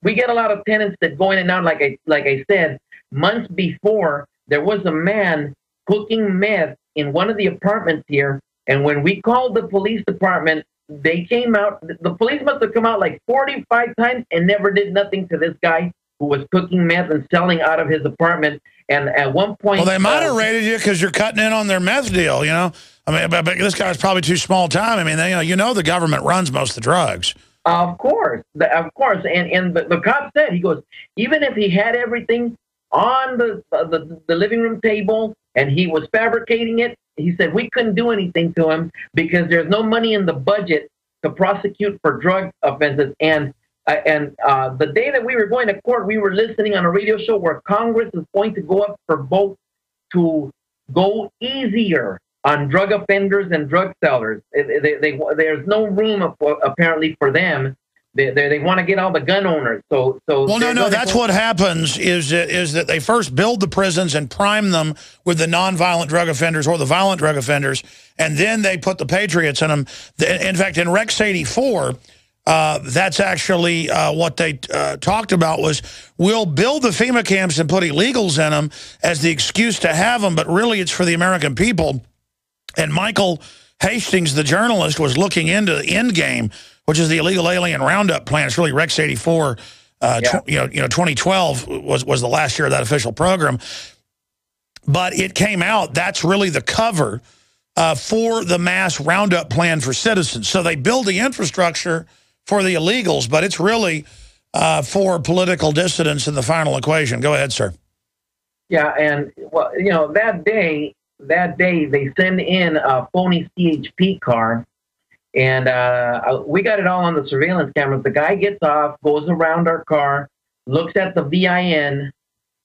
We get a lot of tenants that go in and out, like I said. Months before, there was a man cooking meth in one of the apartments here, and when we called the police department, they came out. The police must have come out like 45 times and never did nothing to this guy who was cooking meth and selling out of his apartment. And at one point, well, they might have raided you because you're cutting in on their meth deal. I mean, but this guy's probably too small time. I mean, the government runs most of the drugs. Of course. And the cop said, he goes, even if he had everything on the living room table and he was fabricating it, he said we couldn't do anything to him because there's no money in the budget to prosecute for drug offenses. And the day that we were going to court, we were listening on a radio show where Congress is going to go up for vote to go easier on drug offenders and drug sellers. There's no room apparently for them. They want to get all the gun owners. Well, no. That's what happens is that they first build the prisons and prime them with the nonviolent drug offenders or the violent drug offenders, and then they put the patriots in them. In fact, in Rex 84, that's actually what they talked about was we'll build the FEMA camps and put illegals in them as the excuse to have them, but really it's for the American people. And Michael Hastings, the journalist, was looking into the Endgame, which is the illegal alien roundup plan. It's really Rex 84. 2012 was the last year of that official program. But it came out, that's really the cover for the mass roundup plan for citizens. So they build the infrastructure for the illegals, but it's really for political dissidents in the final equation. Go ahead, sir. Yeah, and well, you know, that day they send in a phony CHP car, and we got it all on the surveillance cameras. The guy gets off, goes around our car, looks at the VIN,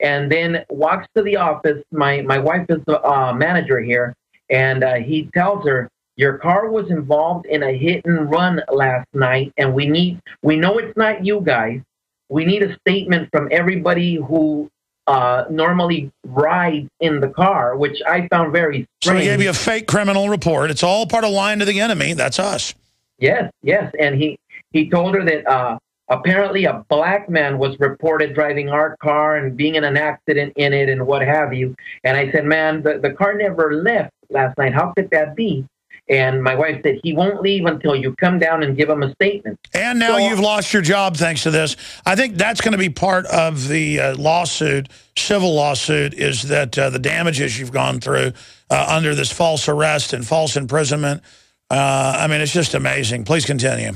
and then walks to the office. My wife is the manager here, and he tells her, your car was involved in a hit and run last night, and we know it's not you guys. We need a statement from everybody who normally rides in the car, which I found very strange. So he gave you a fake criminal report. It's all part of lying to the enemy. That's us. Yes. And he told her that apparently a black man was reported driving our car and being in an accident in it and what have you. And I said, man, the car never left last night. How could that be? And my wife said, he won't leave until you come down and give him a statement. And now you've lost your job thanks to this. I think that's going to be part of the lawsuit, civil lawsuit, is that the damages you've gone through under this false arrest and false imprisonment. I mean, it's just amazing. Please continue.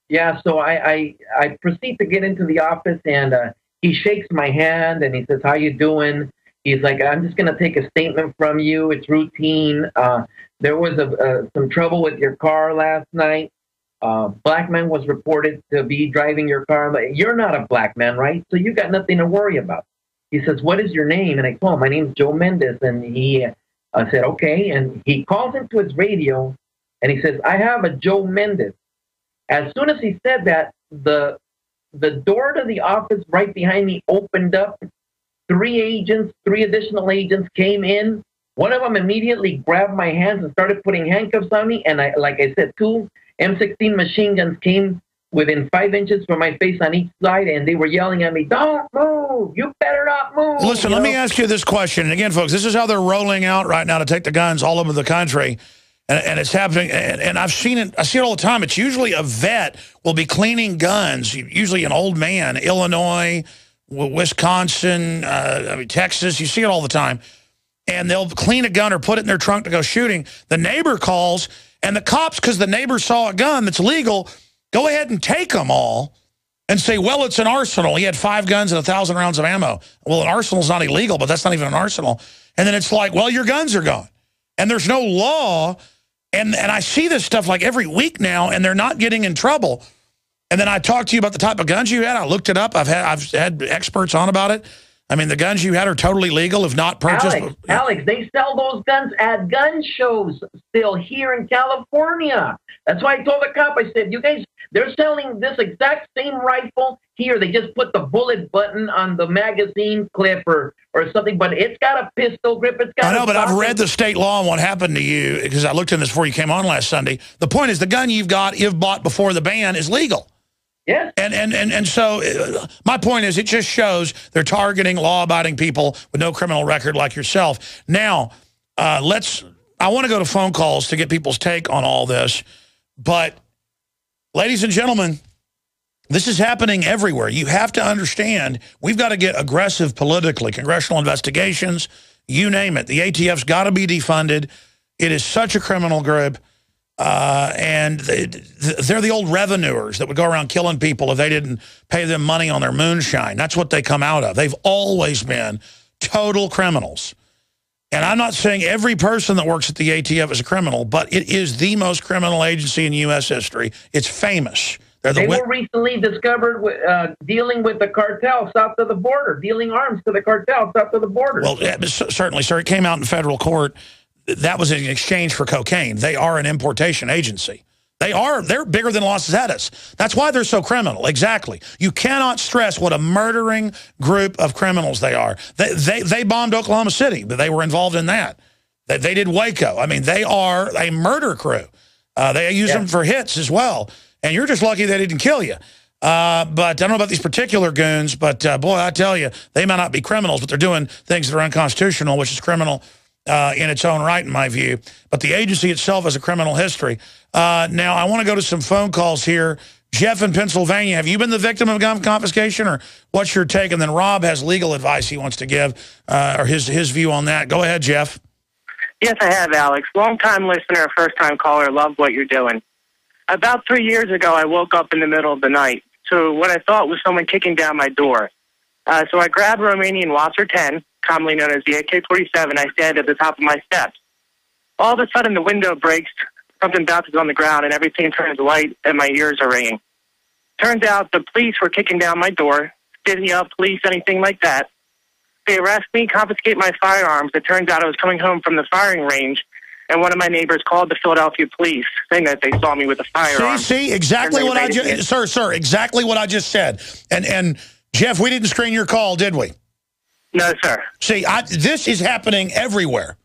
Yeah, so I proceed to get into the office, and he shakes my hand, and he says, how you doing? He's like, I'm just going to take a statement from you. It's routine. There was some trouble with your car last night. Black man was reported to be driving your car. But you're not a black man, right? So you got nothing to worry about. He says, what is your name? And I told him, my name's Joe Mendez. And he said, okay. And he calls into his radio, and he says, I have a Joe Mendez. As soon as he said that, the door to the office right behind me opened up. Three additional agents came in. One of them immediately grabbed my hands and started putting handcuffs on me. And like I said, 2 M16 machine guns came within 5 inches from my face on each side, and they were yelling at me, don't move, you better not move. Listen, let me ask you this question. And again, folks, this is how they're rolling out right now to take the guns all over the country. And it's happening, and I've seen it. I see it all the time. It's usually a vet will be cleaning guns, usually an old man, Illinois, Wisconsin, Texas. You see it all the time. And they'll clean a gun or put it in their trunk to go shooting. The neighbor calls, and the cops, because the neighbor saw a gun that's legal, go ahead and take them all and say, well, it's an arsenal. He had 5 guns and 1,000 rounds of ammo. Well, an arsenal's not illegal, but that's not even an arsenal. And then it's like, well, your guns are gone. And there's no law. And I see this stuff like every week now, and they're not getting in trouble. And then I talked to you about the type of guns you had. I looked it up. I've had experts on about it. I mean, the guns you had are totally legal, if not purchased. Alex, they sell those guns at gun shows still here in California. That's why I told the cop, I said, you guys, they're selling this exact same rifle here. They just put the bullet button on the magazine clip or something, but it's got a pistol grip. It's got I know, but I've read the state law on what happened to you, because I looked in this before you came on last Sunday. The point is the gun you've got, if bought before the ban, is legal. Yes. And so my point is it just shows they're targeting law-abiding people with no criminal record like yourself. Now, I want to go to phone calls to get people's take on all this. But, ladies and gentlemen, this is happening everywhere. You have to understand we've got to get aggressive politically. Congressional investigations, you name it. The ATF's got to be defunded. It is such a criminal group. And they're the old revenuers that would go around killing people if they didn't pay them money on their moonshine. That's what they come out of. They've always been total criminals. And I'm not saying every person that works at the ATF is a criminal, but it is the most criminal agency in U.S. history. It's famous. They were recently discovered dealing with the cartel south of the border, dealing arms to the cartel south of the border. Well, certainly, sir. It came out in federal court. That was in exchange for cocaine. They are an importation agency. They're bigger than Los Zetas. That's why they're so criminal. Exactly. You cannot stress what a murdering group of criminals they are. They bombed Oklahoma City, but they were involved in that. They did Waco. I mean, they are a murder crew. They use them for hits as well. And you're just lucky they didn't kill you. But I don't know about these particular goons, but boy, I tell you, they might not be criminals, but they're doing things that are unconstitutional, which is criminal in its own right, in my view. But the agency itself has a criminal history. Now, I want to go to some phone calls here. Jeff in Pennsylvania, have you been the victim of gun confiscation, or what's your take? And then Rob has legal advice he wants to give, or his view on that. Go ahead, Jeff. Yes, I have, Alex. Long-time listener, first-time caller. Love what you're doing. About 3 years ago, I woke up in the middle of the night to what I thought was someone kicking down my door. So I grabbed a Romanian Wasser 10, commonly known as the AK-47. I stand at the top of my steps. All of a sudden, the window breaks, something bounces on the ground, and everything turns white, and my ears are ringing. Turns out the police were kicking down my door. Didn't yell police, anything like that. They arrest me, confiscate my firearms. It turns out I was coming home from the firing range, and one of my neighbors called the Philadelphia police, saying that they saw me with a firearm. See, exactly what I just, sir, exactly what I just said. And Jeff, we didn't screen your call, did we? No, sir. See, this is happening everywhere.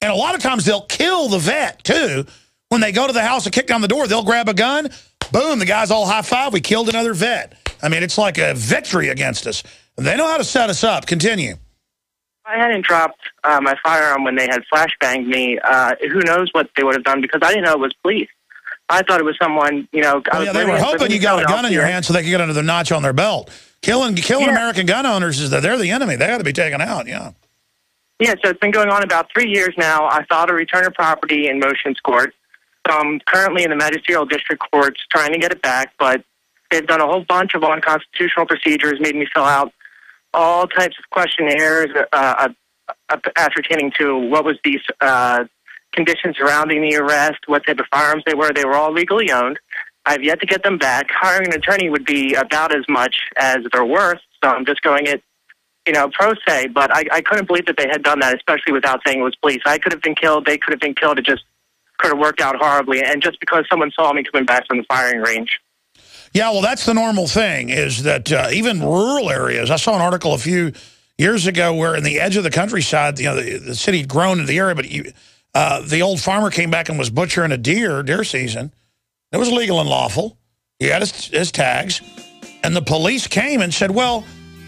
And a lot of times they'll kill the vet, too. When they go to the house and kick down the door, they'll grab a gun. Boom, the guy's all high-five. We killed another vet. I mean, it's like a victory against us. They know how to set us up. Continue. I hadn't dropped my firearm when they had flashbanged me. Who knows what they would have done, because I didn't know it was police. I thought it was someone, you know. Yeah, they were hoping you got a gun in your hand so they could get another notch on their belt. Killing American gun owners is that they're the enemy. They got to be taken out, yeah. Yeah, so it's been going on about 3 years now. I filed a return of property in motions court. I'm currently in the magisterial district courts trying to get it back, but they've done a whole bunch of unconstitutional procedures, made me fill out all types of questionnaires ascertaining to what was the conditions surrounding the arrest, what type of firearms they were. They were all legally owned. I've yet to get them back. Hiring an attorney would be about as much as they're worth, so I'm just going it, you know, pro se. But I couldn't believe that they had done that, especially without saying it was police. I could have been killed. They could have been killed. It just could have worked out horribly, and just because someone saw me coming back from the firing range. Yeah, well, that's the normal thing, is that even rural areas, I saw an article a few years ago where in the edge of the countryside, you know, the city had grown into the area, but the old farmer came back and was butchering a deer season. It was legal and lawful. He had his tags, and the police came and said, well,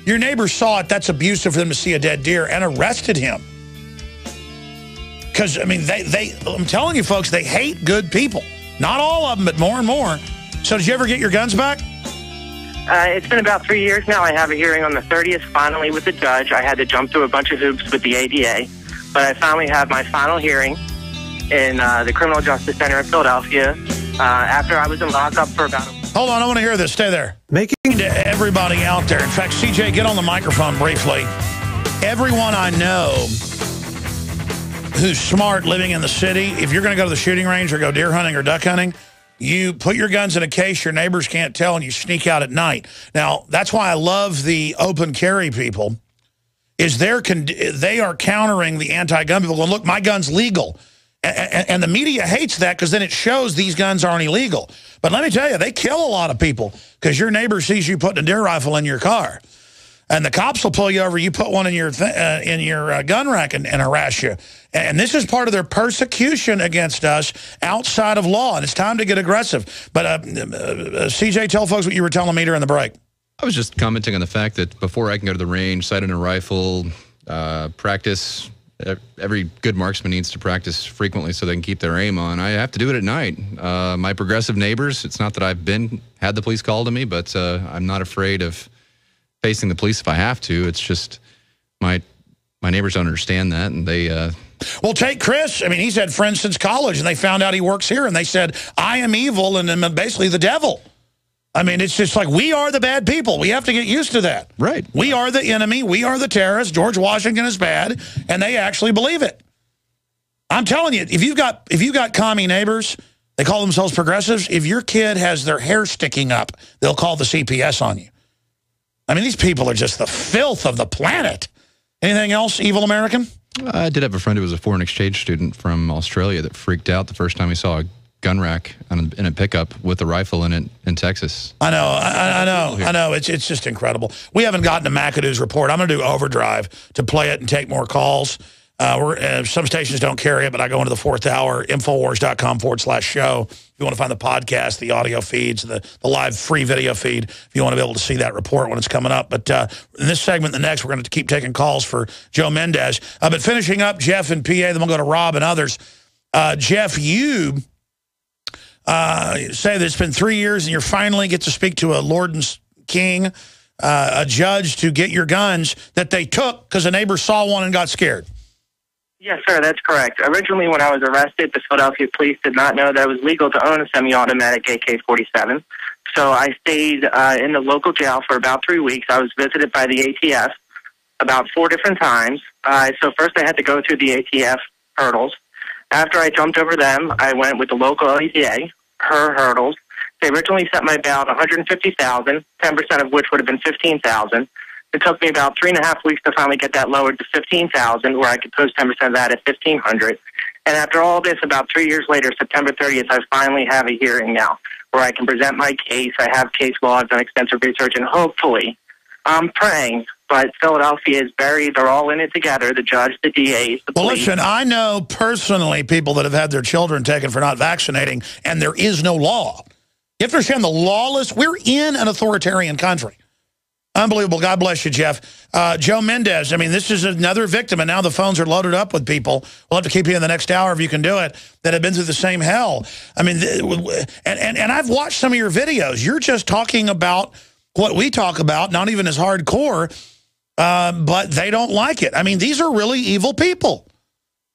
your neighbors saw it, that's abusive for them to see a dead deer, and arrested him. Because, I mean, I'm telling you, folks, they hate good people. Not all of them, but more and more. So did you ever get your guns back? It's been about 3 years now. I have a hearing on the 30th, finally, with the judge. I had to jump through a bunch of hoops with the ADA. But I finally have my final hearing in the Criminal Justice Center in Philadelphia after I was in lockup for about a week. Hold on, I want to hear this. Stay there. Making to everybody out there. In fact, CJ, get on the microphone briefly. Everyone I know who's smart living in the city, if you're going to go to the shooting range or go deer hunting or duck hunting, you put your guns in a case your neighbors can't tell, and you sneak out at night. Now, that's why I love the open carry people, is they are countering the anti-gun people. Going, look, my gun's legal. And the media hates that because then it shows these guns aren't illegal. But let me tell you, they kill a lot of people because your neighbor sees you putting a deer rifle in your car. And the cops will pull you over. You put one in your gun rack and harass you. And this is part of their persecution against us outside of law. And it's time to get aggressive. But CJ, tell folks what you were telling me during the break. I was just commenting on the fact that before I can go to the range, sight on a rifle, practice. Every good marksman needs to practice frequently so they can keep their aim on. I have to do it at night. My progressive neighbors, it's not that I've had the police call to me, but I'm not afraid of facing the police if I have to. It's just my neighbors don't understand that, and they... Well, take Chris. I mean, he's had friends since college, and they found out he works here, and they said, I am evil, and I'm basically the devil. I mean, it's just like, we are the bad people. We have to get used to that. Right. We are the enemy. We are the terrorists. George Washington is bad, and they actually believe it. I'm telling you, if you've got commie neighbors, they call themselves progressives, if your kid has their hair sticking up, they'll call the CPS on you. I mean, these people are just the filth of the planet. Anything else, evil American? I did have a friend who was a foreign exchange student from Australia that freaked out the first time he saw a gun rack in a pickup with a rifle in it in Texas. I know. It's just incredible. We haven't gotten to McAdoo's report. I'm going to do overdrive to play it and take more calls. Some stations don't carry it, but I go into the fourth hour, Infowars.com/show. you want to find the podcast, the audio feeds, the live free video feed, if you want to be able to see that report when it's coming up. But in this segment, the next, we're going to keep taking calls for Joe Mendez. But finishing up, Jeff and PA, then we'll go to Rob and others. Jeff, you say that it's been 3 years and you finally get to speak to a Lord and King, a judge, to get your guns that they took because a neighbor saw one and got scared. Yes, sir, that's correct. Originally, when I was arrested, the Philadelphia police did not know that it was legal to own a semi-automatic AK-47. So I stayed in the local jail for about 3 weeks. I was visited by the ATF about 4 different times. So first I had to go through the ATF hurdles. After I jumped over them, I went with the local LETA, her hurdles. They originally set my bail at $150,000, 10% of which would have been $15,000. It took me about 3.5 weeks to finally get that lowered to $15,000, where I could post 10% of that at $1,500. And after all this, about 3 years later, September 30th, I finally have a hearing now where I can present my case. I have case law, I've done extensive research, and hopefully, I'm praying, but Philadelphia is buried. They're all in it together, the judge, the DAs, the police. Well, listen, I know personally people that have had their children taken for not vaccinating, and there is no law. You have to understand the lawless, we're in an authoritarian country. Unbelievable. God bless you, Jeff. Joe Mendez, I mean, this is another victim, and now the phones are loaded up with people. We'll have to keep you in the next hour if you can do it, that have been through the same hell. I mean, and I've watched some of your videos. You're just talking about what we talk about, not even as hardcore, but they don't like it. I mean, these are really evil people.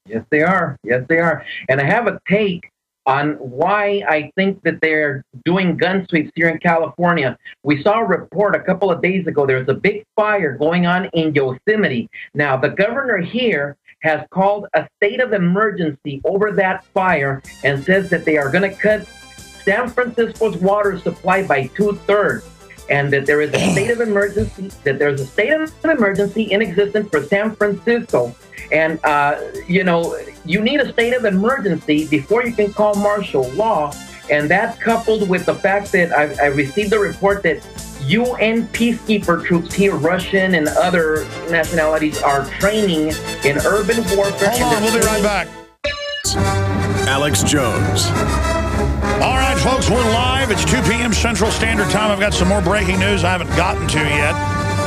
Yes, they are. Yes, they are. And I have a take on why I think that they're doing gun sweeps here in California. We saw a report a couple of days ago. There's a big fire going on in Yosemite. Now, the governor here has called a state of emergency over that fire and says that they are going to cut San Francisco's water supply by 2/3. And that there is a state of emergency, in existence for San Francisco. And, you know, you need a state of emergency before you can call martial law. And that coupled with the fact that I received a report that UN peacekeeper troops here, Russian and other nationalities, are training in urban warfare. Hold on, we'll be right back. Alex Jones. All right, folks, we're live. It's 2 p.m. Central Standard Time. I've got some more breaking news I haven't gotten to yet.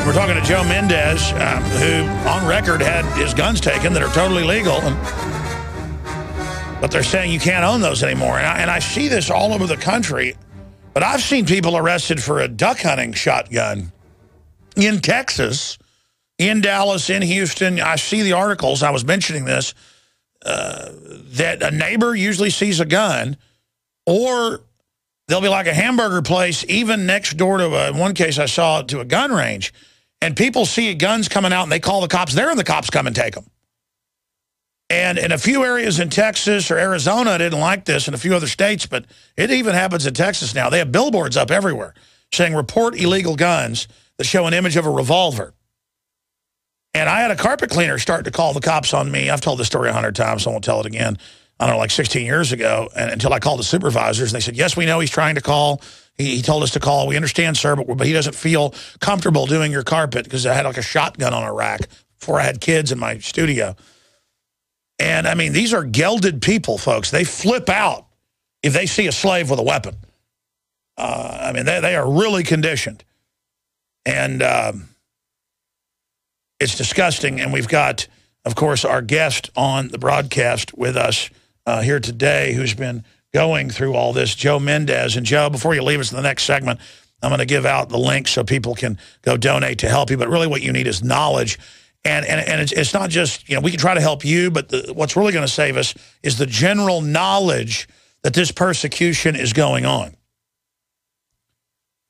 We're talking to Joe Mendez, who, on record, had his guns taken that are totally legal. But they're saying you can't own those anymore. And I see this all over the country. But I've seen people arrested for a duck hunting shotgun in Texas, in Dallas, in Houston. I see the articles. I was mentioning this, that a neighbor usually sees a gun, or there'll be like a hamburger place even next door to, in one case I saw, to a gun range. And people see guns coming out and they call the cops there, and the cops come and take them. And in a few areas in Texas or Arizona didn't like this, and a few other states, but it even happens in Texas now. They have billboards up everywhere saying report illegal guns that show an image of a revolver. And I had a carpet cleaner start to call the cops on me. I've told this story 100 times, so I won't tell it again. I don't know, like 16 years ago, and until I called the supervisors, and they said, yes, we know he's trying to call. He told us to call. We understand, sir, but he doesn't feel comfortable doing your carpet because I had like a shotgun on a rack before I had kids in my studio. And, I mean, these are gelded people, folks. They flip out if they see a slave with a weapon. I mean, they are really conditioned. And it's disgusting. And we've got, of course, our guest on the broadcast with us here today, who's been going through all this, Joe Mendez. And Joe, before you leave us in the next segment, I'm going to give out the link so people can go donate to help you. But really what you need is knowledge. And it's not just, you know, we can try to help you, but what's really going to save us is the general knowledge that this persecution is going on.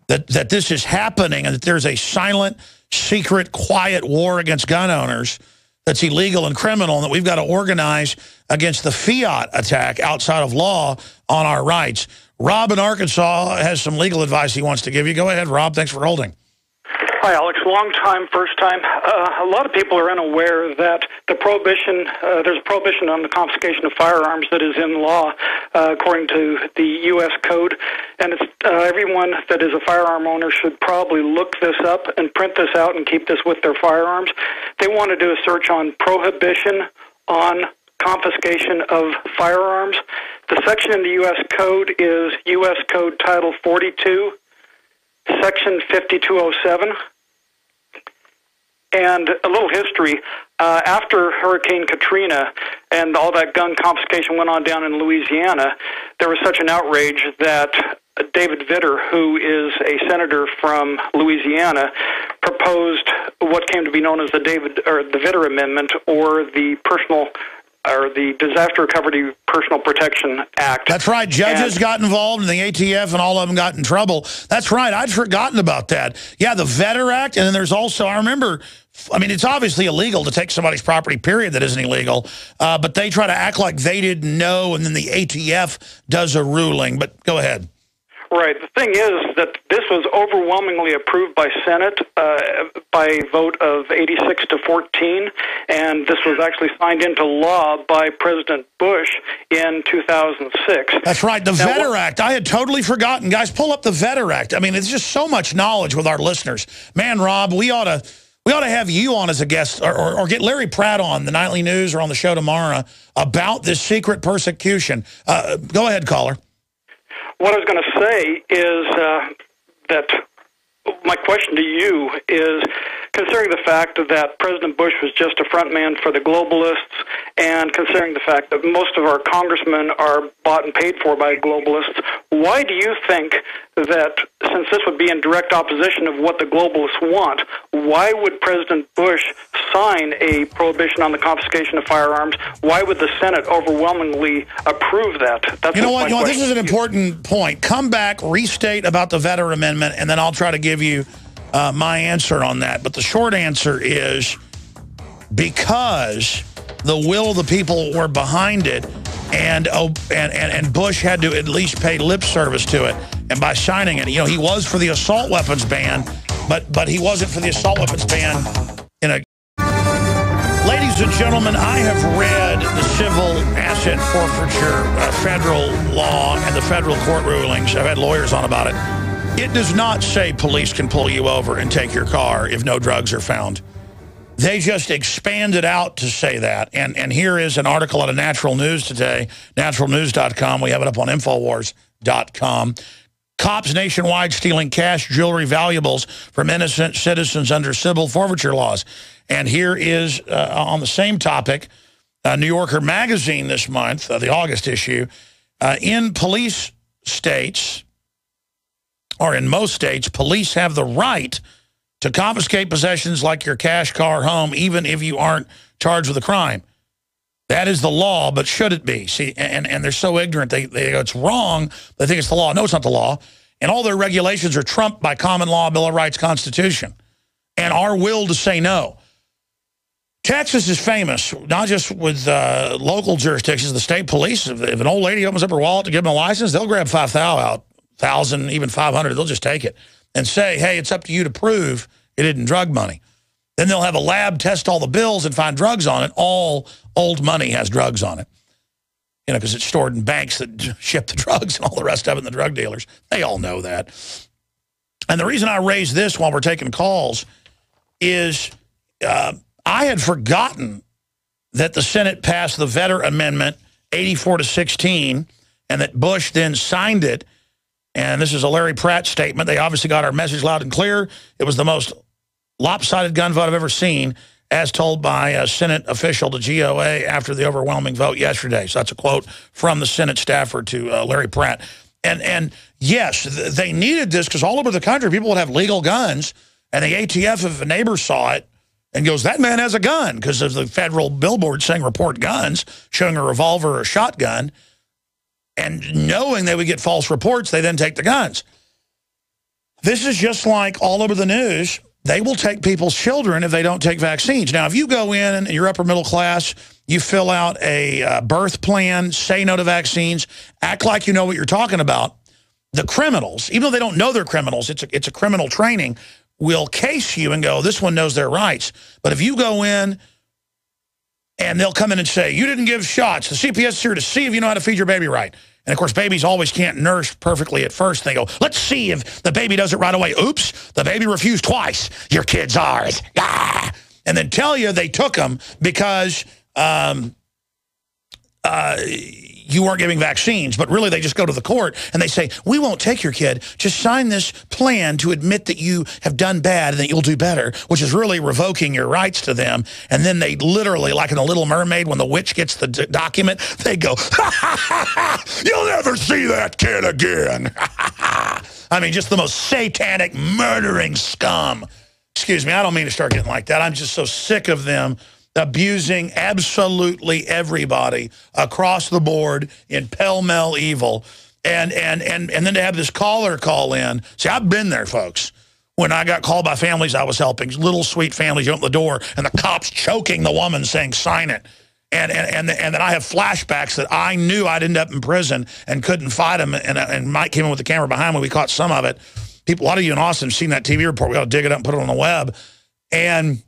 That this is happening, and that there's a silent, secret, quiet war against gun owners that's illegal and criminal, and that we've got to organize against the fiat attack outside of law on our rights. Rob in Arkansas has some legal advice he wants to give you. Go ahead, Rob. Thanks for holding. Hi, Alex. Long time, first time. A lot of people are unaware that the prohibition, there's a prohibition on the confiscation of firearms that is in law, according to the U.S. Code. And it's, everyone that is a firearm owner should probably look this up and print this out and keep this with their firearms. They want to do a search on prohibition on confiscation of firearms. The section in the U.S. Code is U.S. Code Title 42, Section 5207. And a little history. After Hurricane Katrina and all that gun confiscation went on down in Louisiana, there was such an outrage that David Vitter, who is a senator from Louisiana, proposed what came to be known as the Vitter Amendment, or the Disaster Recovery Personal Protection Act. That's right. Judges got involved, and the ATF and all of them got in trouble. That's right. I'd forgotten about that. Yeah, the Vitter Act, and then there's also, I remember, I mean, it's obviously illegal to take somebody's property, period, that isn't illegal, but they try to act like they didn't know, and then the ATF does a ruling. But go ahead. Right. The thing is that this was overwhelmingly approved by Senate by a vote of 86-14, and this was actually signed into law by President Bush in 2006. That's right. The Vitter Act. I had totally forgotten. Guys, pull up the Vitter Act. I mean, it's just so much knowledge with our listeners. Man, Rob, we ought to have you on as a guest, or get Larry Pratt on the Nightly News or on the show tomorrow about this secret persecution. Go ahead, caller. What I was going to say is that my question to you is, considering the fact that President Bush was just a front man for the globalists, and considering the fact that most of our congressmen are bought and paid for by globalists, why do you think that, since this would be in direct opposition of what the globalists want, why would President Bush sign a prohibition on the confiscation of firearms? Why would the Senate overwhelmingly approve that? That's you know what? This is an important point. Come back, restate about the Vitter Amendment, and then I'll try to give you my answer on that. But the short answer is because the will of the people were behind it, and Bush had to at least pay lip service to it. And by signing it, you know, he was for the assault weapons ban, but he wasn't for the assault weapons ban in a... Ladies and gentlemen, I have read the civil asset forfeiture federal law and the federal court rulings. I've had lawyers on about it. It does not say police can pull you over and take your car if no drugs are found. They just expanded out to say that. And here is an article out of Natural News today, naturalnews.com. We have it up on Infowars.com. Cops nationwide stealing cash, jewelry, valuables from innocent citizens under civil forfeiture laws. And here is, on the same topic, New Yorker magazine this month, the August issue, in police states, or in most states, police have the right to confiscate possessions like your cash, car, home, even if you aren't charged with a crime. That is the law, but should it be? See, and they're so ignorant, they go, it's wrong, they think it's the law. No, it's not the law. And all their regulations are trumped by common law, Bill of Rights, Constitution, and our will to say no. Texas is famous, not just with local jurisdictions, the state police. If an old lady opens up her wallet to give them a license, they'll grab 5,000 out, 1,000, even 500. They'll just take it and say, hey, it's up to you to prove it isn't drug money. Then they'll have a lab test all the bills and find drugs on it. All old money has drugs on it. You know, because it's stored in banks that ship the drugs and all the rest of it, and the drug dealers. They all know that. And the reason I raise this while we're taking calls is I had forgotten that the Senate passed the Vitter Amendment 84-16, and that Bush then signed it. And this is a Larry Pratt statement. They obviously got our message loud and clear. It was the most lopsided gun vote I've ever seen, as told by a Senate official to GOA after the overwhelming vote yesterday. So that's a quote from the Senate staffer to Larry Pratt. And yes, they needed this because all over the country, people would have legal guns, and the ATF, if a neighbor saw it and goes, that man has a gun, because of the federal billboard saying report guns, showing a revolver or a shotgun, and knowing they would get false reports, they then take the guns. This is just like all over the news. They will take people's children if they don't take vaccines. Now, if you go in and you're upper middle class, you fill out a birth plan, say no to vaccines, act like you know what you're talking about, the criminals, even though they don't know they're criminals, it's a criminal training, will case you and go, this one knows their rights. But if you go in and they'll come in and say, you didn't give shots, the CPS is here to see if you know how to feed your baby right. And, of course, babies always can't nurse perfectly at first. They go, let's see if the baby does it right away. Oops, the baby refused twice. Your kid's ours. Ah! And then tell you they took them because you weren't giving vaccines, but really they just go to the court and they say, we won't take your kid. Just sign this plan to admit that you have done bad and that you'll do better, which is really revoking your rights to them. And then they literally, like in The Little Mermaid, when the witch gets the document, they go, ha, ha, ha, ha, you'll never see that kid again. I mean, just the most satanic, murdering scum. Excuse me, I don't mean to start getting like that. I'm just so sick of them abusing absolutely everybody across the board in pell-mell evil. And then to have this caller call in. See, I've been there, folks. When I got called by families I was helping, little sweet families, you open the door, and the cops choking the woman saying, sign it. And then I have flashbacks that I knew I'd end up in prison and couldn't fight them. And Mike came in with the camera behind me. We caught some of it. People, a lot of you in Austin have seen that TV report. We got to dig it up and put it on the web. And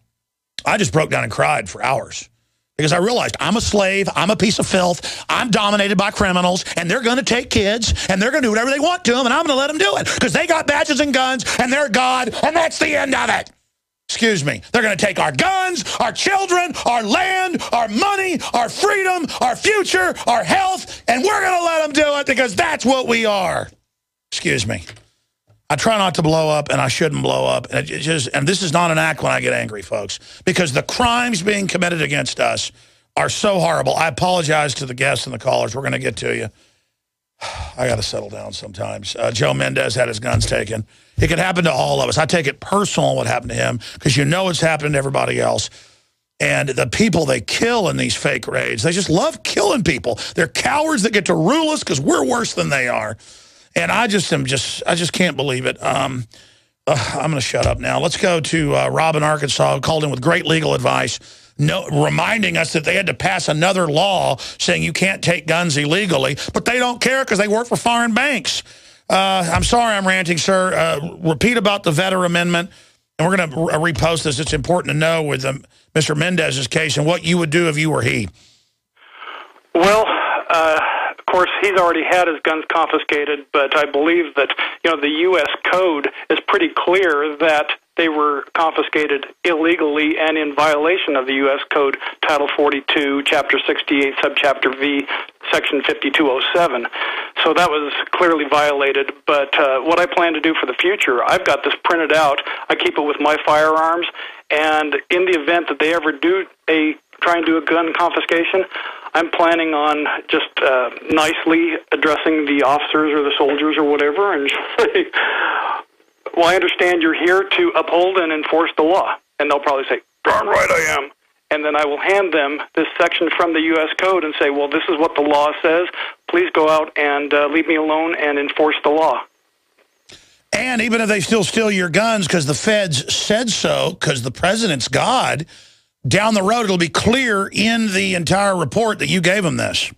I just broke down and cried for hours because I realized I'm a slave, I'm a piece of filth, I'm dominated by criminals, and they're going to take kids, and they're going to do whatever they want to them, and I'm going to let them do it because they got badges and guns, and they're God, and that's the end of it. Excuse me. They're going to take our guns, our children, our land, our money, our freedom, our future, our health, and we're going to let them do it because that's what we are. Excuse me. I try not to blow up, and I shouldn't blow up. And this is not an act when I get angry, folks, because the crimes being committed against us are so horrible. I apologize to the guests and the callers. We're going to get to you. I got to settle down sometimes. Joe Mendez had his guns taken. It could happen to all of us. I take it personal what happened to him because you know it's happened to everybody else. And the people they kill in these fake raids, they just love killing people. They're cowards that get to rule us because we're worse than they are. And I just can't believe it. I'm going to shut up now. Let's go to Rob in Arkansas, who called in with great legal advice, reminding us that they had to pass another law saying you can't take guns illegally, but they don't care because they work for foreign banks. I'm sorry I'm ranting, sir. Repeat about the Vetter Amendment, and we're going to repost this. It's important to know with Mr. Mendez's case and what you would do if you were he. Well, of course, he's already had his guns confiscated, but I believe that, the U.S. Code is pretty clear that they were confiscated illegally and in violation of the U.S. Code, Title 42, Chapter 68, Subchapter V, Section 5207. So that was clearly violated. But what I plan to do for the future, I've got this printed out. I keep it with my firearms, and in the event that they ever try and do a gun confiscation, I'm planning on just nicely addressing the officers or the soldiers or whatever and say, well, I understand you're here to uphold and enforce the law. And they'll probably say, darn right I am. And then I will hand them this section from the U.S. Code and say, well, this is what the law says. Please go out and leave me alone and enforce the law. And even if they still steal your guns because the feds said so, because the president's God, down the road it'll be clear in the entire report that you gave them this.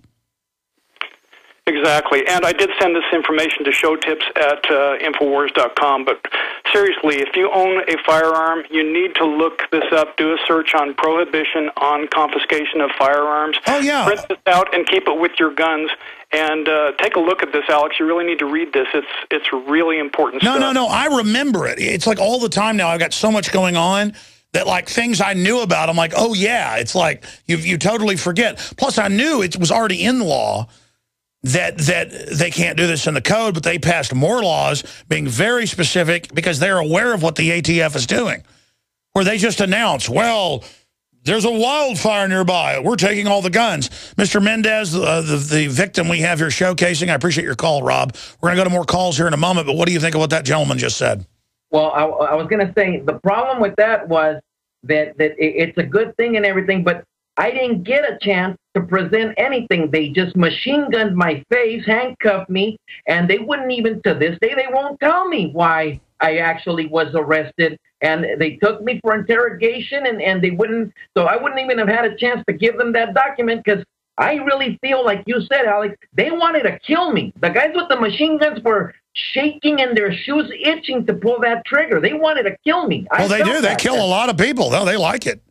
Exactly. And I did send this information to showtips at Infowars.com. But seriously, if you own a firearm, you need to look this up, do a search on prohibition on confiscation of firearms. Oh, yeah. Print this out and keep it with your guns. And take a look at this, Alex. You really need to read this. It's really important stuff. No. I remember it. It's like all the time now. I've got so much going on that like things I knew about, I'm like, oh, yeah. It's like you totally forget. Plus, I knew it was already in law that they can't do this in the code, but they passed more laws being very specific because they're aware of what the ATF is doing, where they just announce, well, there's a wildfire nearby. We're taking all the guns. Mr. Mendez, the victim we have here showcasing, I appreciate your call, Rob. We're going to go to more calls here in a moment, but what do you think of what that gentleman just said? Well, I was going to say the problem with that was that it's a good thing and everything, but I didn't get a chance to present anything. They just machine gunned my face, handcuffed me, and they wouldn't even, to this day, they won't tell me why I actually was arrested. And they took me for interrogation, and they wouldn't, so I wouldn't even have had a chance to give them that document because I really feel like you said, Alex, they wanted to kill me. The guys with the machine guns were shaking in their shoes, itching to pull that trigger. They wanted to kill me. Well, they do. They kill a lot of people, though. They like it.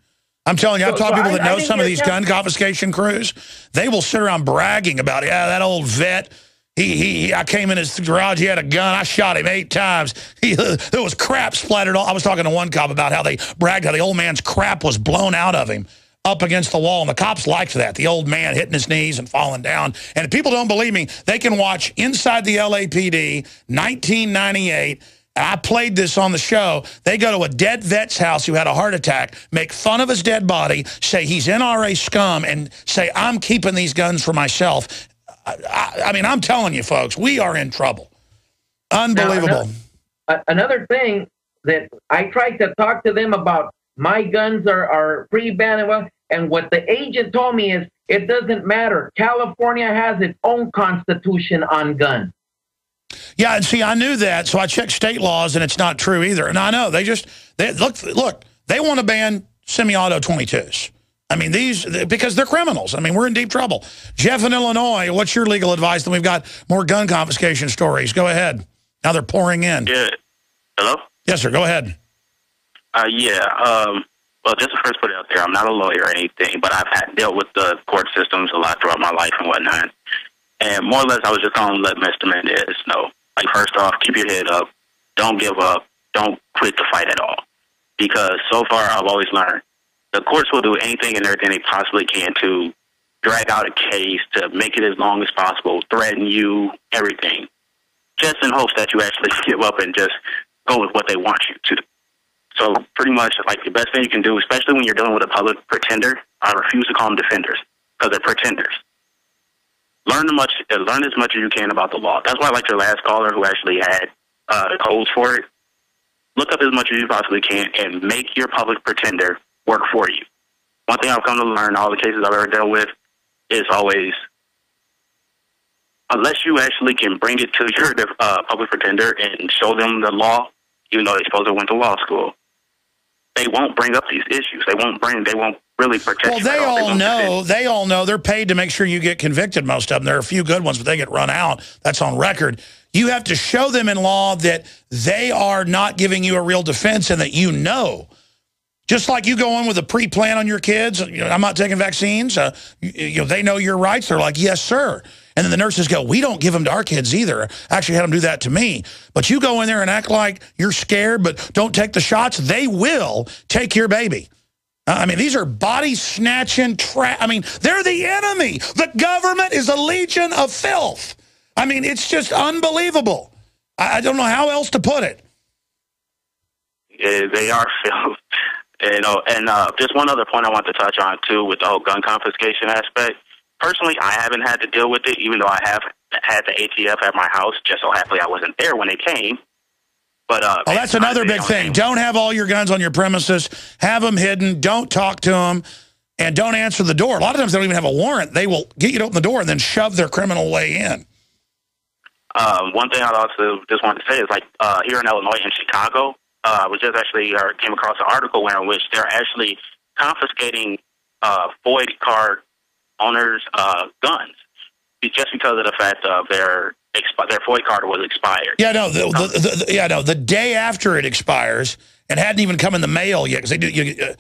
I'm telling you, I've talked to people that know some of these gun confiscation crews. They will sit around bragging about, yeah, that old vet, I came in his garage, he had a gun, I shot him 8 times. There was crap splattered all. I was talking to one cop about how they bragged how the old man's crap was blown out of him up against the wall, and the cops liked that. The old man hitting his knees and falling down. And if people don't believe me, they can watch Inside the LAPD, 1998. I played this on the show. They go to a dead vet's house who had a heart attack, make fun of his dead body, say he's NRA scum, and say, I'm keeping these guns for myself. I mean, I'm telling you, folks, we are in trouble. Unbelievable. Now, another thing that I tried to talk to them about, my guns are pre-banned, and what the agent told me is, it doesn't matter. California has its own constitution on guns. Yeah, and see, I knew that, so I checked state laws, and it's not true either. And I know, they look, they want to ban semi-auto 22s. I mean, because they're criminals. I mean, we're in deep trouble. Jeff in Illinois, what's your legal advice? Then we've got more gun confiscation stories. Go ahead. Now they're pouring in. Yeah. Hello? Yes, sir. Go ahead. Well, just to first put it out there, I'm not a lawyer or anything, but I've dealt with the court systems a lot throughout my life and whatnot. And more or less, I was just going to let Mr. Mendez know. Like, first off, keep your head up. Don't give up. Don't quit the fight at all. Because so far, I've always learned the courts will do anything and everything they possibly can to drag out a case, to make it as long as possible, threaten you, everything, just in hopes that you actually give up and just go with what they want you to do. So pretty much, like, the best thing you can do, especially when you're dealing with a public pretender, I refuse to call them defenders, because they're pretenders. Learn as much as you can about the law. That's why I like your last caller who actually had codes for it. Look up as much as you possibly can and make your public pretender work for you. One thing I've come to learn, all the cases I've ever dealt with, is always, unless you actually can bring it to your public pretender and show them the law, even though they supposed to went to law school, they won't bring up these issues. They won't really protect you. Well, they all know they're paid to make sure you get convicted, most of them. There are a few good ones, but they get run out. That's on record. You have to show them in law that they are not giving you a real defense and that you know. Just like you go in with a pre-plan on your kids, I'm not taking vaccines, they know your rights. They're like, yes, sir. And then the nurses go, we don't give them to our kids either. I actually had them do that to me. But you go in there and act like you're scared, but don't take the shots, they will take your baby. I mean, these are body-snatching I mean, they're the enemy. The government is a legion of filth. I mean, it's just unbelievable. I don't know how else to put it. Yeah, they are filth. And just one other point I want to touch on, too, with the whole gun confiscation aspect. Personally, I haven't had to deal with it, even though I have had the ATF at my house. Just so happily I wasn't there when they came. But that's another big thing. Don't have all your guns on your premises. Have them hidden. Don't talk to them. And don't answer the door. A lot of times they don't even have a warrant. They will get you to open the door and then shove their criminal way in. One thing I also just wanted to say is, like, here in Illinois and Chicago, I was just actually came across an article in which they're actually confiscating FOID card owners' guns just because of the fact of their FOID card was expired. Yeah, no, the day after it expires and hadn't even come in the mail yet, because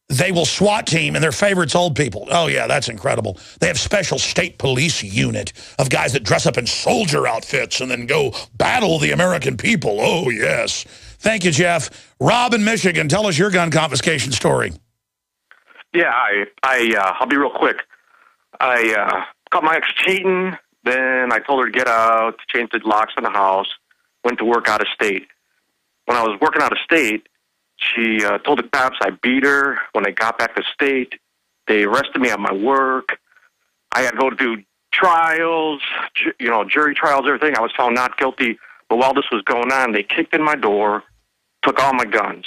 they will SWAT team, and their favorite's old people. Oh, yeah, that's incredible. They have special state police unit of guys that dress up in soldier outfits and then go battle the American people. Oh, yes. Thank you, Jeff. Rob in Michigan, tell us your gun confiscation story. Yeah, I'll be real quick. I caught my ex cheating, then I told her to get out, to change the locks in the house, went to work out of state. When I was working out of state, she told the cops I beat her. When I got back to state, they arrested me at my work. I had to go do trials, jury trials, everything. I was found not guilty. But while this was going on, they kicked in my door, took all my guns.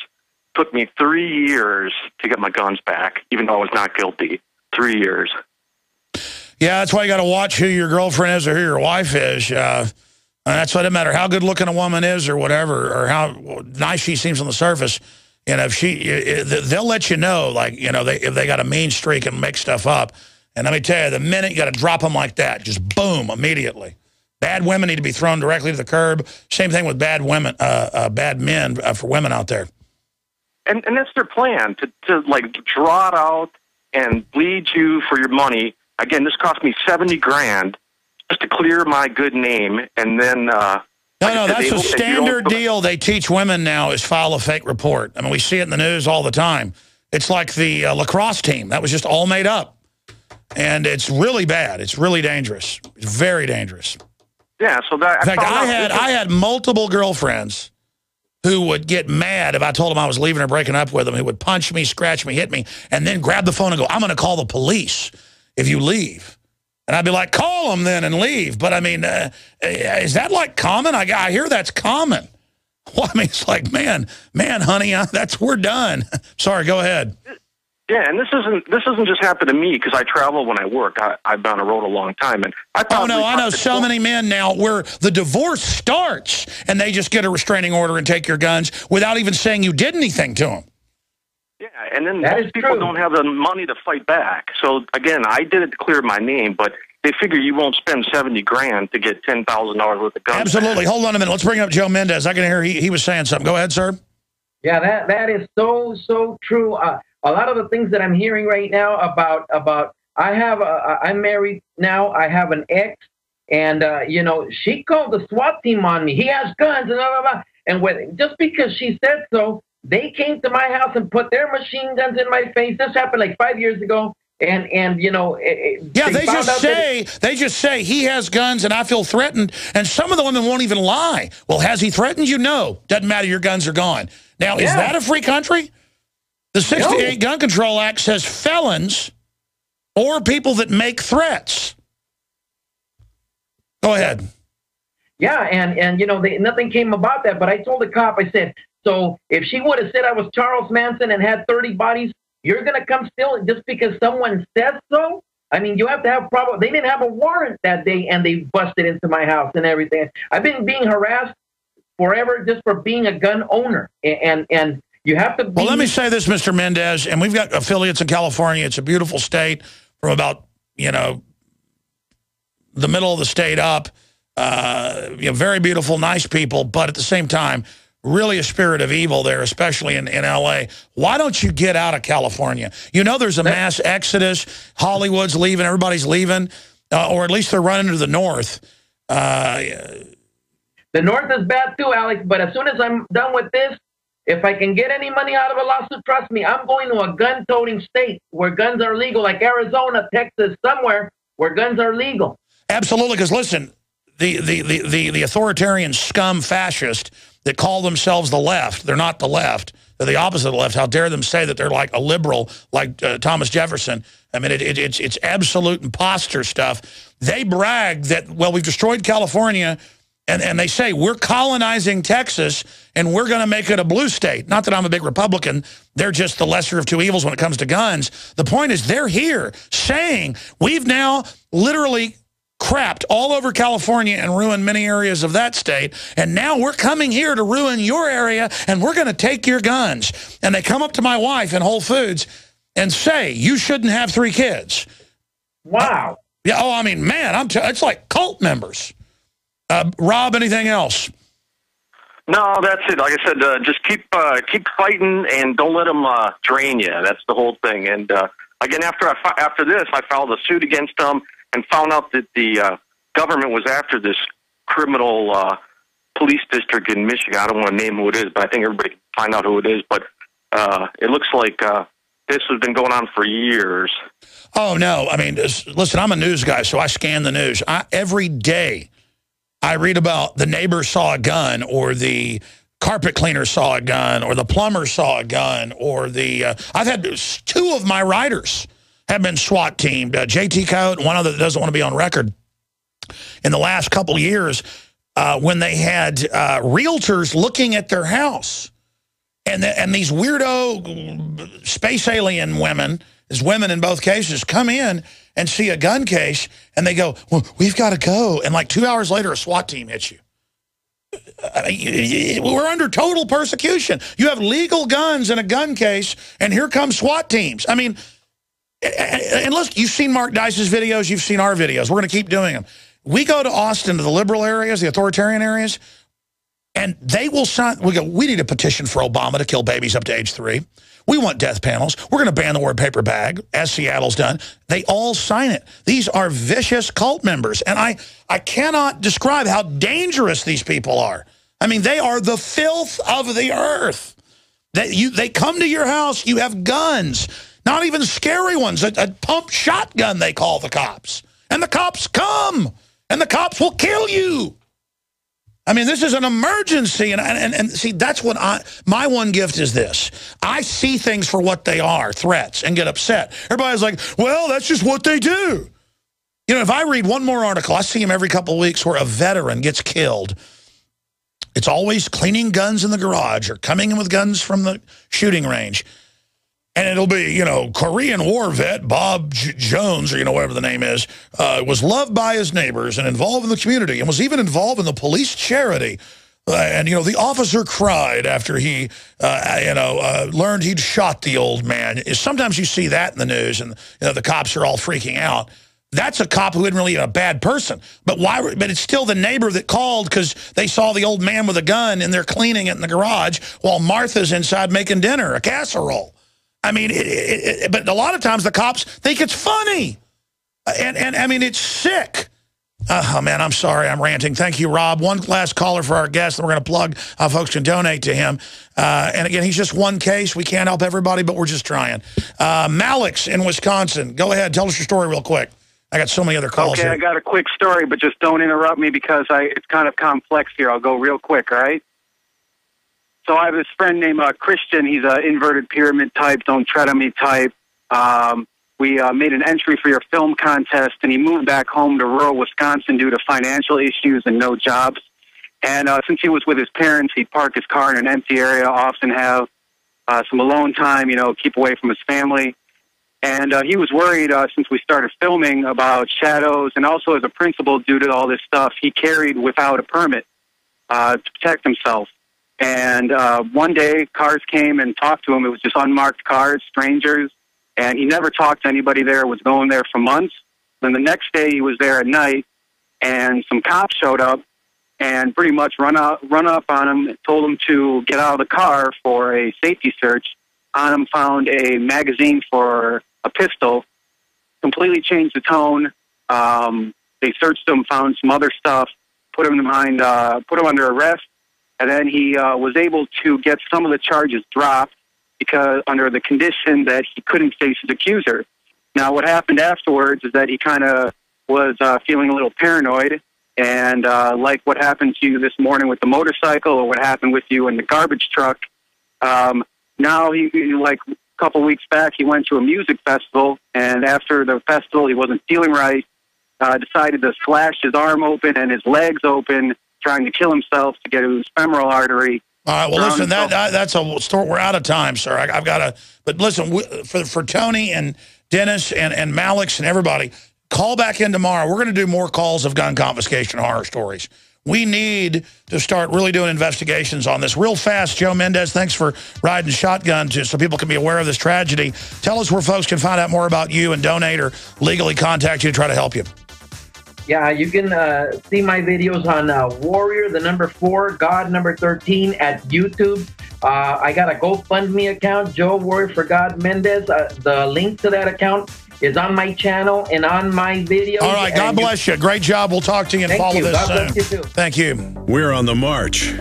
Took me 3 years to get my guns back, even though I was not guilty. 3 years. Yeah, that's why you got to watch who your girlfriend is or who your wife is. That's why it doesn't matter how good looking a woman is or whatever, or how nice she seems on the surface. If they'll let you know, like, if they got a mean streak and make stuff up. And let me tell you, the minute you got to drop them like that, just boom, immediately. Bad women need to be thrown directly to the curb. Same thing with bad women, bad men for women out there. And that's their plan, to like draw it out and bleed you for your money. Again, this cost me $70,000 just to clear my good name, and then no, that's a standard deal they teach women now is file a fake report. I mean, we see it in the news all the time. It's like the lacrosse team. That was just all made up. And it's really bad. It's really dangerous. It's very dangerous. Yeah, so that... In fact, I had multiple girlfriends who would get mad if I told them I was leaving or breaking up with them. Who would punch me, scratch me, hit me, and then grab the phone and go, I'm going to call the police if you leave. And I'd be like, call them then and leave. But, I mean, is that, like, common? I hear that's common. Well, I mean, it's like, man, honey, we're done. Sorry, go ahead. Yeah, and this isn't just happened to me because I travel when I work. I've been on the road a long time, and I know so many men now where the divorce starts and they just get a restraining order and take your guns without even saying you did anything to them. Yeah, and then most people don't have the money to fight back. So again, I did it to clear my name, but they figure you won't spend $70,000 to get $10,000 worth of guns. Absolutely. Hold on a minute. Let's bring up Joe Mendez. I can hear he was saying something. Go ahead, sir. Yeah, that is so true. A lot of the things that I'm hearing right now about I'm married now. I have an ex, and she called the SWAT team on me. He has guns and blah blah blah. And just because she said so, they came to my house and put their machine guns in my face. This happened like 5 years ago. And they just say he has guns and I feel threatened. And some of the women won't even lie. Well, has he threatened you? No. Doesn't matter. Your guns are gone. Now, is that a free country? The 68 Gun Control Act says felons or people that make threats. Go ahead. Yeah, and nothing came about that. But I told the cop, I said, so if she would have said I was Charles Manson and had 30 bodies, you're going to come still just because someone says so? I mean, you have to have They didn't have a warrant that day, and they busted into my house and everything. I've been being harassed forever just for being a gun owner. And you have to be... Well, let me say this, Mr. Mendez, and we've got affiliates in California. It's a beautiful state from about, the middle of the state up. Very beautiful, nice people, but at the same time, really a spirit of evil there, especially in L.A. Why don't you get out of California? There's a mass exodus. Hollywood's leaving. Everybody's leaving. Or at least they're running to the north. The north is bad too, Alex, but as soon as I'm done with this, if I can get any money out of a lawsuit, trust me, I'm going to a gun-toting state where guns are legal, like Arizona, Texas, somewhere where guns are legal. Absolutely, because listen, the authoritarian scum fascist that call themselves the left. They're not the left. They're the opposite of the left. How dare them say that they're like a liberal, like Thomas Jefferson. I mean, it's absolute imposter stuff. They brag that, well, we've destroyed California, and they say, we're colonizing Texas, and we're going to make it a blue state. Not that I'm a big Republican. They're just the lesser of two evils when it comes to guns. The point is they're here saying we've now literally crapped all over California and ruined many areas of that state, and now we're coming here to ruin your area, and we're going to take your guns. And they come up to my wife in Whole Foods and say, you shouldn't have 3 kids. Wow. I mean, man, it's like cult members. Rob, anything else? No, that's it. Like I said, just keep fighting and don't let them drain you. That's the whole thing. And again, after this, I filed a suit against them and found out that the government was after this criminal police district in Michigan. I don't want to name who it is, but I think everybody can find out who it is. But it looks like this has been going on for years. Oh, no. I mean, listen, I'm a news guy, so I scan the news. Every day I read about the neighbor saw a gun, or the carpet cleaner saw a gun, or the plumber saw a gun, or I've had 2 of my writers have been SWAT teamed. JT Coat, one other that doesn't want to be on record, in the last couple years when they had realtors looking at their house. And these weirdo space alien women, as women in both cases, come in and see a gun case, and they go, well, we've got to go. And like 2 hours later, a SWAT team hits you. We're under total persecution. You have legal guns in a gun case, and here come SWAT teams. I mean, and look, you've seen Mark Dice's videos, you've seen our videos. We're going to keep doing them. We go to Austin, to the liberal areas, the authoritarian areas, and they will sign. We need a petition for Obama to kill babies up to age 3. We want death panels. We're going to ban the word paper bag, as Seattle's done. They all sign it. These are vicious cult members, and I cannot describe how dangerous these people are. I mean, they are the filth of the earth. They come to your house, you have guns, not even scary ones, a pump shotgun they call the cops. And the cops come, and the cops will kill you. I mean, this is an emergency, and see, that's what my one gift is this. I see things for what they are, threats, and get upset. Everybody's like, well, that's just what they do. You know, if I read one more article, I see him every couple of weeks where a veteran gets killed. It's always cleaning guns in the garage or coming in with guns from the shooting range. And it'll be, you know, Korean War vet Bob Jones, or, you know, whatever the name is, was loved by his neighbors and involved in the community and was even involved in the police charity. And, you know, the officer cried after he, learned he'd shot the old man. Sometimes you see that in the news and, you know, the cops are all freaking out. That's a cop who isn't really a bad person. But why? But it's still the neighbor that called because they saw the old man with a gun and they're cleaning it in the garage while Martha's inside making dinner, a casserole. I mean, but a lot of times the cops think it's funny. And I mean, it's sick. Oh, man, I'm sorry. I'm ranting. Thank you, Rob. One last caller for our guest, and we're going to plug how folks can donate to him. And again, he's just one case. We can't help everybody, but we're just trying. Malik's in Wisconsin. Go ahead. Tell us your story real quick. I got so many other calls here. I got a quick story, but just don't interrupt me because it's kind of complex here. I'll go real quick, all right? So I have this friend named Christian. He's an inverted pyramid type, don't tread on me type. We made an entry for your film contest, and he moved back home to rural Wisconsin due to financial issues and no jobs. And since he was with his parents, he'd park his car in an empty area, often have some alone time, you know, keep away from his family. And he was worried since we started filming about shadows, and also as a principal, due to all this stuff, he carried without a permit to protect himself. And one day, cars came and talked to him. It was just unmarked cars, strangers, and he never talked to anybody there, was going there for months. Then the next day, he was there at night, and some cops showed up and pretty much run up on him, told him to get out of the car for a safety search. On him found a magazine for a pistol, completely changed the tone. They searched him, found some other stuff, put him under arrest. And then he was able to get some of the charges dropped because under the condition that he couldn't face his accuser. Now, what happened afterwards is that he kind of was feeling a little paranoid, and like what happened to you this morning with the motorcycle or what happened with you in the garbage truck, now he, like a couple weeks back, he went to a music festival, and after the festival, he wasn't feeling right, decided to slash his arm open and his legs open, trying to kill himself to get his femoral artery. All right, well, listen, that's a story. We're out of time, sir. I've got to, but listen, for Tony and Dennis and Malik's and everybody, call back in tomorrow. We're going to do more calls of gun confiscation horror stories. We need to start really doing investigations on this. Real fast, Joe Mendez, thanks for riding shotgun so people can be aware of this tragedy. Tell us where folks can find out more about you and donate or legally contact you to try to help you. Yeah, you can see my videos on Warrior, the number 4, God number 13 at YouTube. I got a GoFundMe account, Joe Warrior for God Mendez. The link to that account is on my channel and on my videos. All right, God bless you. Great job. We'll talk to you and follow this soon. God bless you too. Thank you. We're on the march.